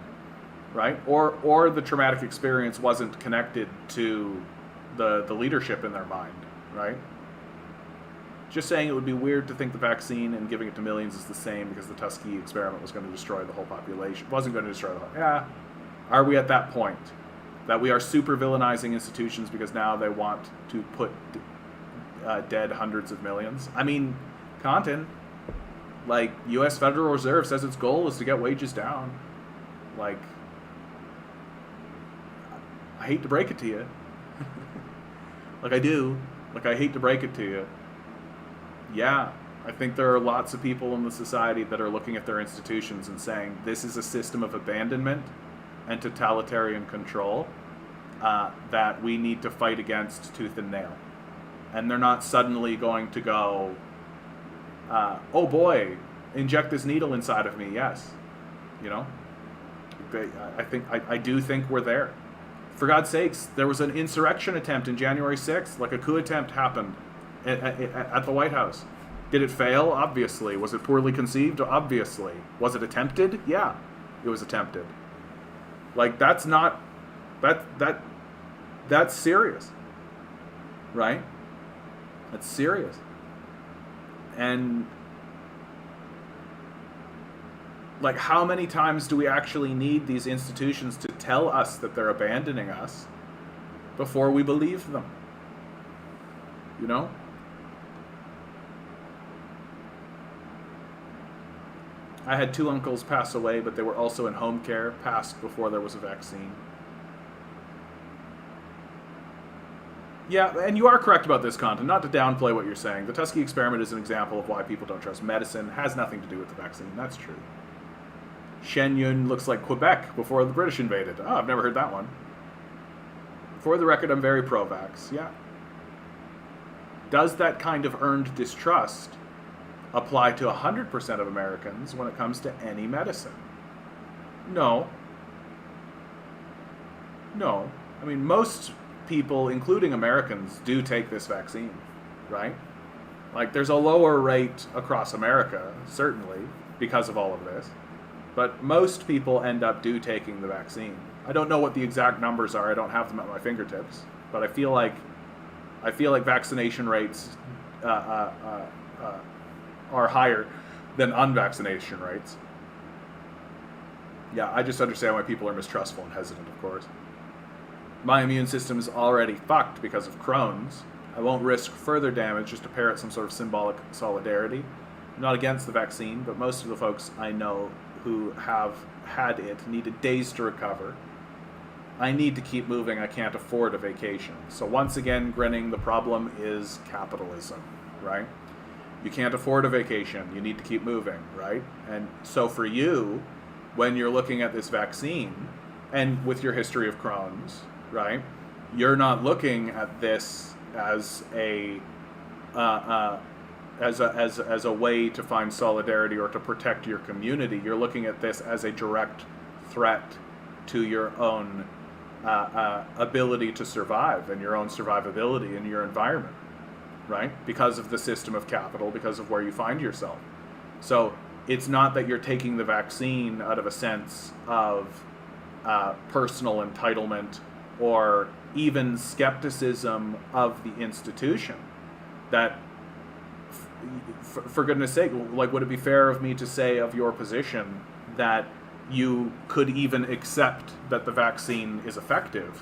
right? Or the traumatic experience wasn't connected to the leadership in their mind, right? Just saying it would be weird to think the vaccine and giving it to millions is the same because the Tuskegee experiment was going to destroy the whole population. It wasn't going to destroy the whole... Yeah. Are we at that point? That we are super villainizing institutions because now they want to put dead hundreds of millions? I mean, Compton, like, U.S. Federal Reserve says its goal is to get wages down. Like, I hate to break it to you. Like, I do. Like, I hate to break it to you. Yeah, I think there are lots of people in the society that are looking at their institutions and saying, this is a system of abandonment and totalitarian control that we need to fight against tooth and nail. And they're not suddenly going to go, oh boy, inject this needle inside of me, yes. You know? I do think we're there. For God's sakes, there was an insurrection attempt in January 6th, like a coup attempt happened at the White House. Did it fail? Obviously. Was it poorly conceived? Obviously. Was it attempted? Yeah, it was attempted. Like, that's not... That's serious. Right? That's serious. And... like, how many times do we actually need these institutions to tell us that they're abandoning us before we believe them? You know? I had 2 uncles pass away, but they were also in home care, passed before there was a vaccine. Yeah, and you are correct about this, Content. Not to downplay what you're saying. The Tuskegee experiment is an example of why people don't trust medicine. It has nothing to do with the vaccine. That's true. Shen Yun looks like Quebec before the British invaded. Oh, I've never heard that one. For the record, I'm very pro-vax. Yeah. Does that kind of earned distrust apply to 100% of Americans when it comes to any medicine? No. No. I mean, most people, including Americans, do take this vaccine, right? Like, there's a lower rate across America, certainly, because of all of this. But most people end up taking the vaccine. I don't know what the exact numbers are. I don't have them at my fingertips. But I feel like vaccination rates are higher than unvaccination rates. Yeah, I just understand why people are mistrustful and hesitant, of course. My immune system is already fucked because of Crohn's. I won't risk further damage just to parrot some sort of symbolic solidarity. I'm not against the vaccine, but most of the folks I know who have had it needed days to recover. I need to keep moving. I can't afford a vacation. So once again, grinning, the problem is capitalism, right? You can't afford a vacation. You need to keep moving, right? And so for you, when you're looking at this vaccine, and with your history of Crohn's, right, you're not looking at this as a as a way to find solidarity or to protect your community. You're looking at this as a direct threat to your own ability to survive and your own survivability in your environment, right? Because of the system of capital, because of where you find yourself. So it's not that you're taking the vaccine out of a sense of personal entitlement or even skepticism of the institution. That, for goodness sake, like, would it be fair of me to say of your position that you could even accept that the vaccine is effective?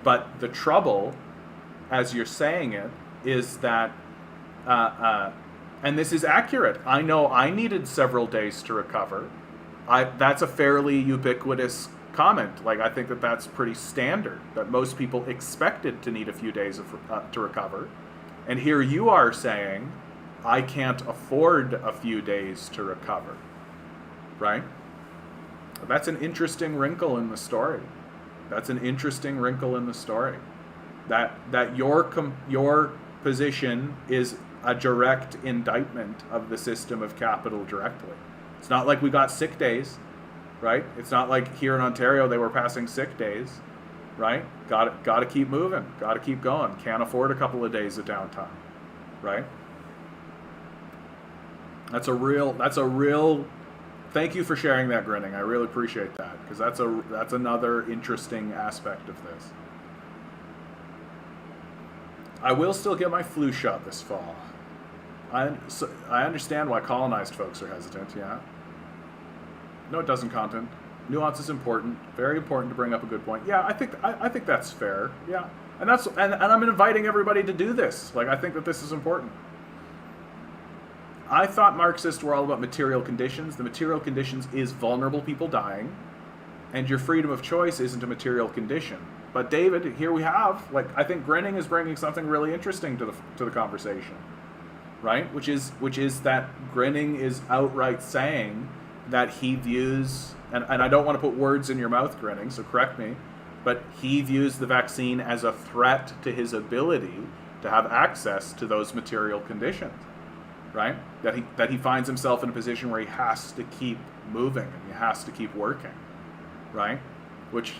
But the trouble, as you're saying it, is that, and this is accurate, I know I needed several days to recover. That's a fairly ubiquitous comment. Like, I think that that's pretty standard, that most people expected to need a few days to recover. And here you are saying, I can't afford a few days to recover, right? That's an interesting wrinkle in the story. That's an interesting wrinkle in the story. That your position is a direct indictment of the system of capital directly. It's not like we got sick days, right? It's not like here in Ontario they were passing sick days, right? Got to keep moving. Got to keep going. Can't afford a couple of days of downtime, right? That's a real. Thank you for sharing that, grinning. I really appreciate that, because that's another interesting aspect of this. I will still get my flu shot this fall. I understand why colonized folks are hesitant. Yeah. No, it doesn't. Content nuance is important. Very important to bring up a good point. Yeah, I think that's fair. Yeah, and I'm inviting everybody to do this. Like, I think that this is important. I thought Marxists were all about material conditions. The material conditions is vulnerable people dying, and your freedom of choice isn't a material condition. But David, here we have, like, I think Grinning is bringing something really interesting to the conversation, right? Which is that Grinning is outright saying that he views, and I don't want to put words in your mouth, Grinning, so correct me, but he views the vaccine as a threat to his ability to have access to those material conditions. Right? That he finds himself in a position where he has to keep moving and he has to keep working, right? Which,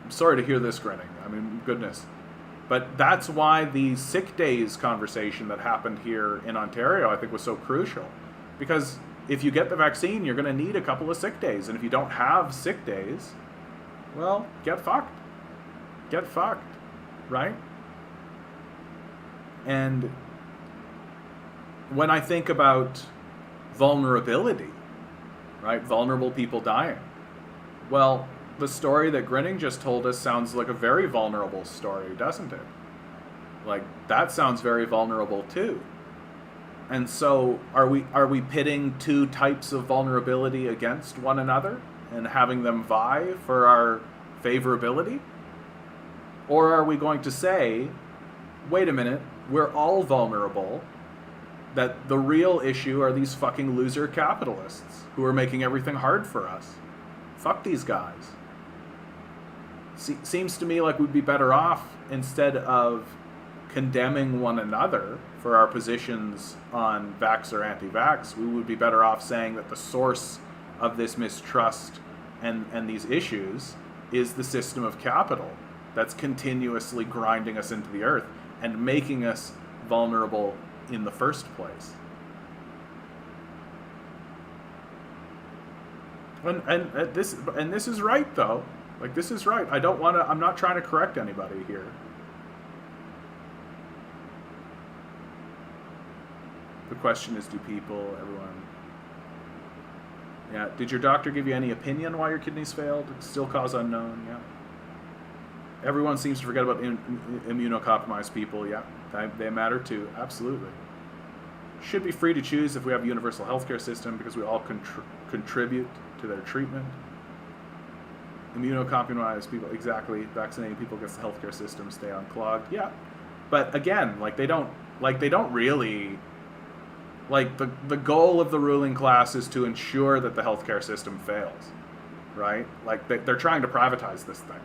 I'm sorry to hear this, Grinning. I mean, goodness. But that's why the sick days conversation that happened here in Ontario, I think, was so crucial. Because if you get the vaccine, you're going to need a couple of sick days. And if you don't have sick days, well, get fucked. Get fucked, right? And when I think about vulnerability, right? Vulnerable people dying. Well, the story that Grinning just told us sounds like a very vulnerable story, doesn't it? Like, that sounds very vulnerable too. And so are we pitting two types of vulnerability against one another and having them vie for our favorability? Or are we going to say, wait a minute, we're all vulnerable, that the real issue are these fucking loser capitalists who are making everything hard for us? Fuck these guys. Seems to me like we'd be better off, instead of condemning one another for our positions on vax or anti-vax, we would be better off saying that the source of this mistrust and these issues is the system of capital that's continuously grinding us into the earth and making us vulnerable in the first place. And this is right, though. Like, this is right. I'm not trying to correct anybody here. The question is, do people, everyone... Yeah. Did your doctor give you any opinion why your kidneys failed? Still cause unknown. Yeah. Everyone seems to forget about immunocompromised people. Yeah. They matter too. Absolutely. Should be free to choose if we have a universal healthcare system because we all contribute to their treatment. Immunocompromised people, exactly. Vaccinating people against the healthcare system stay unclogged. Yeah. But again, they don't really, the goal of the ruling class is to ensure that the healthcare system fails, right? They're trying to privatize this thing.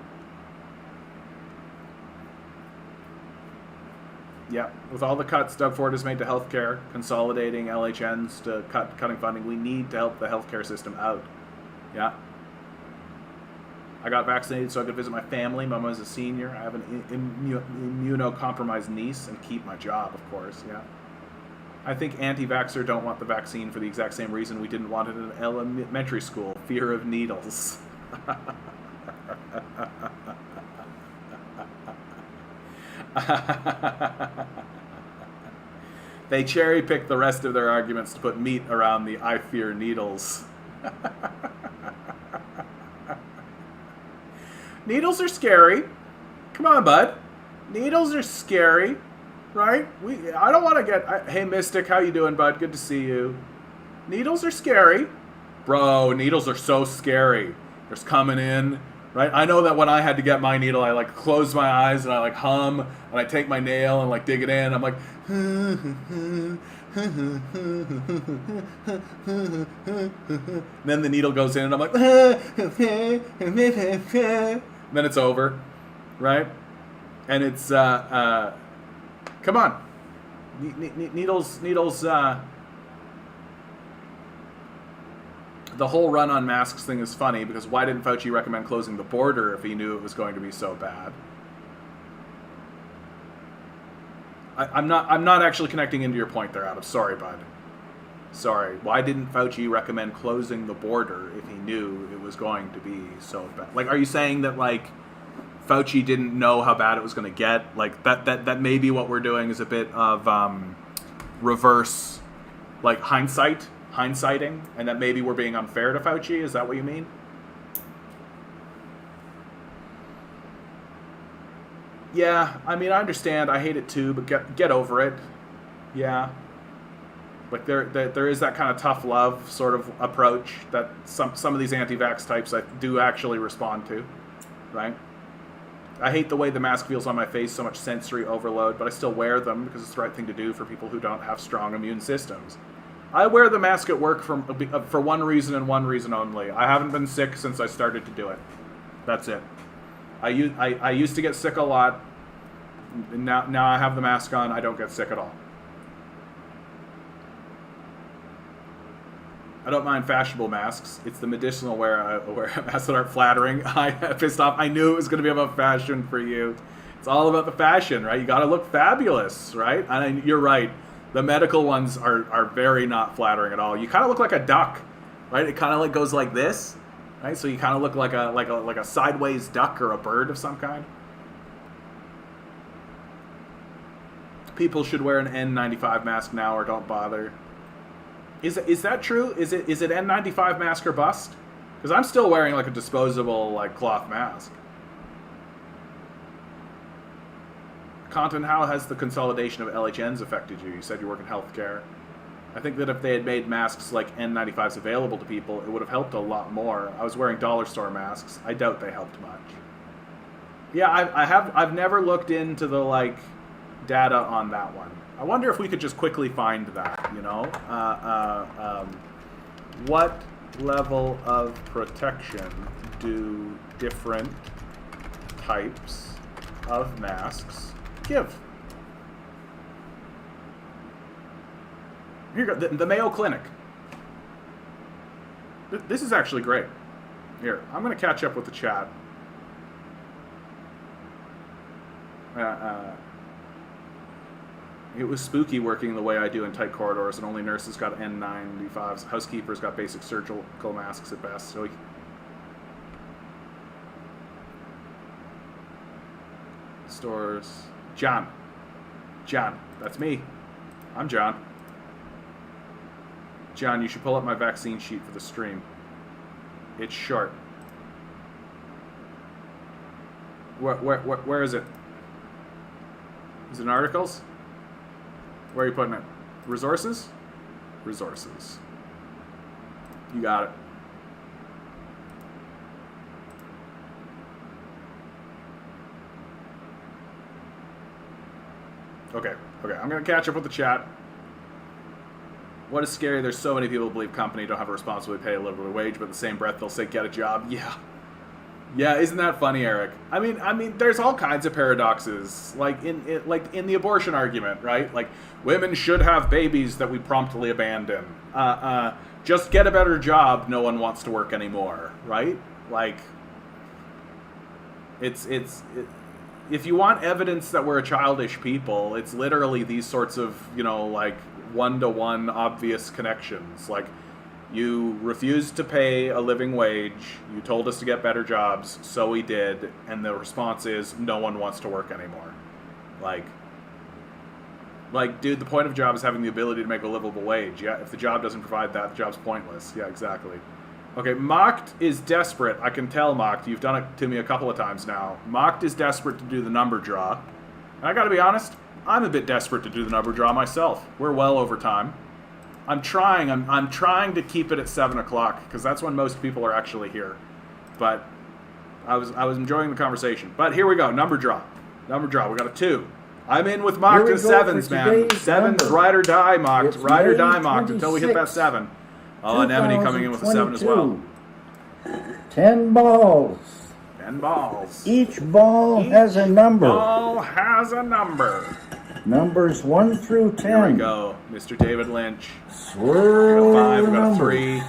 Yeah, with all the cuts Doug Ford has made to healthcare, consolidating LHNs to cutting funding, we need to help the healthcare system out. Yeah. I got vaccinated so I could visit my family. Mama is a senior. I have an immunocompromised niece and keep my job, of course. Yeah. I think anti-vaxxer don't want the vaccine for the exact same reason we didn't want it in elementary school: fear of needles. They cherry pick the rest of their arguments to put meat around the I fear needles. Needles are scary. Come on, bud. Needles are scary, right? I don't want to get... Hey, Mystic, how you doing, bud? Good to see you. Needles are scary. Bro, needles are so scary. They're just coming in, right? I know that when I had to get my needle, I close my eyes and I hum and I take my nail and dig it in. I'm like... then the needle goes in and I'm like... then it's over, right? And it's come on, needles. The whole run on masks thing is funny because why didn't Fauci recommend closing the border if he knew it was going to be so bad? I'm not actually connecting into your point there, Adam. Sorry, bud. Sorry. Why didn't Fauci recommend closing the border if he knew it was going to be so bad? Are you saying that Fauci didn't know how bad it was going to get? That maybe what we're doing is a bit of reverse, hindsighting, and that maybe we're being unfair to Fauci? Is that what you mean? Yeah, I mean, I understand. I hate it too, but get over it. Yeah. There is that kind of tough love sort of approach that some of these anti-vax types I do actually respond to, right? I hate the way the mask feels on my face, so much sensory overload, but I still wear them because it's the right thing to do for people who don't have strong immune systems. I wear the mask at work for one reason and one reason only. I haven't been sick since I started to do it. That's it. I used to get sick a lot. Now I have the mask on. I don't get sick at all. I don't mind fashionable masks. It's the medicinal wear masks that aren't flattering. I pissed off. I knew it was going to be about fashion for you. It's all about the fashion, right? You got to look fabulous, right? And you're right. The medical ones are very not flattering at all. You kind of look like a duck, right? It kind of goes like this, right? So you kind of look like a sideways duck or a bird of some kind. People should wear an N95 mask now or don't bother. Is that true? Is it N95 mask or bust? Because I'm still wearing a disposable cloth mask. Content, how has the consolidation of LHNs affected you? You said you work in healthcare. I think that if they had made masks like N95s available to people, it would have helped a lot more. I was wearing dollar store masks. I doubt they helped much. Yeah, I've never looked into the data on that one. I wonder if we could just quickly find that, what level of protection do different types of masks give? Here you go, the Mayo Clinic. This is actually great. Here, I'm going to catch up with the chat. It was spooky working the way I do in tight corridors, and only nurses got N95s. Housekeepers got basic surgical masks at best. So stores. John, that's me. I'm John. John, you should pull up my vaccine sheet for the stream. It's short. Where is it? Is it in articles? Where are you putting it? Resources? Resources. You got it. Okay, I'm gonna catch up with the chat. What is scary? There's so many people who believe company don't have a responsibility to pay a livable wage, but in the same breath they'll say get a job. Yeah, isn't that funny, Eric? I mean, there's all kinds of paradoxes, like in the abortion argument, right? Like women should have babies that we promptly abandon. Just get a better job. No one wants to work anymore, right? Like, it's if you want evidence that we're a childish people, it's literally these sorts of, like one-to-one obvious connections. Like, you refused to pay a living wage, you told us to get better jobs, so we did, and the response is no one wants to work anymore. Like, dude, the point of a job is having the ability to make a livable wage. Yeah, if the job doesn't provide that, the job's pointless. Yeah, exactly. Okay, Mocked is desperate. I can tell, Mocked. You've done it to me a couple of times now. Mocked is desperate to do the number draw. And I gotta be honest, I'm a bit desperate to do the number draw myself. We're well over time. I'm trying to keep it at 7 o'clock, because that's when most people are actually here. But I was enjoying the conversation. But here we go, number draw. We got a 2. I'm in with Mocked at 7s, man. 7s, ride or die, Mocked. Ride or die, Mocked, until we hit that 7. Oh, Anemone coming in with a 7 as well. 10 balls. 10 balls. Each ball has a number. Ball has a number. Numbers 1 through 10. Here we go, Mr. David Lynch. Swirl. We got a 5, we got a 3.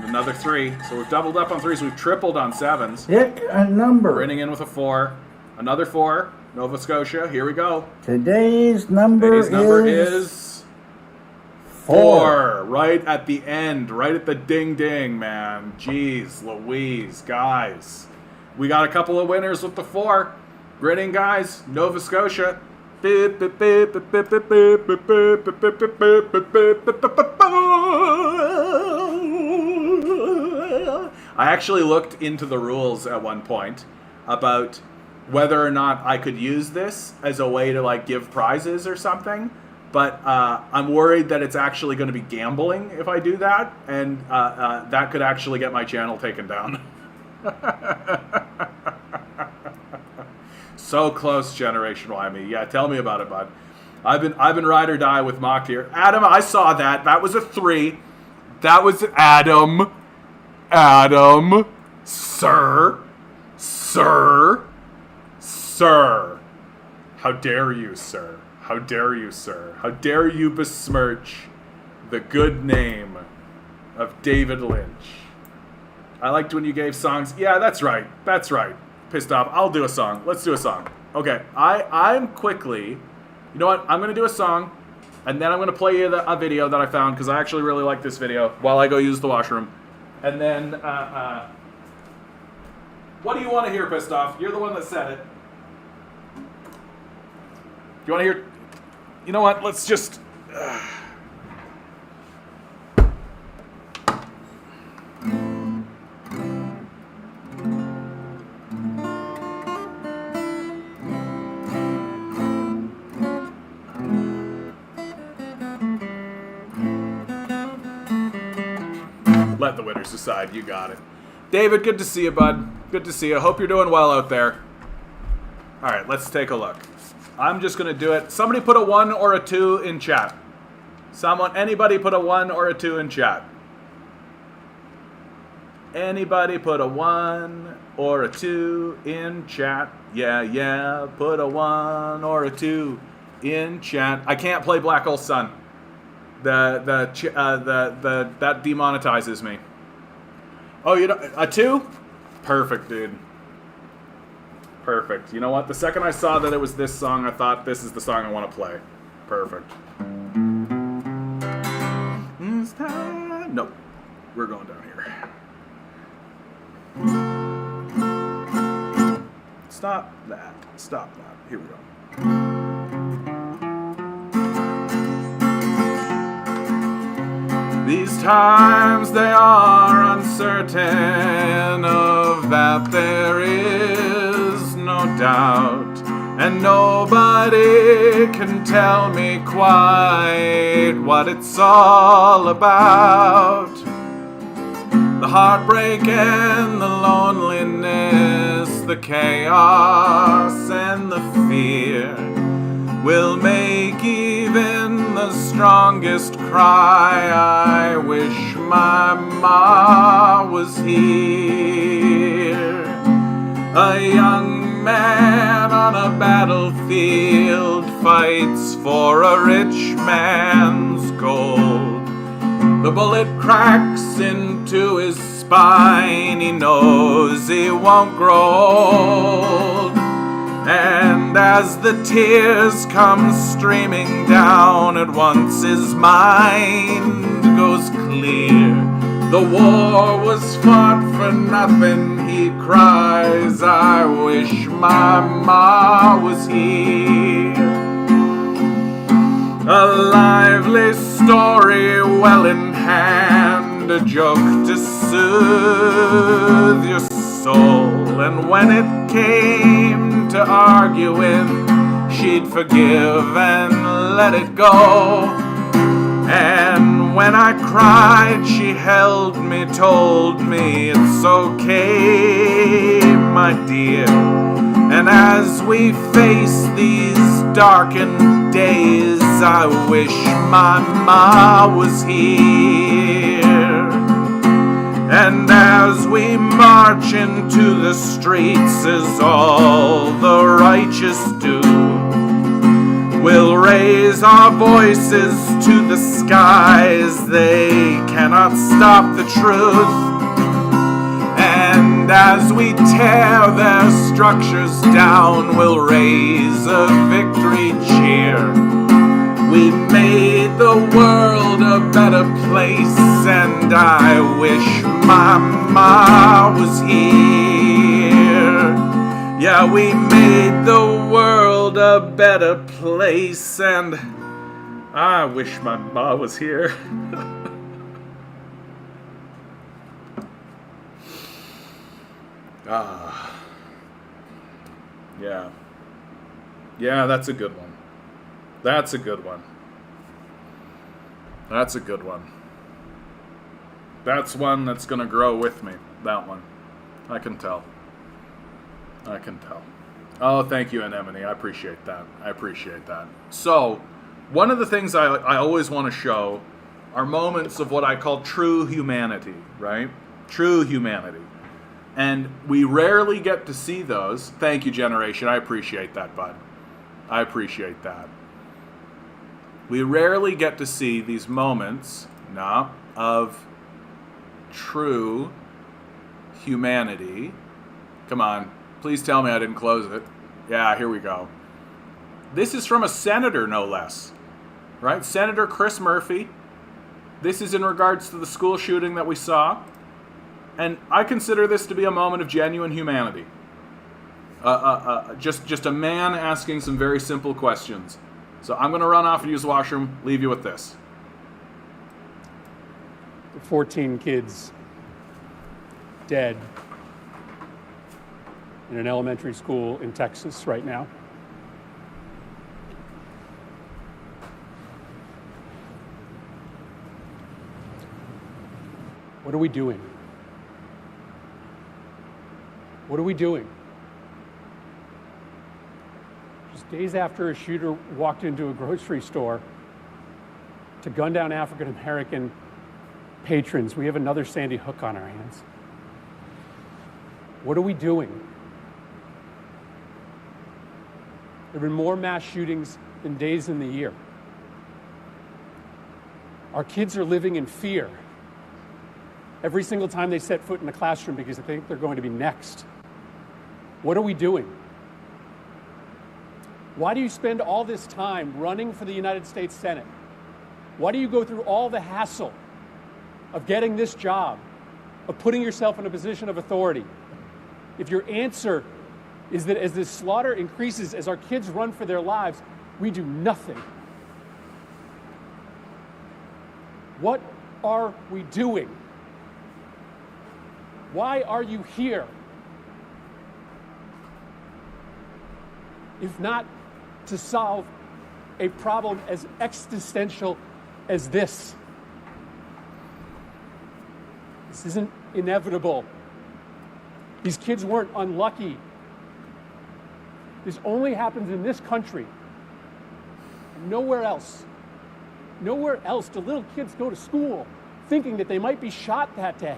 Another 3. So we've doubled up on 3s. We've tripled on 7s. Pick a number. Grinning in with a 4. Another 4. Nova Scotia. Here we go. Today's number is 4. Right at the end. Right at the ding-ding, man. Jeez Louise, guys. We got a couple of winners with the 4. Grinning, guys. Nova Scotia. I actually looked into the rules at one point about whether or not I could use this as a way to like give prizes or something, but I'm worried that it's actually going to be gambling if I do that, and that could actually get my channel taken down. So close, Generation Y me. Yeah, tell me about it, bud. I've been ride or die with Mocked here. Adam, I saw that. That was a 3. That was Adam. Sir. How dare you, sir? How dare you, sir? How dare you besmirch the good name of David Lynch? I liked when you gave songs. Yeah, that's right. Pissed off. I'll do a song. Let's do a song. Okay, I'm quickly... You know what? I'm going to do a song, and then I'm going to play you a video that I found, because I actually really like this video, while I go use the washroom. And then, what do you want to hear, Pissed Off? You're the one that said it. Do you want to hear... You know what? Let's just... Let the winners decide. You got it. David, good to see you, bud. Good to see you. Hope you're doing well out there. All right, let's take a look. I'm just going to do it. Somebody put a 1 or a 2 in chat. Anybody put a 1 or a 2 in chat. Anybody put a 1 or a 2 in chat. Yeah. Put a 1 or a 2 in chat. I can't play Black Hole Sun. That demonetizes me. Oh, you know, a 2? Perfect, dude. Perfect. You know what? The second I saw that it was this song, I thought this is the song I want to play. Perfect. Nope. We're going down here. Stop that. Here we go. These times they are uncertain, of that there is no doubt, and nobody can tell me quite what it's all about. The heartbreak and the loneliness, the chaos and the fear will make even the strongest cry, I wish my ma was here. A young man on a battlefield fights for a rich man's gold. The bullet cracks into his spine, he knows he won't grow old. And as the tears come streaming down, at once his mind goes clear. The war was fought for nothing, he cries, I wish my ma was here. A lively story well in hand, a joke to soothe your soul. And when it came to arguing, she'd forgive and let it go. And when I cried, she held me, told me it's okay, my dear. And as we face these darkened days, I wish my ma was here. And as we march into the streets, as all the righteous do, we'll raise our voices to the skies. They cannot stop the truth. And as we tear their structures down, we'll raise a victory cheer. We made the world a better place, and I wish my ma was here. Yeah, we made the world a better place, and I wish my ma was here. Yeah, that's a good one. That's a good one. That's a good one. That's one that's gonna grow with me. That one. I can tell. I can tell. Oh, thank you, Anemone. I appreciate that. I appreciate that. So, one of the things I always want to show are moments of what I call true humanity, right? True humanity. And we rarely get to see those. Thank you, Generation. I appreciate that, bud. I appreciate that. We rarely get to see these moments, of true humanity. Come on. Please tell me I didn't close it. Yeah, here we go. This is from a senator, no less. Right? Senator Chris Murphy. This is in regards to the school shooting that we saw. And I consider this to be a moment of genuine humanity. Just a man asking some very simple questions. So I'm going to run off and use the washroom, leave you with this. 14 kids dead in an elementary school in Texas right now. What are we doing? What are we doing? Just days after a shooter walked into a grocery store to gun down African American patrons, we have another Sandy Hook on our hands. What are we doing? There have been more mass shootings than days in the year. Our kids are living in fear every single time they set foot in the classroom because they think they're going to be next. What are we doing? Why do you spend all this time running for the United States Senate? Why do you go through all the hassle of getting this job, of putting yourself in a position of authority? If your answer is that as this slaughter increases, as our kids run for their lives, we do nothing. What are we doing? Why are you here? If not to solve a problem as existential as this. This isn't inevitable. These kids weren't unlucky. This only happens in this country. Nowhere else. Nowhere else do little kids go to school thinking that they might be shot that day.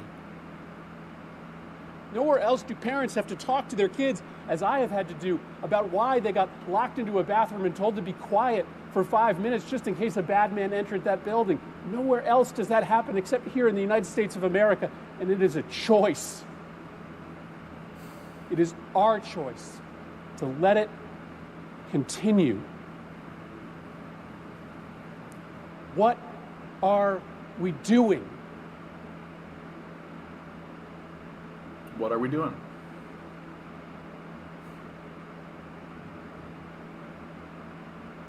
Nowhere else do parents have to talk to their kids, as I have had to do, about why they got locked into a bathroom and told to be quiet for 5 minutes just in case a bad man entered that building. Nowhere else does that happen except here in the United States of America, and it is a choice. It is our choice to let it continue. What are we doing? What are we doing?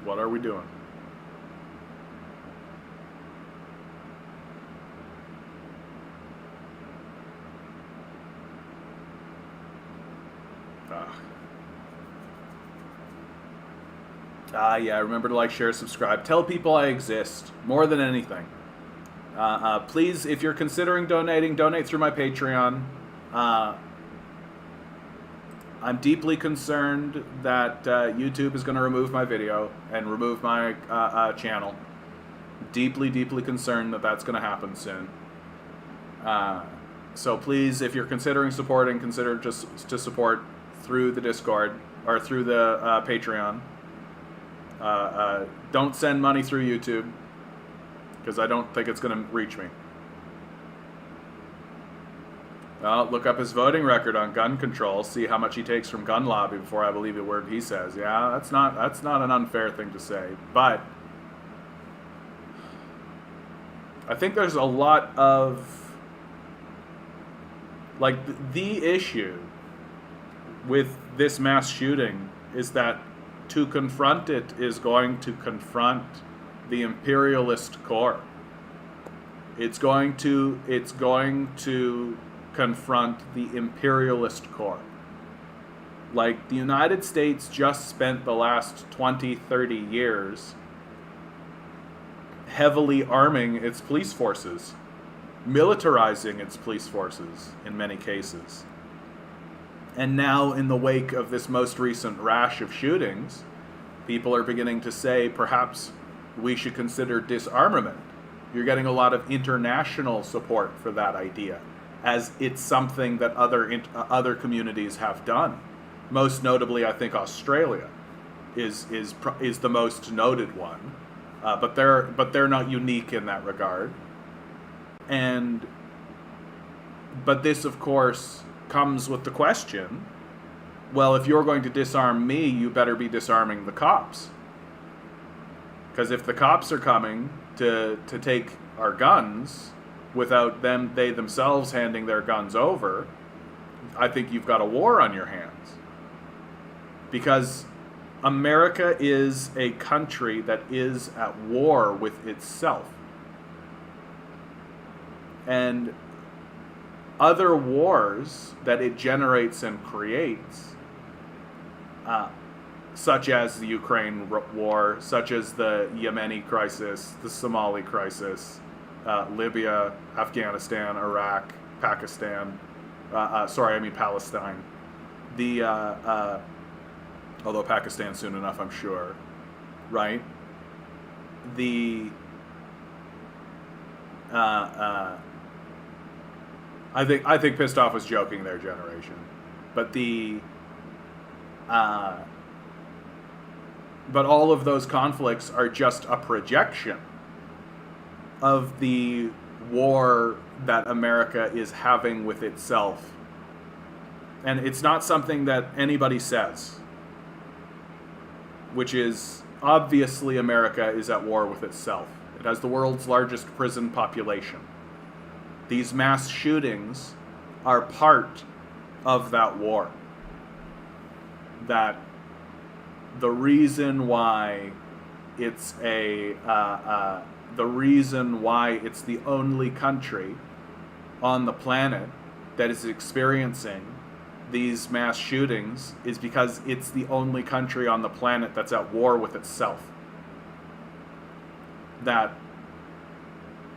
What are we doing? Yeah, remember to like, share, subscribe. Tell people I exist, more than anything. Please, if you're considering donating, donate through my Patreon. I'm deeply concerned that YouTube is going to remove my video and remove my channel. Deeply, deeply concerned that that's going to happen soon. So please, if you're considering supporting, consider just to support through the Discord or through the Patreon. Don't send money through YouTube because I don't think it's going to reach me. Look up his voting record on gun control. See how much he takes from gun lobby before I believe a word he says. Yeah, that's not an unfair thing to say, but I think there's a lot of the issue with this mass shooting is that to confront it is going to confront the imperialist core. It's going to confront the imperialist core. Like, the United States just spent the last 20, 30 years heavily arming its police forces, militarizing its police forces in many cases. And now, in the wake of this most recent rash of shootings, people are beginning to say perhaps we should consider disarmament. You're getting a lot of international support for that idea, as it's something that other communities have done. Most notably, I think Australia is the most noted one, but they're not unique in that regard. But this, of course, comes with the question: well, if you're going to disarm me, you better be disarming the cops. Because if the cops are coming to take our guns without they themselves handing their guns over, I think you've got a war on your hands. Because America is a country that is at war with itself. And other wars that it generates and creates, such as the Ukraine war, such as the Yemeni crisis, the Somali crisis, Libya, Afghanistan, Iraq, Pakistan, Palestine. Although Pakistan soon enough, I'm sure, right? I think Pissed Off was joking there, generation, but but all of those conflicts are just a projection of the war that America is having with itself. And it's not something that anybody says, which is obviously America is at war with itself. It has the world's largest prison population. These mass shootings are part of that war. That the reason why it's the reason why it's the only country on the planet that is experiencing these mass shootings is because it's the only country on the planet that's at war with itself. That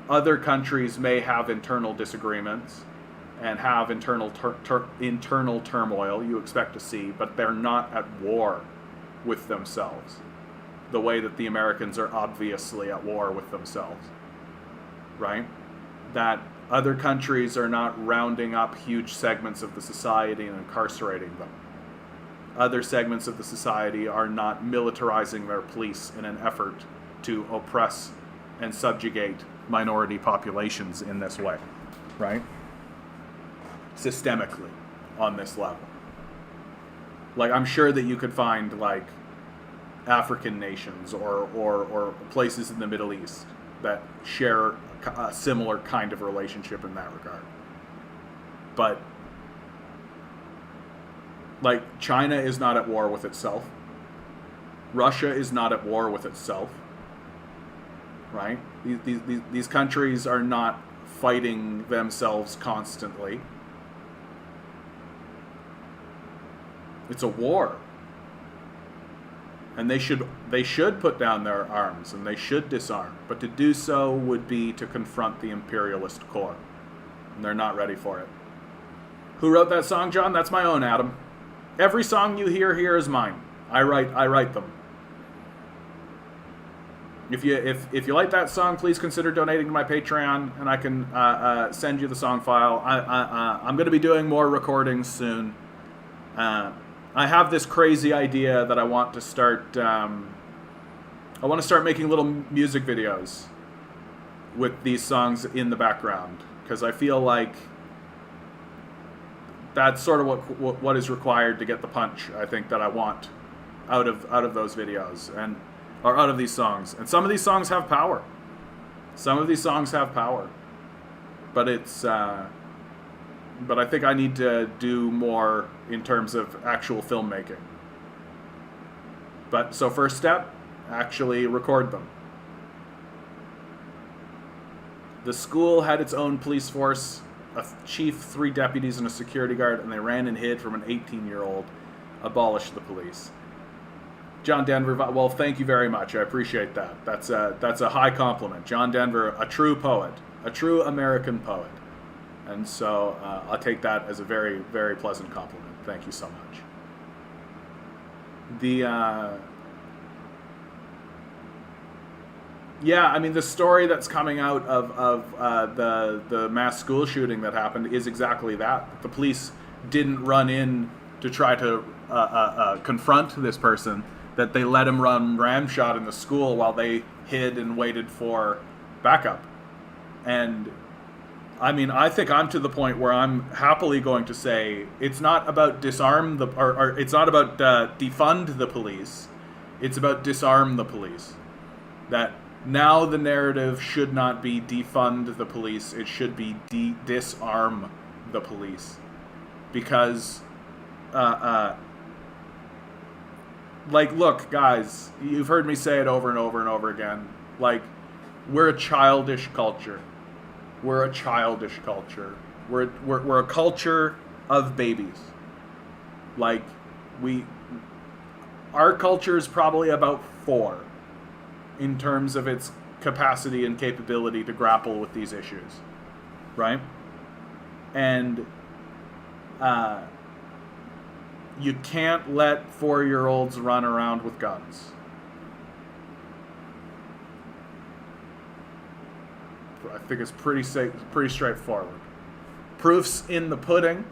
other countries may have internal disagreements and have internal turmoil you expect to see, but they're not at war with themselves the way that the Americans are obviously at war with themselves, right? That other countries are not rounding up huge segments of the society and incarcerating them. Other segments of the society are not militarizing their police in an effort to oppress and subjugate minority populations in this way, right? Systemically, on this level. Like, I'm sure that you could find, like, African nations or places in the Middle East that share a similar kind of relationship in that regard. But, like, China is not at war with itself. Russia is not at war with itself. Right? These countries are not fighting themselves constantly. It's a war. And they should put down their arms and they should disarm. But to do so would be to confront the imperialist core. And they're not ready for it. Who wrote that song, John? That's my own, Adam. Every song you hear here is mine. I write them. If you like that song, please consider donating to my Patreon, and I can send you the song file. I'm going to be doing more recordings soon. I have this crazy idea that I want to start. I want to start making little music videos with these songs in the background, because I feel like that's sort of what is required to get the punch I think that I want out of those videos or out of these songs. And some of these songs have power. But it's but I think I need to do more in terms of actual filmmaking. But so first step, actually record them. The school had its own police force, a chief, 3 deputies, and a security guard, and they ran and hid from an 18-year-old. Abolish the police. John Denver, well, thank you very much. I appreciate that. That's a high compliment. John Denver, a true poet, a true American poet. And so I'll take that as a very, very pleasant compliment. Thank you so much. Yeah, I mean, the story that's coming out of the mass school shooting that happened is exactly that. The police didn't run in to try to confront this person, that they let him run ramshot in the school while they hid and waited for backup. And I mean, I think I'm to the point where I'm happily going to say it's not about disarm the, or it's not about defund the police. It's about disarm the police. That now the narrative should not be defund the police. It should be disarm the police. Because, like, look, guys, you've heard me say it over and over and over again. Like, we're a childish culture. We're a childish culture. We're a culture of babies. Like, our culture is probably about 4 in terms of its capacity and capability to grapple with these issues, right? And you can't let 4-year-olds run around with guns. I think it's pretty straightforward. Proof's in the pudding,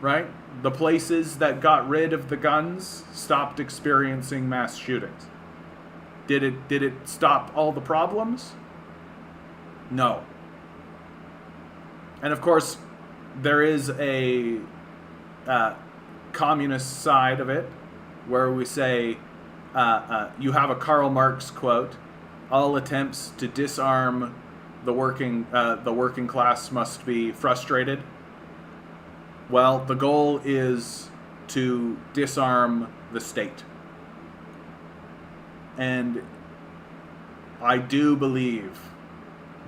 right? The places that got rid of the guns stopped experiencing mass shootings. Did it stop all the problems? No. And of course, there is a communist side of it, where we say, you have a Karl Marx quote: "All attempts to disarm the working class must be frustrated." Well, the goal is to disarm the state. And I do believe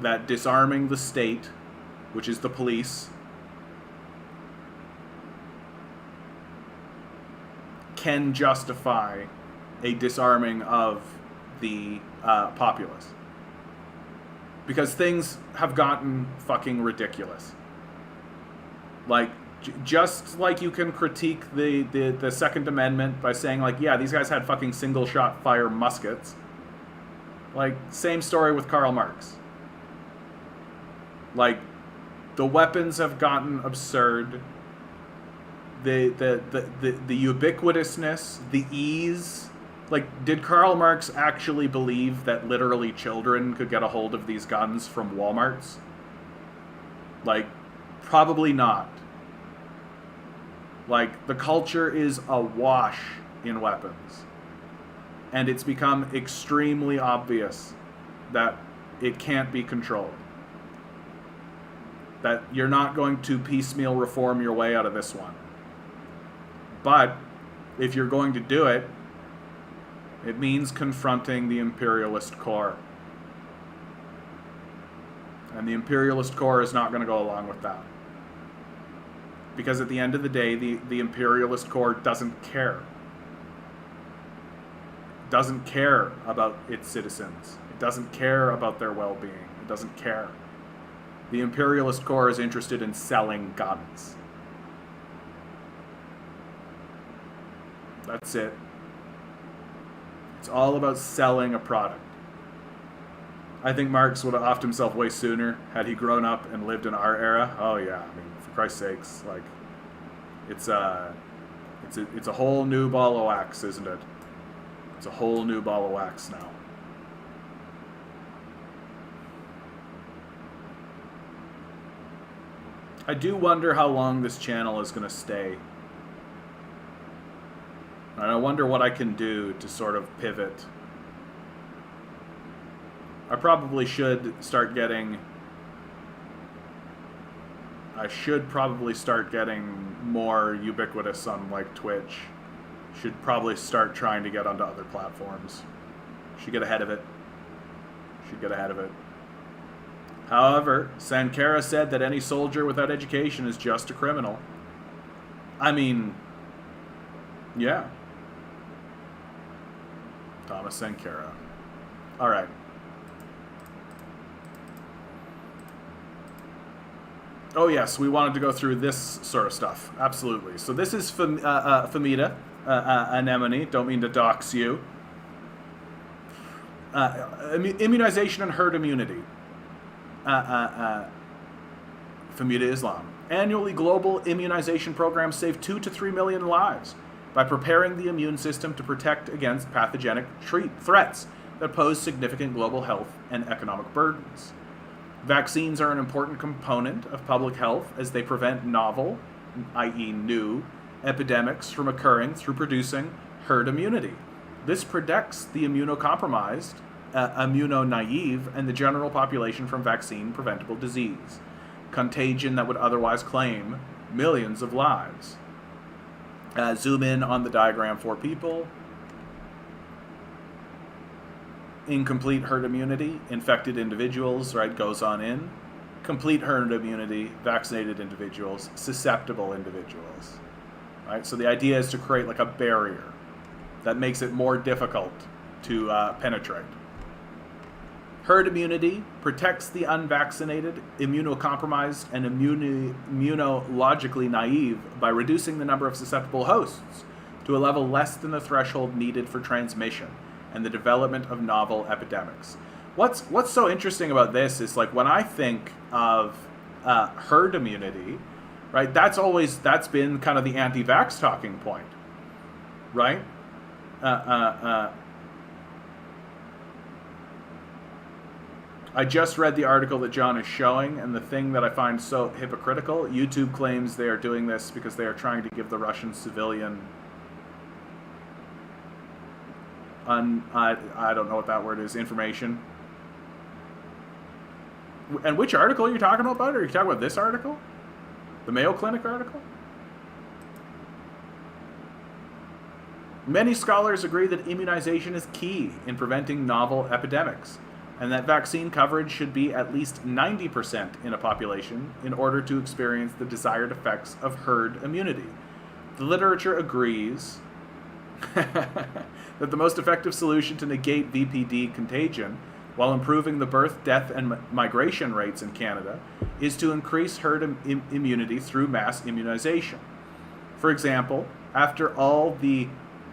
that disarming the state, which is the police, can justify a disarming of the populace. Because things have gotten fucking ridiculous. Like, just like you can critique the Second Amendment by saying, like, yeah, these guys had fucking single-shot fire muskets. Like, same story with Karl Marx. Like, the weapons have gotten absurd. The ubiquitousness, the ease. Like, did Karl Marx actually believe that literally children could get a hold of these guns from Walmarts? Like, probably not. Like, the culture is awash in weapons. And it's become extremely obvious that it can't be controlled. That you're not going to piecemeal reform your way out of this one. But if you're going to do it, it means confronting the imperialist core. And the imperialist core is not going to go along with that. Because at the end of the day, the imperialist core doesn't care. It doesn't care about its citizens. It doesn't care about their well-being. It doesn't care. The imperialist core is interested in selling guns. That's it. It's all about selling a product. I think Marx would have offed himself way sooner had he grown up and lived in our era. Oh yeah, I mean, for Christ's sakes, like, it's a whole new ball of wax, isn't it? It's a whole new ball of wax now. I do wonder how long this channel is going to stay. And I wonder what I can do to sort of pivot. I probably should start getting... I should probably start getting more ubiquitous on, like, Twitch. Should probably start trying to get onto other platforms. Should get ahead of it. Should get ahead of it. However, Sankara said that any soldier without education is just a criminal. I mean, yeah. Thomas Sankara. All right. Oh yes, we wanted to go through this sort of stuff. Absolutely. So this is Famita, anemone. Don't mean to dox you. Immunization and herd immunity. Famita Islam. Annually, global immunization programs save 2 to 3 million lives by preparing the immune system to protect against pathogenic threats that pose significant global health and economic burdens. Vaccines are an important component of public health as they prevent novel, i.e. new, epidemics from occurring through producing herd immunity. This protects the immunocompromised, immuno-naive, and the general population from vaccine-preventable disease, contagion that would otherwise claim millions of lives. Zoom in on the diagram for people. Incomplete herd immunity, infected individuals, right, goes on in. Complete herd immunity, vaccinated individuals, susceptible individuals, right? So the idea is to create like a barrier that makes it more difficult to penetrate. Herd immunity protects the unvaccinated, immunocompromised, and immunologically naive by reducing the number of susceptible hosts to a level less than the threshold needed for transmission and the development of novel epidemics. What's so interesting about this is, like, when I think of herd immunity, right, that's been kind of the anti-vax talking point, right? I just read the article that John is showing, and the thing that I find so hypocritical, YouTube claims they are doing this because they are trying to give the Russian civilian I don't know what that word is, information. And which article are you talking about? Are you talking about this article? The Mayo Clinic article? Many scholars agree that immunization is key in preventing novel epidemics. and that vaccine coverage should be at least 90% in a population in order to experience the desired effects of herd immunity. The literature agrees that the most effective solution to negate VPD contagion while improving the birth, death, and migration rates in Canada is to increase herd immunity through mass immunization. For example, after all the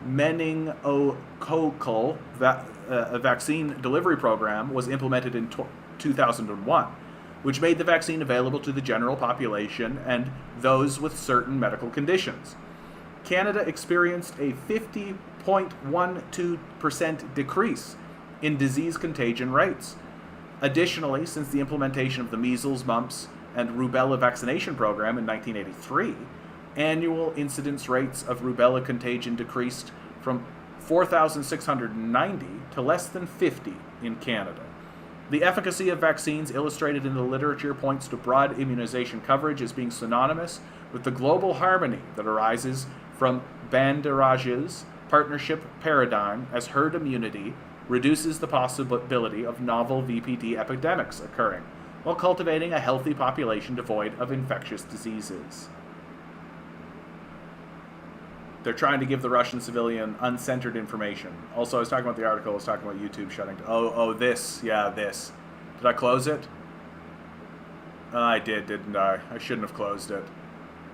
meningococcal vaccine delivery program was implemented in 2001, which made the vaccine available to the general population and those with certain medical conditions. Canada experienced a 50.12% decrease in disease contagion rates. Additionally, since the implementation of the measles, mumps, and rubella vaccination program in 1983, annual incidence rates of rubella contagion decreased from 4,690 to less than 50 in Canada. The efficacy of vaccines illustrated in the literature points to broad immunization coverage as being synonymous with the global harmony that arises from Banderage's partnership paradigm as herd immunity reduces the possibility of novel VPD epidemics occurring, while cultivating a healthy population devoid of infectious diseases. They're trying to give the Russian civilian uncensored information. Also, I was talking about the article, I was talking about YouTube shutting down. This. Did I close it? I did, didn't I? I shouldn't have closed it.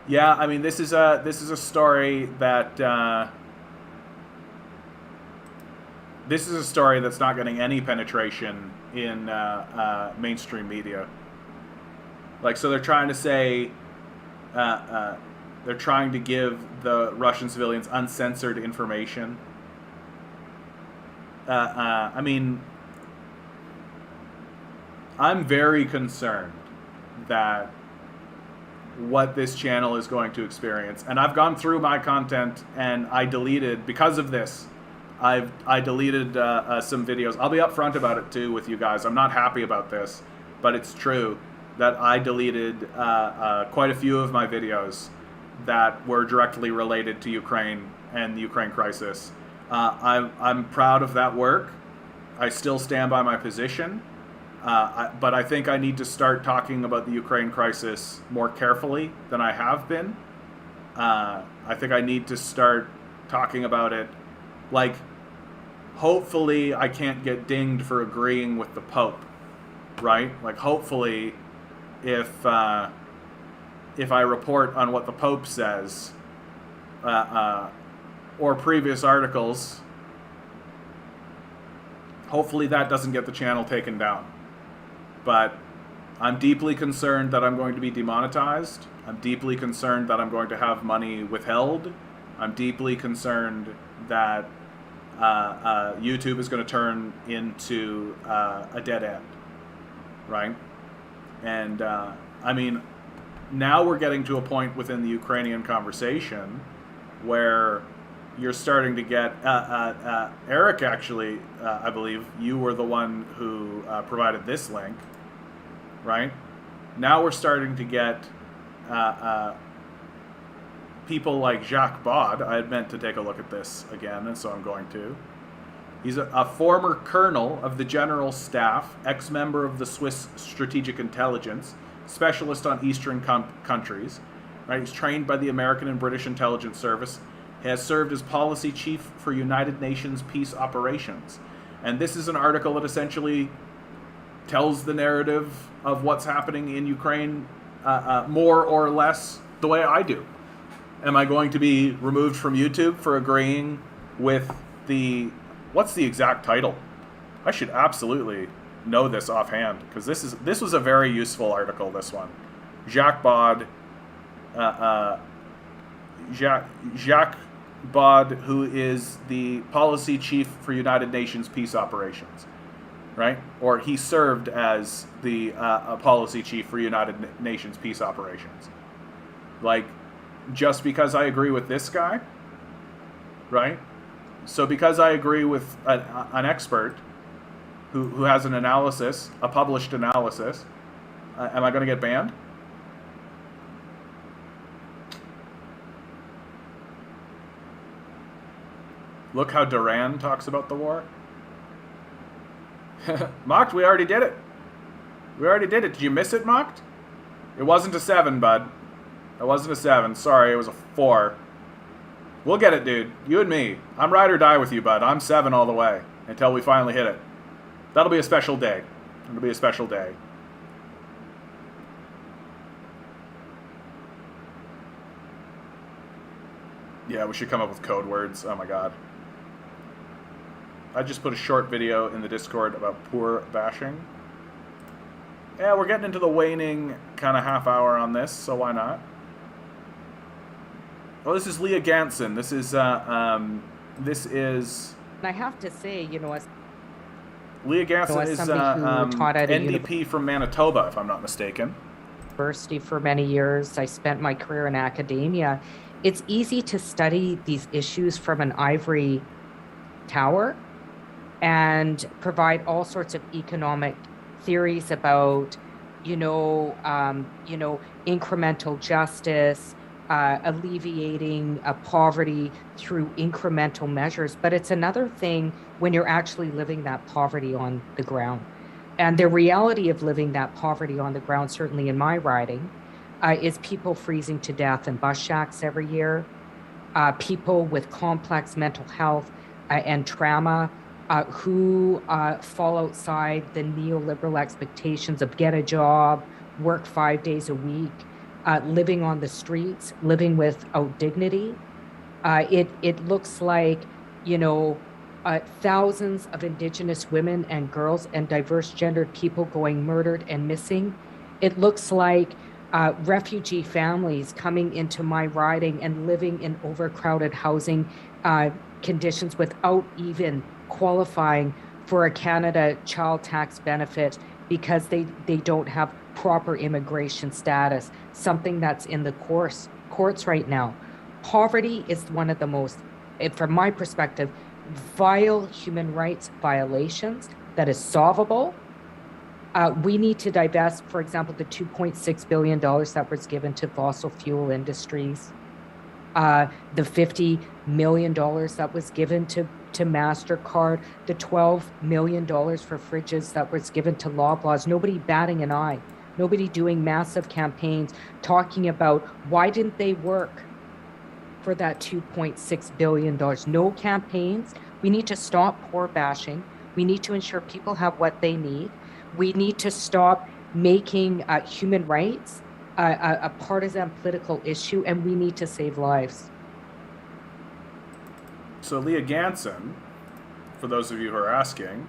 Yeah, I mean, this is a story that this is a story that's not getting any penetration in mainstream media. Like, so they're trying to say, they're trying to give the Russian civilians uncensored information. I mean, I'm very concerned that what this channel is going to experience. And I've gone through my content and I deleted, because of this, I deleted some videos. I'll be upfront about it too with you guys. I'm not happy about this, but it's true that I deleted quite a few of my videos that were directly related to Ukraine and the Ukraine crisis. I'm proud of that work. I still stand by my position. But I think I need to start talking about the Ukraine crisis more carefully than I have been. I think I need to start talking about it. Like, hopefully I can't get dinged for agreeing with the Pope, right? Like, hopefully if I report on what the Pope says, or previous articles, hopefully that doesn't get the channel taken down. But I'm deeply concerned that I'm going to be demonetized. I'm deeply concerned that I'm going to have money withheld. I'm deeply concerned that YouTube is going to turn into a dead end, right? And I mean, now we're getting to a point within the Ukrainian conversation where you're starting to get Eric, actually, I believe you were the one who provided this link, right? Now we're starting to get people like Jacques Baud. I had meant to take a look at this again, and so I'm going to. He's a former colonel of the General Staff, ex-member of the Swiss Strategic Intelligence, specialist on Eastern countries. Right? He's trained by the American and British Intelligence Service. He has served as policy chief for United Nations peace operations. And this is an article that essentially tells the narrative of what's happening in Ukraine more or less the way I do. Am I going to be removed from YouTube for agreeing with the... What's the exact title? I should absolutely know this offhand, because this was a very useful article, this one. Jacques Baud, Jacques Baud, who is the policy chief for United Nations peace operations, right? Or he served as the policy chief for United Nations peace operations. Like, just because I agree with this guy, right? So because I agree with an expert who has an analysis, a published analysis, am I going to get banned? Look how Duran talks about the war. Mocked, we already did it. We already did it. Did you miss it, Mocked? It wasn't a 7, bud. It wasn't a 7. Sorry, it was a 4. We'll get it, dude. You and me. I'm ride or die with you, bud. I'm 7 all the way until we finally hit it. That'll be a special day. It'll be a special day. Yeah, we should come up with code words. Oh my god. I just put a short video in the Discord about poor bashing. Yeah, we're getting into the waning kind of half hour on this, so why not? Oh, this is Leah Ganson. This is And I have to say, as Leah Ganson as is somebody who taught at a NDP from Manitoba, if I'm not mistaken. university for many years, I spent my career in academia. It's easy to study these issues from an ivory tower and provide all sorts of economic theories about, incremental justice, alleviating poverty through incremental measures. But it's another thing when you're actually living that poverty on the ground. And the reality of living that poverty on the ground, certainly in my riding, is people freezing to death in bus shacks every year, people with complex mental health and trauma who fall outside the neoliberal expectations of get a job, work 5 days a week, living on the streets, living without dignity. It looks like, thousands of Indigenous women and girls and diverse gendered people going murdered and missing. It looks like refugee families coming into my riding and living in overcrowded housing conditions without even qualifying for a Canada child tax benefit because they don't have proper immigration status, something that's in the courts right now. Poverty is one of the most, from my perspective, vile human rights violations that is solvable. We need to divest, for example, the $2.6 billion that was given to fossil fuel industries, the $50 million that was given to MasterCard, the $12 million for fridges that was given to Loblaws, nobody batting an eye, nobody doing massive campaigns talking about why didn't they work for that $2.6 billion. No campaigns. We need to stop poor bashing. We need to ensure people have what they need. We need to stop making human rights a partisan political issue, and we need to save lives. So Leah Ganson, for those of you who are asking,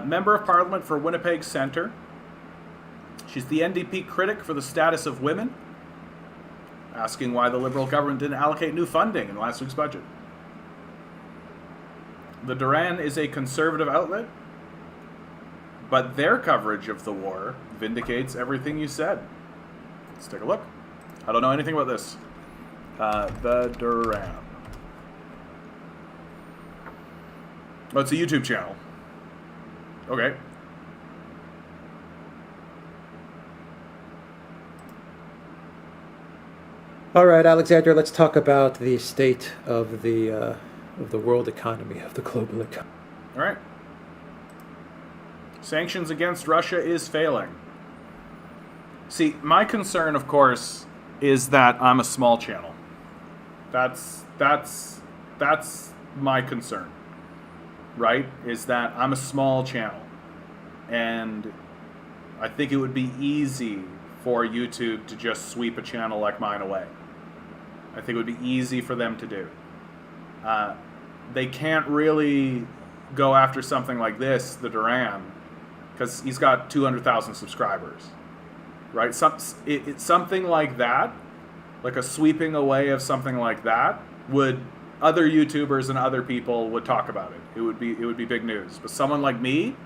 Member of Parliament for Winnipeg Centre. She's the NDP critic for the status of women, asking why the Liberal government didn't allocate new funding in last week's budget. The Duran is a conservative outlet, but their coverage of the war vindicates everything you said. Let's take a look. I don't know anything about this. The Duran. Oh, it's a YouTube channel. Okay. All right, Alexander, let's talk about the state of the world economy, of the global economy. All right. Sanctions against Russia is failing. See, my concern, of course, is that I'm a small channel. That's my concern, right? Is that I'm a small channel, and I think it would be easy for YouTube to just sweep a channel like mine away. I think it would be easy for them to do. They can't really go after something like this, the Duran, because he's got 200,000 subscribers, right? It's something like that, like a sweeping away of something like that, would other YouTubers and other people would talk about it. It would be big news. But someone like me,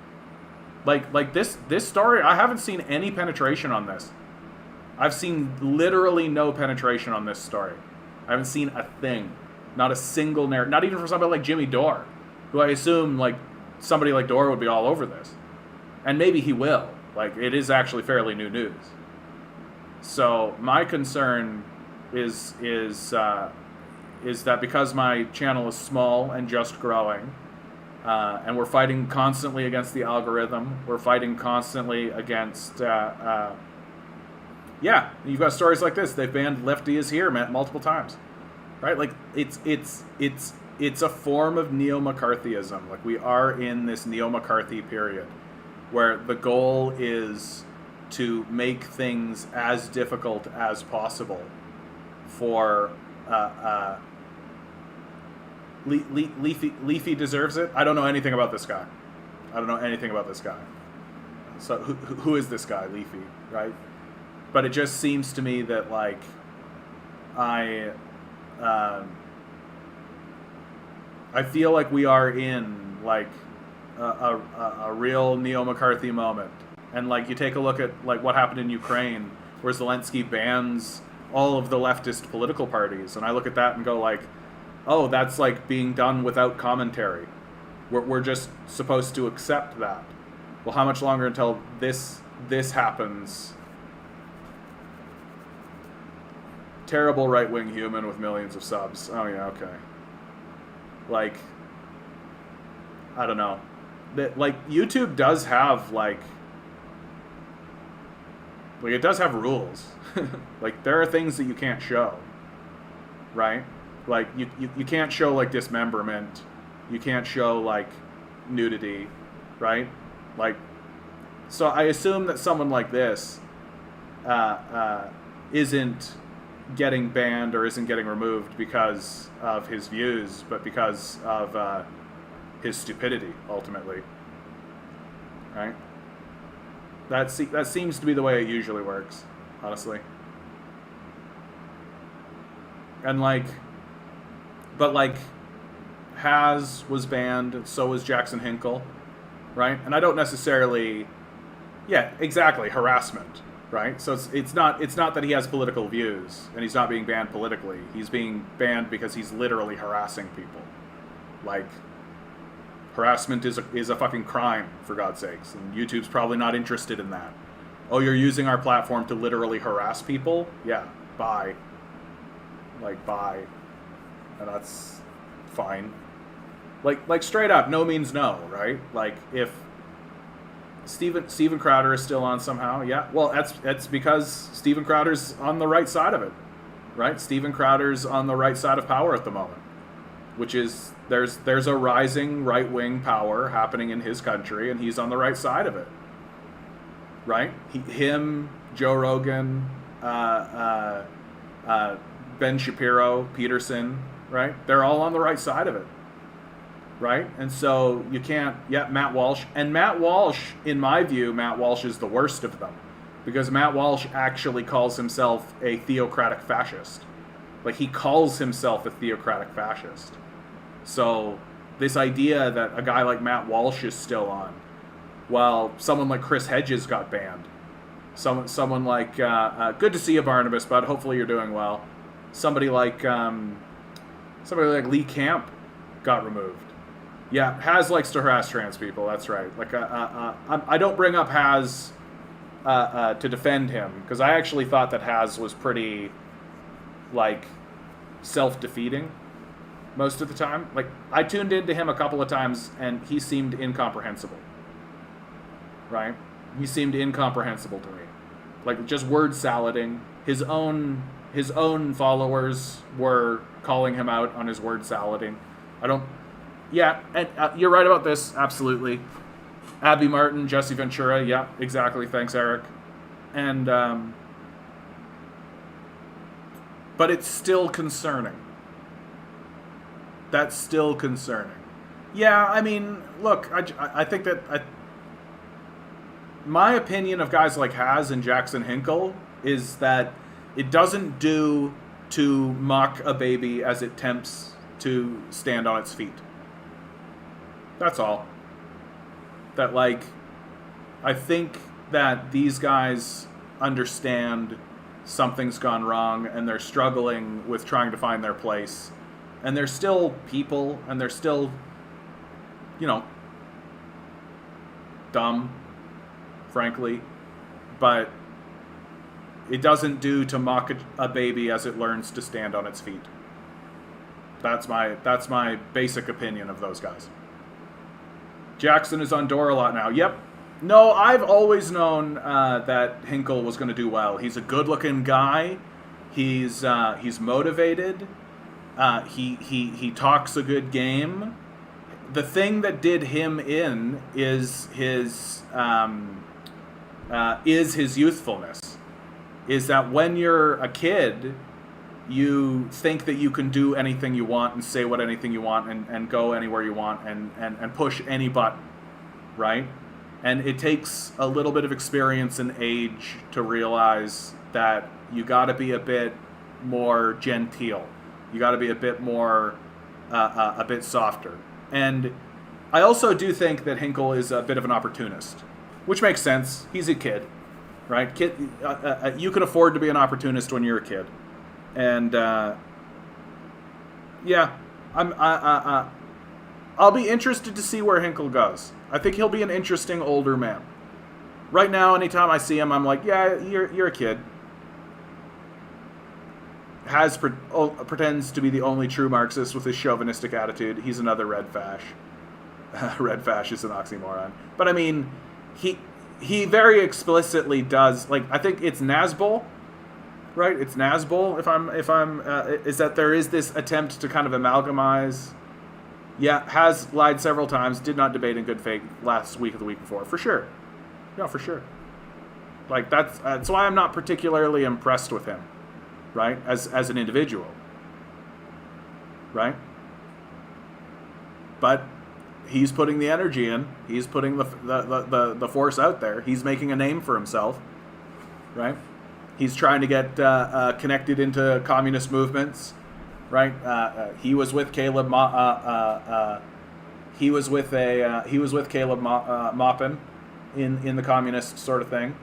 like this story, I haven't seen any penetration on this. I've seen literally no penetration on this story. I haven't seen a thing, not a single narrative, not even for somebody like Jimmy Dore, who I assume like somebody like Dore would be all over this. And maybe he will. Like, it is actually fairly new news. So my concern is that because my channel is small and just growing, And we're fighting constantly against the algorithm. We're fighting constantly against, yeah, you've got stories like this. They've banned Lefty is Here multiple times, right? Like it's a form of neo-McCarthyism. Like we are in this neo-McCarthy period where the goal is to make things as difficult as possible for Leafy deserves it. I don't know anything about this guy. So who is this guy, Leafy, right? But it just seems to me that like I feel like we are in like a real neo-McCarthy moment. And like you take a look at like what happened in Ukraine, where Zelensky bans all of the leftist political parties, and I look at that and go like, oh, that's like being done without commentary. We're just supposed to accept that. Well, how much longer until this happens? Terrible right-wing human with millions of subs. Oh yeah, okay. Like, I don't know. Like YouTube does have like it does have rules. Like there are things that you can't show, right? Like you can't show like dismemberment, you can't show like nudity, right? Like, so I assume that someone like this isn't getting banned or isn't getting removed because of his views, but because of his stupidity ultimately, right? That seems to be the way it usually works, honestly. And like, but like, Has was banned, and so was Jackson Hinkle, right? And I don't necessarily, yeah, exactly, harassment, right? So it's not that he has political views and he's not being banned politically. He's being banned because he's literally harassing people. Like, harassment is a fucking crime, for God's sakes, and YouTube's probably not interested in that. Oh, you're using our platform to literally harass people? Yeah, bye. Like, bye. And that's fine. Like straight up, no means no, right? Like, if Steven Crowder is still on somehow, yeah, well, that's because Steven Crowder's on the right side of it, right? Steven Crowder's on the right side of power at the moment, which is there's a rising right-wing power happening in his country, and he's on the right side of it, right? Him, Joe Rogan, Ben Shapiro, Peterson, right? They're all on the right side of it, right? And so you can't, Matt Walsh. And Matt Walsh, in my view, Matt Walsh is the worst of them, because Matt Walsh actually calls himself a theocratic fascist. Like, he calls himself a theocratic fascist. So this idea that a guy like Matt Walsh is still on, while someone like Chris Hedges got banned, someone like good to see you, Barnabas, bud. Hopefully you're doing well. Somebody like Lee Camp got removed. Yeah, Has likes to harass trans people. That's right. Like I don't bring up Has to defend him, because I actually thought that Has was pretty like self-defeating most of the time. Like, I tuned into him a couple of times and he seemed incomprehensible, right? He seemed incomprehensible to me. Like, just word salading. His own followers were calling him out on his word salading. Yeah, and you're right about this, absolutely. Abby Martin, Jesse Ventura, yeah, exactly, thanks, Eric. And but it's still concerning. That's still concerning. Yeah, I mean, look, I think that my opinion of guys like Has and Jackson Hinkle is that it doesn't do to mock a baby as it attempts to stand on its feet. That's all. That, like, I think that these guys understand something's gone wrong and they're struggling with trying to find their place. And they're still people, and they're still, dumb, frankly. But it doesn't do to mock a baby as it learns to stand on its feet. That's my basic opinion of those guys. Jackson is on Dora a lot now. Yep. No, I've always known that Hinkle was going to do well. He's a good-looking guy. He's motivated. He talks a good game. The thing that did him in is his youthfulness. Is that when you're a kid, you think that you can do anything you want and say what anything you want and go anywhere you want and push any button, right? And it takes a little bit of experience and age to realize that you got to be a bit more genteel. You got to be a bit more, a bit softer. And I also do think that Hinkle is a bit of an opportunist, which makes sense. He's a kid, right? You can afford to be an opportunist when you're a kid. And yeah, I'll be interested to see where Hinkle goes. I think he'll be an interesting older man. Right now, anytime I see him, I'm like, yeah, you're a kid. Pretends to be the only true Marxist with his chauvinistic attitude. He's another red fash. Red fash is an oxymoron. But I mean, he very explicitly does, like, I think it's Nazbol, right? It's Nazbol, is that there is this attempt to kind of amalgamize. Yeah, has lied several times, did not debate in good faith last week or the week before, for sure. No, for sure. Like, that's why I'm not particularly impressed with him, right? As an individual, right? But he's putting the energy in. He's putting the force out there. He's making a name for himself, right? He's trying to get connected into communist movements, right? He was with Caleb. He was with Caleb Maupin in the communist sort of thing.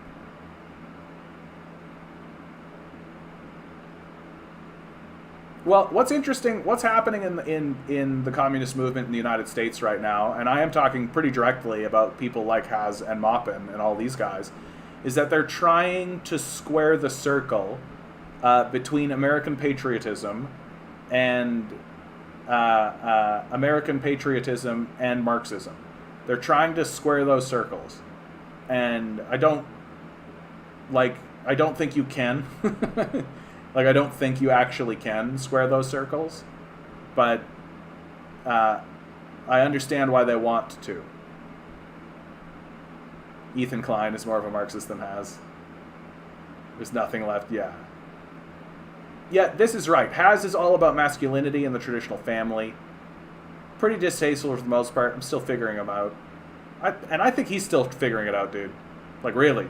Well, what's interesting, what's happening in the communist movement in the United States right now, and I am talking pretty directly about people like Haz and Maupin and all these guys, is that they're trying to square the circle between American patriotism and Marxism. They're trying to square those circles, and I don't think you can. Like, I don't think you actually can square those circles, but I understand why they want to. Ethan Klein is more of a Marxist than Haz. There's nothing left, yeah. Yeah, this is right. Haz is all about masculinity and the traditional family. Pretty distasteful for the most part. I'm still figuring him out. I think he's still figuring it out, dude. Like, really.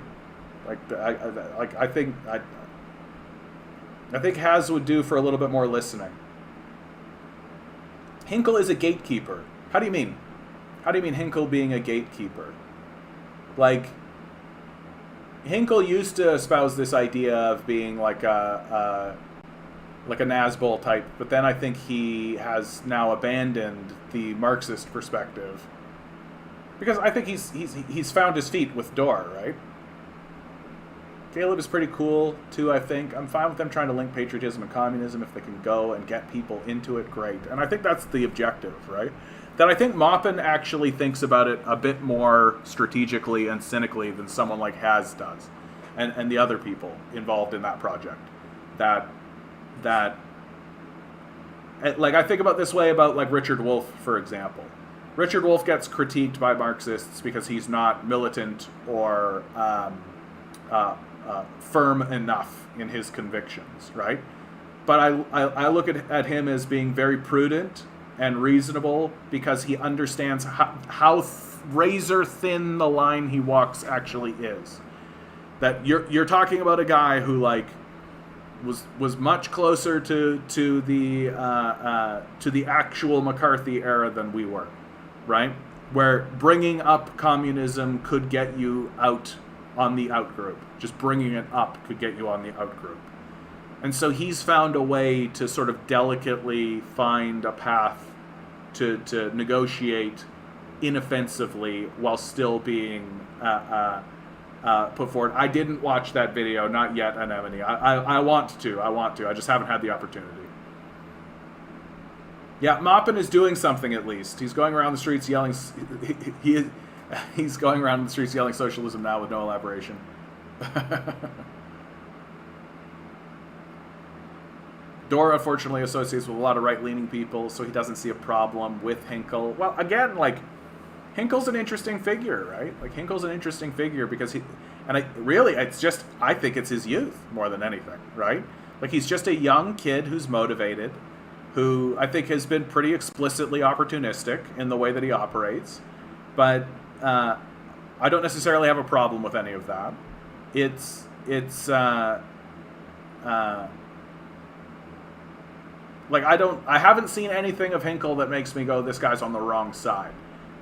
I think Haz would do for a little bit more listening. Hinkle is a gatekeeper. How do you mean? How do you mean Hinkle being a gatekeeper? Like, Hinkle used to espouse this idea of being like a Nazbol type, but then I think he has now abandoned the Marxist perspective because I think he's found his feet with Dor, right? Caleb is pretty cool, too, I think. I'm fine with them trying to link patriotism and communism. If they can go and get people into it, great. And I think that's the objective, right? That I think Maupin actually thinks about it a bit more strategically and cynically than someone like Haz does. And the other people involved in that project. Like, I think about this way about, like, Richard Wolff, for example. Richard Wolff gets critiqued by Marxists because he's not militant or firm enough in his convictions, right? But I look at him as being very prudent and reasonable because he understands how razor thin the line he walks actually is. That you're talking about a guy who, like, was much closer to the actual McCarthy era than we were, right? Where bringing up communism could get you out on the outgroup. Just bringing it up could get you on the outgroup. And so he's found a way to sort of delicately find a path to negotiate inoffensively while still being put forward. I didn't watch that video, not yet, Anemone. I want to. I just haven't had the opportunity. Yeah, Maupin is doing something at least. He's going around the streets yelling. He's going around the streets yelling socialism now with no elaboration. Dora, fortunately, associates with a lot of right-leaning people, so he doesn't see a problem with Hinkle. Well, again, like, Hinkle's an interesting figure, right? Like, Hinkle's an interesting figure because I think it's his youth more than anything, right? Like, he's just a young kid who's motivated, who I think has been pretty explicitly opportunistic in the way that he operates, but I don't necessarily have a problem with any of that. I haven't seen anything of Hinkle that makes me go, this guy's on the wrong side.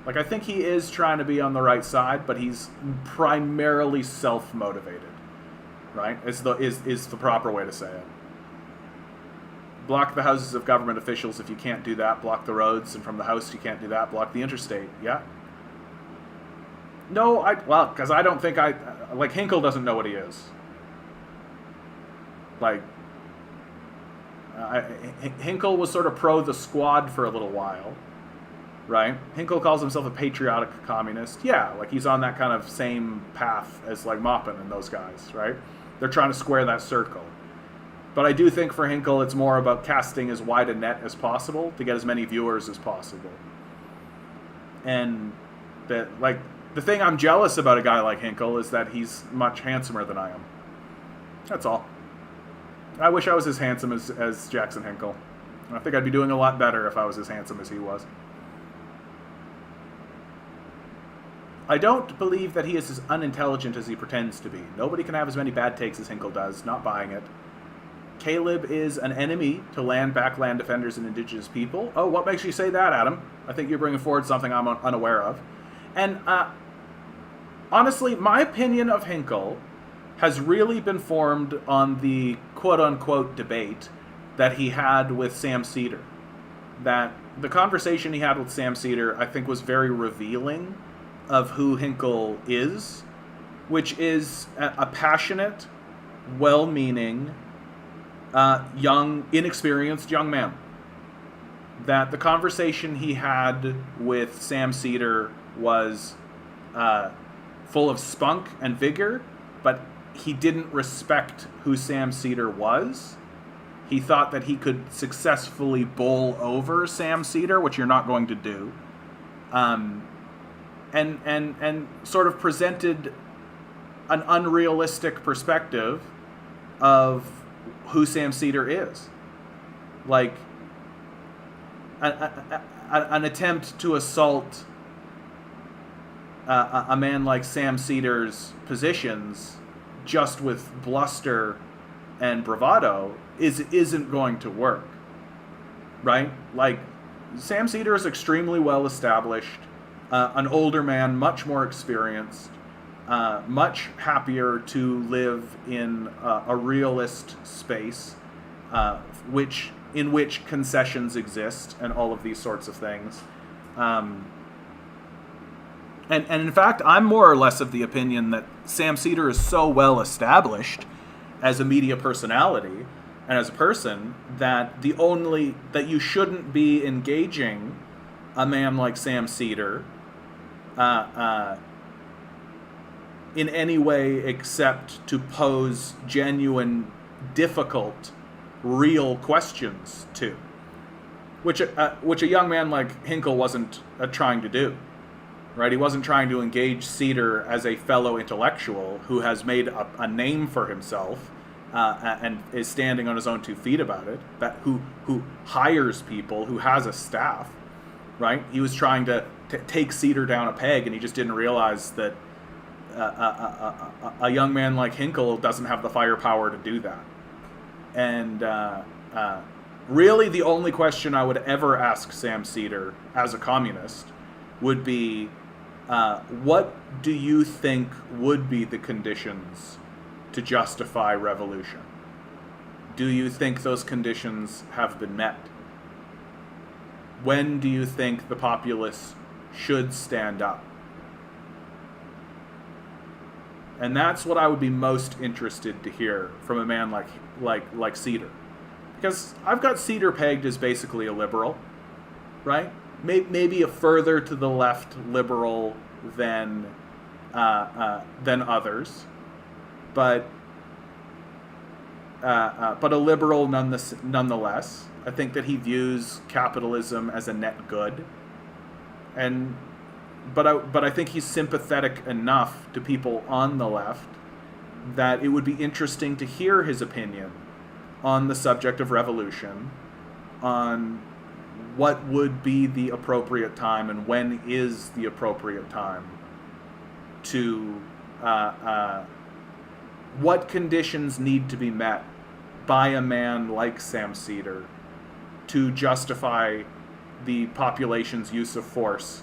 Like, I think he is trying to be on the right side, but he's primarily self-motivated, right? Is the proper way to say it. Block the houses of government officials if you can't do that. Block the roads, and from the house you can't do that. Block the interstate. Yeah. No, because I don't think like, Hinkle doesn't know what he is. Like, Hinkle was sort of pro the squad for a little while, right? Hinkle calls himself a patriotic communist. Yeah, like, he's on that kind of same path as, like, Maupin and those guys, right? They're trying to square that circle. But I do think for Hinkle, it's more about casting as wide a net as possible to get as many viewers as possible. And the thing I'm jealous about a guy like Hinkle is that he's much handsomer than I am. That's all. I wish I was as handsome as Jackson Hinkle. I think I'd be doing a lot better if I was as handsome as he was. I don't believe that he is as unintelligent as he pretends to be. Nobody can have as many bad takes as Hinkle does. Not buying it. Caleb is an enemy to land defenders and indigenous people. Oh, what makes you say that, Adam? I think you're bringing forward something I'm unaware of. And honestly, my opinion of Hinkle has really been formed on the quote-unquote debate that he had with Sam Cedar. That the conversation he had with Sam Cedar, I think, was very revealing of who Hinkle is, which is a passionate, well-meaning, inexperienced young man. That the conversation he had with Sam Cedar was full of spunk and vigor, but he didn't respect who Sam Cedar was. He thought that he could successfully bowl over Sam Cedar, which you're not going to do, and sort of presented an unrealistic perspective of who Sam Cedar is. Like, an attempt to assault a man like Sam Cedar's positions just with bluster and bravado isn't going to work, right? Like, Sam Cedar is extremely well established, an older man, much more experienced, much happier to live in a realist space, in which concessions exist and all of these sorts of things. And in fact, I'm more or less of the opinion that Sam Cedar is so well established as a media personality and as a person that that you shouldn't be engaging a man like Sam Cedar in any way except to pose genuine, difficult, real questions to, which a young man like Hinkle wasn't trying to do. Right, he wasn't trying to engage Cedar as a fellow intellectual who has made a name for himself and is standing on his own 2 feet about it. Who hires people, who has a staff. Right, he was trying to take Cedar down a peg, and he just didn't realize that a young man like Hinkle doesn't have the firepower to do that. And really, the only question I would ever ask Sam Cedar as a communist would be, what do you think would be the conditions to justify revolution? Do you think those conditions have been met? When do you think the populace should stand up? And that's what I would be most interested to hear from a man like Cedar. Because I've got Cedar pegged as basically a liberal. right? Maybe a further to the left liberal than others, but a liberal nonetheless. I think that he views capitalism as a net good, but I think he's sympathetic enough to people on the left that it would be interesting to hear his opinion on the subject of revolution, on what would be the appropriate time and when is the appropriate time to what conditions need to be met by a man like Sam Seder to justify the population's use of force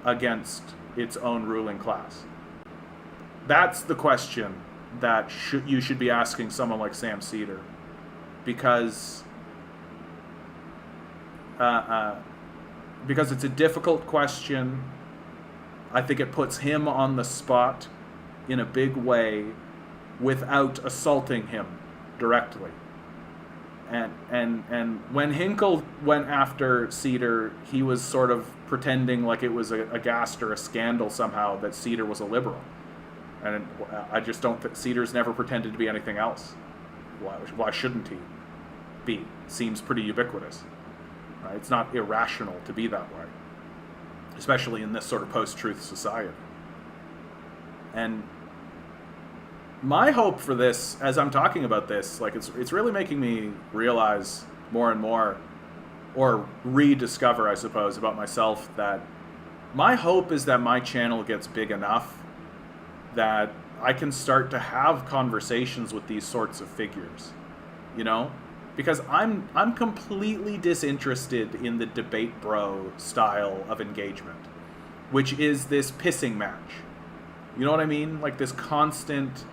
against its own ruling class. That's the question that you should be asking someone like Sam Seder, because it's a difficult question. I think it puts him on the spot in a big way without assaulting him directly. And when Hinkle went after Seder, he was sort of pretending like it was a ghast or a scandal somehow that Seder was a liberal. And I just don't think Seder's never pretended to be anything else. Why shouldn't he be? Seems pretty ubiquitous. Right? It's not irrational to be that way, especially in this sort of post-truth society. And my hope for this, as I'm talking about this, like it's really making me realize more and more, or rediscover, I suppose, about myself, that my hope is that my channel gets big enough that I can start to have conversations with these sorts of figures, you know? Because I'm completely disinterested in the debate bro style of engagement, which is this pissing match. You know what I mean? Like this constant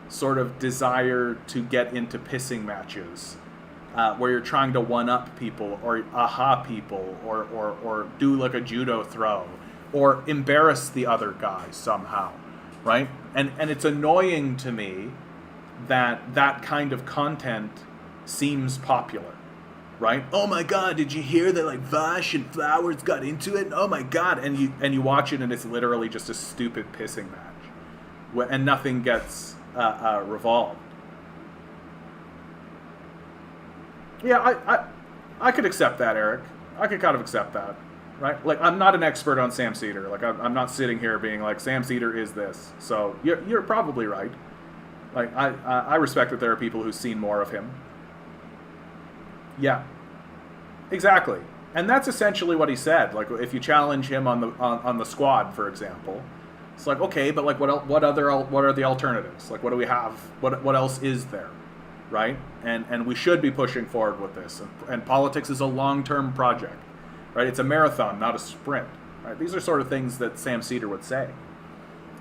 sort of desire to get into pissing matches, where you're trying to one-up people, or aha people, or do like a judo throw, or embarrass the other guy somehow, right? And it's annoying to me that kind of content seems popular, right? Oh my God, did you hear that like Vash and Flowers got into it? Oh my God, and you watch it and it's literally just a stupid pissing match, and nothing gets revolved. Yeah, I could accept that, Eric. I could kind of accept that, right? Like, I'm not an expert on Sam Seder. Like, I'm not sitting here being like, Sam Seder is this. So you're probably right. Like, I respect that there are people who've seen more of him. Yeah, exactly. And that's essentially what he said. Like, if you challenge him on the squad, for example, it's like, okay, but like, what are the alternatives? Like, what do we have? What else is there, right? And we should be pushing forward with this. And politics is a long-term project, right? It's a marathon, not a sprint, right? These are sort of things that Sam Seder would say.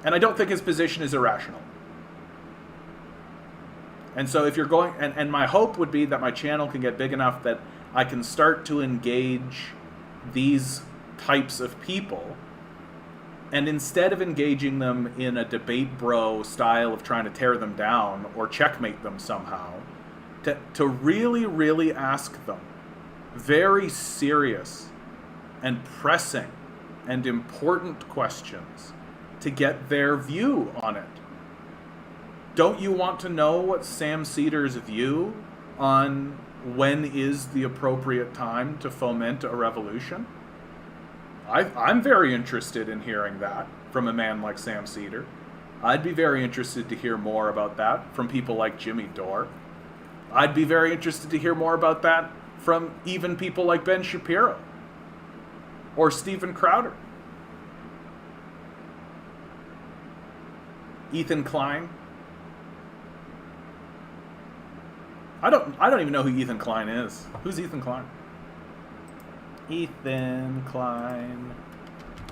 And I don't think his position is irrational. And so if you're going, and my hope would be that my channel can get big enough that I can start to engage these types of people, and instead of engaging them in a debate bro style of trying to tear them down or checkmate them somehow, to really, really ask them very serious and pressing and important questions to get their view on it. Don't you want to know what Sam Seder's view on when is the appropriate time to foment a revolution? I'm very interested in hearing that from a man like Sam Seder. I'd be very interested to hear more about that from people like Jimmy Dore. I'd be very interested to hear more about that from even people like Ben Shapiro or Stephen Crowder. Ethan Klein. I don't even know who Ethan Klein is. Who's Ethan Klein? Ethan Klein.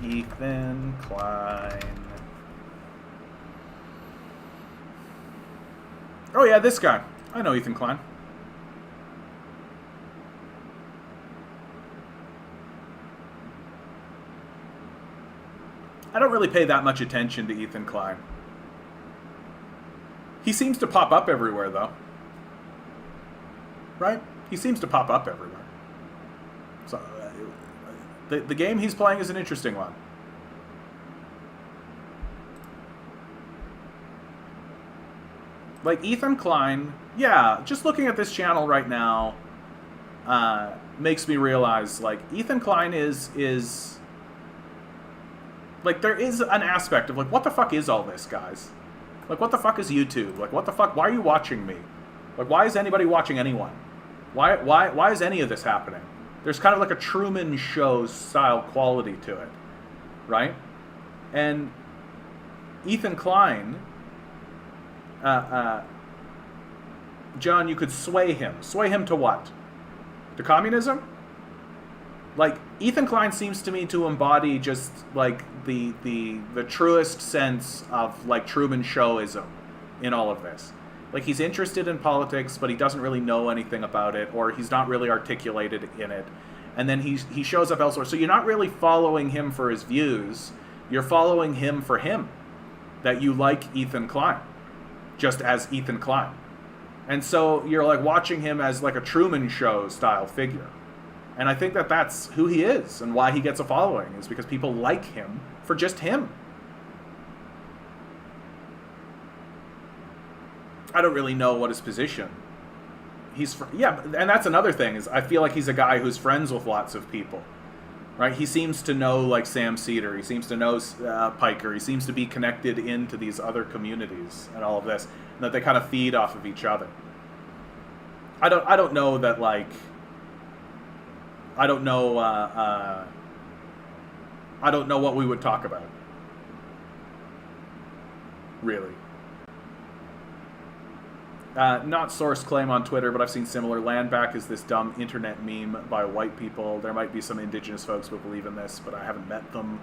Ethan Klein. Oh yeah, this guy. I know Ethan Klein. I don't really pay that much attention to Ethan Klein. He seems to pop up everywhere, though. Right? He seems to pop up everywhere. So, The game he's playing is an interesting one. Like, Ethan Klein, yeah, just looking at this channel right now makes me realize, like, Ethan Klein is like, there is an aspect of, like, what the fuck is all this, guys? Like, what the fuck is YouTube? Like, what the fuck, why are you watching me? Like, why is anybody watching anyone? Why is any of this happening? There's kind of like a Truman Show style quality to it, right? And Ethan Klein, John, you could sway him. Sway him to what? To communism? Like, Ethan Klein seems to me to embody just, like, the truest sense of, like, Truman Showism in all of this. Like, he's interested in politics, but he doesn't really know anything about it, or he's not really articulated in it. And then he shows up elsewhere. So you're not really following him for his views. You're following him for him. That you like Ethan Klein. Just as Ethan Klein. And so you're, like, watching him as, like, a Truman Show style figure. And I think that that's who he is and why he gets a following, is because people like him for just him. I don't really know what his position. Yeah, and that's another thing, is I feel like he's a guy who's friends with lots of people. Right? He seems to know, like, Sam Cedar. He seems to know Piker. He seems to be connected into these other communities and all of this. And that they kind of feed off of each other. I don't know that, like... I don't know what we would talk about. Really. Not source claim on Twitter, but I've seen similar. Land back is this dumb internet meme by white people. There might be some indigenous folks who believe in this, but I haven't met them.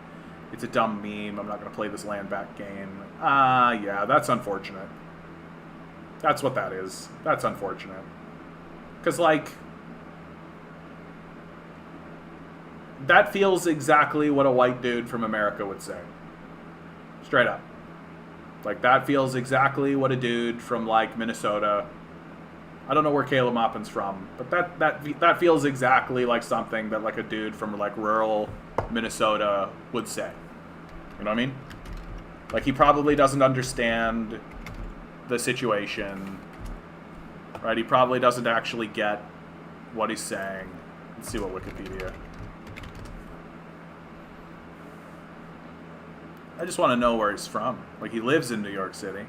It's a dumb meme. I'm not going to play this land back game. Yeah, that's unfortunate. That's what that is. That's unfortunate. Because, like... that feels exactly what a white dude from America would say. Straight up. Like, that feels exactly what a dude from, like, Minnesota... I don't know where Caleb Maupin's from, but that feels exactly like something that, like, a dude from, like, rural Minnesota would say. You know what I mean? Like, he probably doesn't understand the situation. Right? He probably doesn't actually get what he's saying. Let's see what Wikipedia... I just want to know where he's from. Like, he lives in New York City.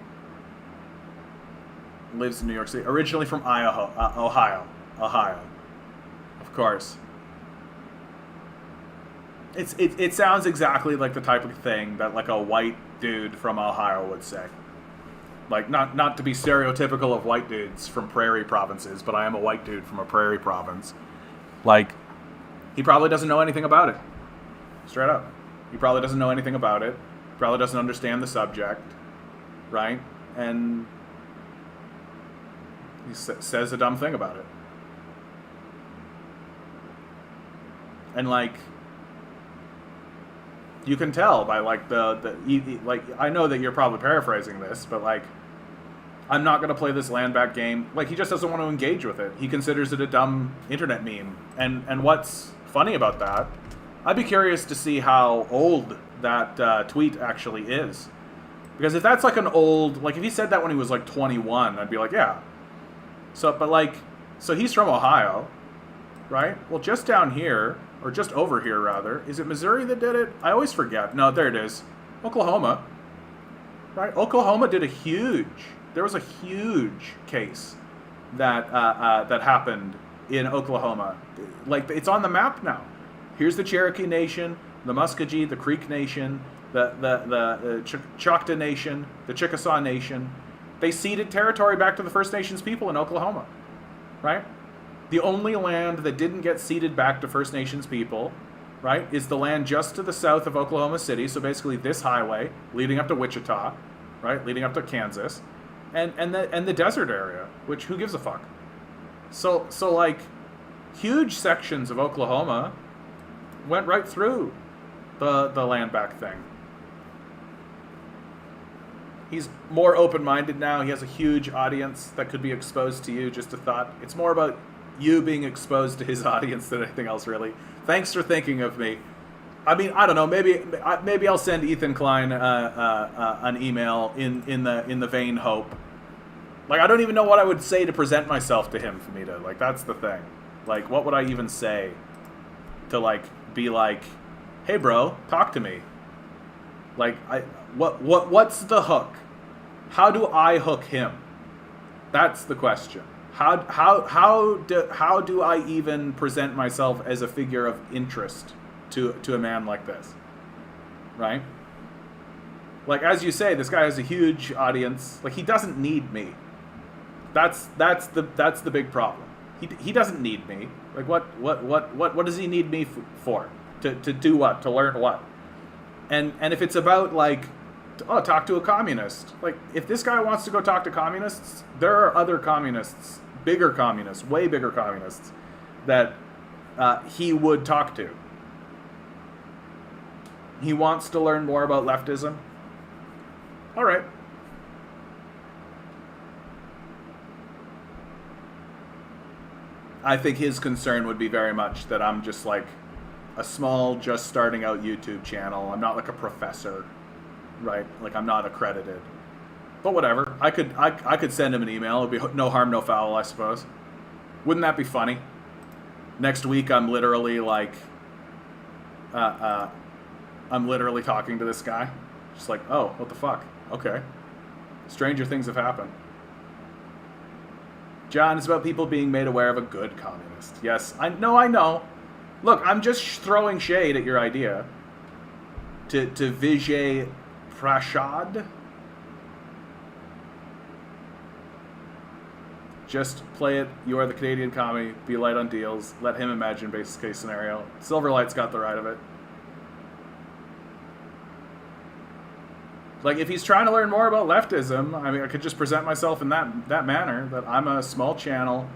Lives in New York City. Originally from Ohio. Of course. It sounds exactly like the type of thing that, like, a white dude from Ohio would say. Like, not to be stereotypical of white dudes from prairie provinces, but I am a white dude from a prairie province. Like, he probably doesn't know anything about it. Straight up. He probably doesn't know anything about it. Probably doesn't understand the subject, right? And he says a dumb thing about it. And, like, you can tell by, like, like, I know that you're probably paraphrasing this, but, like, I'm not going to play this land back game. Like, he just doesn't want to engage with it. He considers it a dumb internet meme. And what's funny about that, I'd be curious to see how old that tweet actually is. Because if that's, like, an old... Like, if he said that when he was, like, 21, I'd be like, yeah. So, but, like... So he's from Ohio, right? Well, just down here, or just over here, rather. Is it Missouri that did it? I always forget. No, there it is. Oklahoma. Right? Oklahoma did a huge... There was a huge case that that happened in Oklahoma. Like, it's on the map now. Here's the Cherokee Nation, the Muskogee, the Creek Nation, the Choctaw Nation, the Chickasaw Nation. They ceded territory back to the First Nations people in Oklahoma, right? The only land that didn't get ceded back to First Nations people, right, is the land just to the south of Oklahoma City. So basically this highway leading up to Wichita, right, leading up to Kansas, and the desert area, which who gives a fuck? So like, huge sections of Oklahoma went right through the land back thing. He's more open-minded now. He has a huge audience that could be exposed to you. Just a thought. It's more about you being exposed to his audience than anything else, really. Thanks for thinking of me. I mean, I don't know. Maybe I'll send Ethan Klein an email in the vain hope. Like, I don't even know what I would say to present myself to him, Famita. Like, that's the thing. Like, what would I even say to, like, be like, hey, bro, talk to me. Like, what's the hook? How do I hook him? That's the question. How do I even present myself as a figure of interest to a man like this, right? Like, as you say, this guy has a huge audience. Like, he doesn't need me. That's the big problem. He doesn't need me. Like, what does he need me for? To do what? To learn what? And if it's about, like, talk to a communist. Like, if this guy wants to go talk to communists, there are other communists, bigger communists, way bigger communists, that he would talk to. He wants to learn more about leftism. All right. I think his concern would be very much that I'm just like a small, just starting out YouTube channel. I'm not like a professor, right? Like, I'm not accredited. But whatever. I could send him an email. It'd be no harm, no foul, I suppose. Wouldn't that be funny? Next week, I'm literally like, I'm literally talking to this guy. Just like, oh, what the fuck? Okay. Stranger things have happened. John, it's about people being made aware of a good communist. Yes, I know. Look, I'm just throwing shade at your idea. To Vijay Prashad. Just play it. You are the Canadian commie. Be light on deals. Let him imagine base case scenario. Silverlight's got the right of it. Like, if he's trying to learn more about leftism, I mean, I could just present myself in that manner, that I'm a small channel,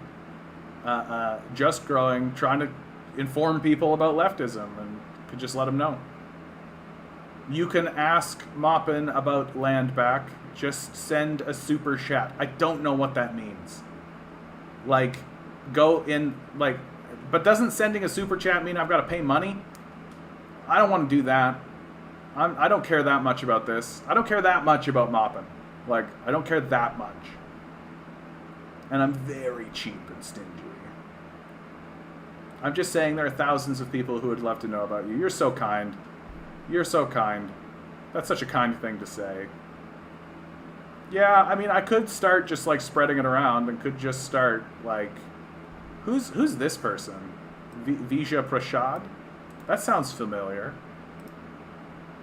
just growing, trying to inform people about leftism, and could just let them know. You can ask Moppin about land back. Just send a super chat. I don't know what that means. Like, go in, like, but doesn't sending a super chat mean I've got to pay money? I don't want to do that. I don't care that much about this. I don't care that much about Moppin. Like, I don't care that much. And I'm very cheap and stingy. I'm just saying there are thousands of people who would love to know about you. You're so kind. You're so kind. That's such a kind thing to say. Yeah, I mean, I could start just, like, spreading it around and could just start, like, who's this person? Vijay Prashad? That sounds familiar.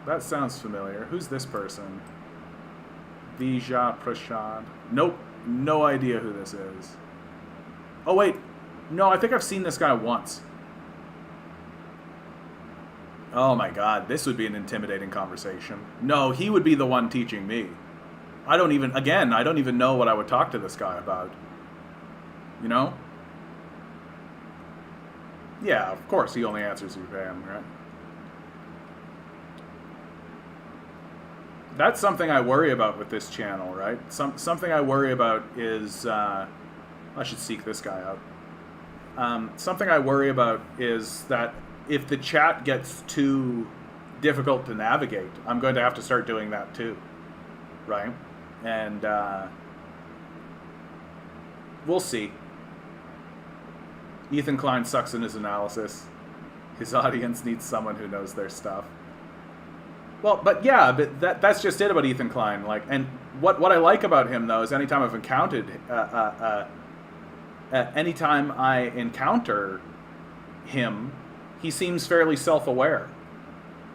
That sounds familiar. Who's this person? Vijay Prashad. Nope. No idea who this is. Oh, wait. No, I think I've seen this guy once. Oh my god, this would be an intimidating conversation. No, he would be the one teaching me. I don't even know what I would talk to this guy about. You know? Yeah, of course, he only answers if you pay him, right? That's something I worry about with this channel, right? Something I worry about is... I should seek this guy out. Something I worry about is that if the chat gets too difficult to navigate, I'm going to have to start doing that too, right? And we'll see. Ethan Klein sucks in his analysis. His audience needs someone who knows their stuff. Well, but yeah, but that's just it about Ethan Klein. Like, and what I like about him though is anytime I've encountered, anytime I encounter him, he seems fairly self-aware,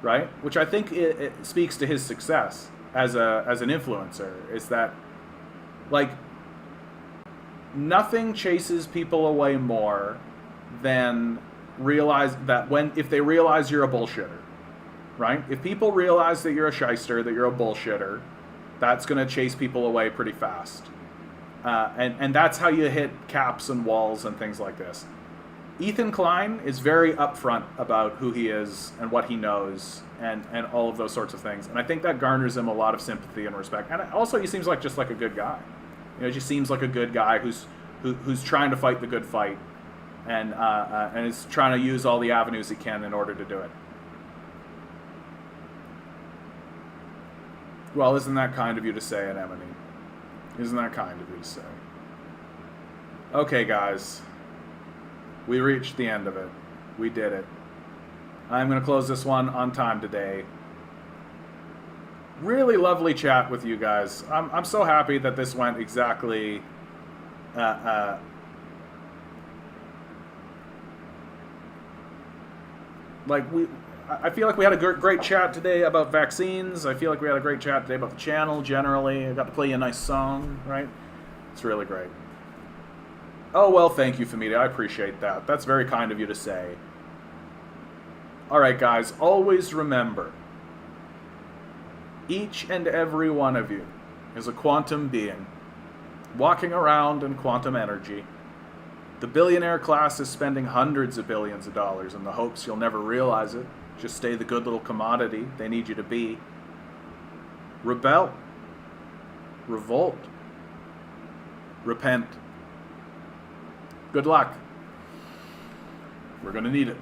right? Which I think it speaks to his success as an influencer. Is that, like, nothing chases people away more than if they realize you're a bullshitter. Right? If people realize that you're a shyster, that you're a bullshitter, that's going to chase people away pretty fast. And that's how you hit caps and walls and things like this. Ethan Klein is very upfront about who he is and what he knows and all of those sorts of things. And I think that garners him a lot of sympathy and respect. And also he seems like just like a good guy. You know, he just seems like a good guy who's trying to fight the good fight. and is trying to use all the avenues he can in order to do it. Well, isn't that kind of you to say, Anemone? Isn't that kind of you to say? Okay, guys. We reached the end of it. We did it. I'm going to close this one on time today. Really lovely chat with you guys. I'm so happy that this went exactly... I feel like we had a great chat today about vaccines. I feel like we had a great chat today about the channel generally. I got to play you a nice song, right? It's really great. Oh, well, thank you, Famita. I appreciate that. That's very kind of you to say. All right, guys, always remember, each and every one of you is a quantum being, walking around in quantum energy. The billionaire class is spending hundreds of billions of dollars in the hopes you'll never realize it. Just stay the good little commodity they need you to be. Rebel. Revolt. Repent. Good luck. We're going to need it.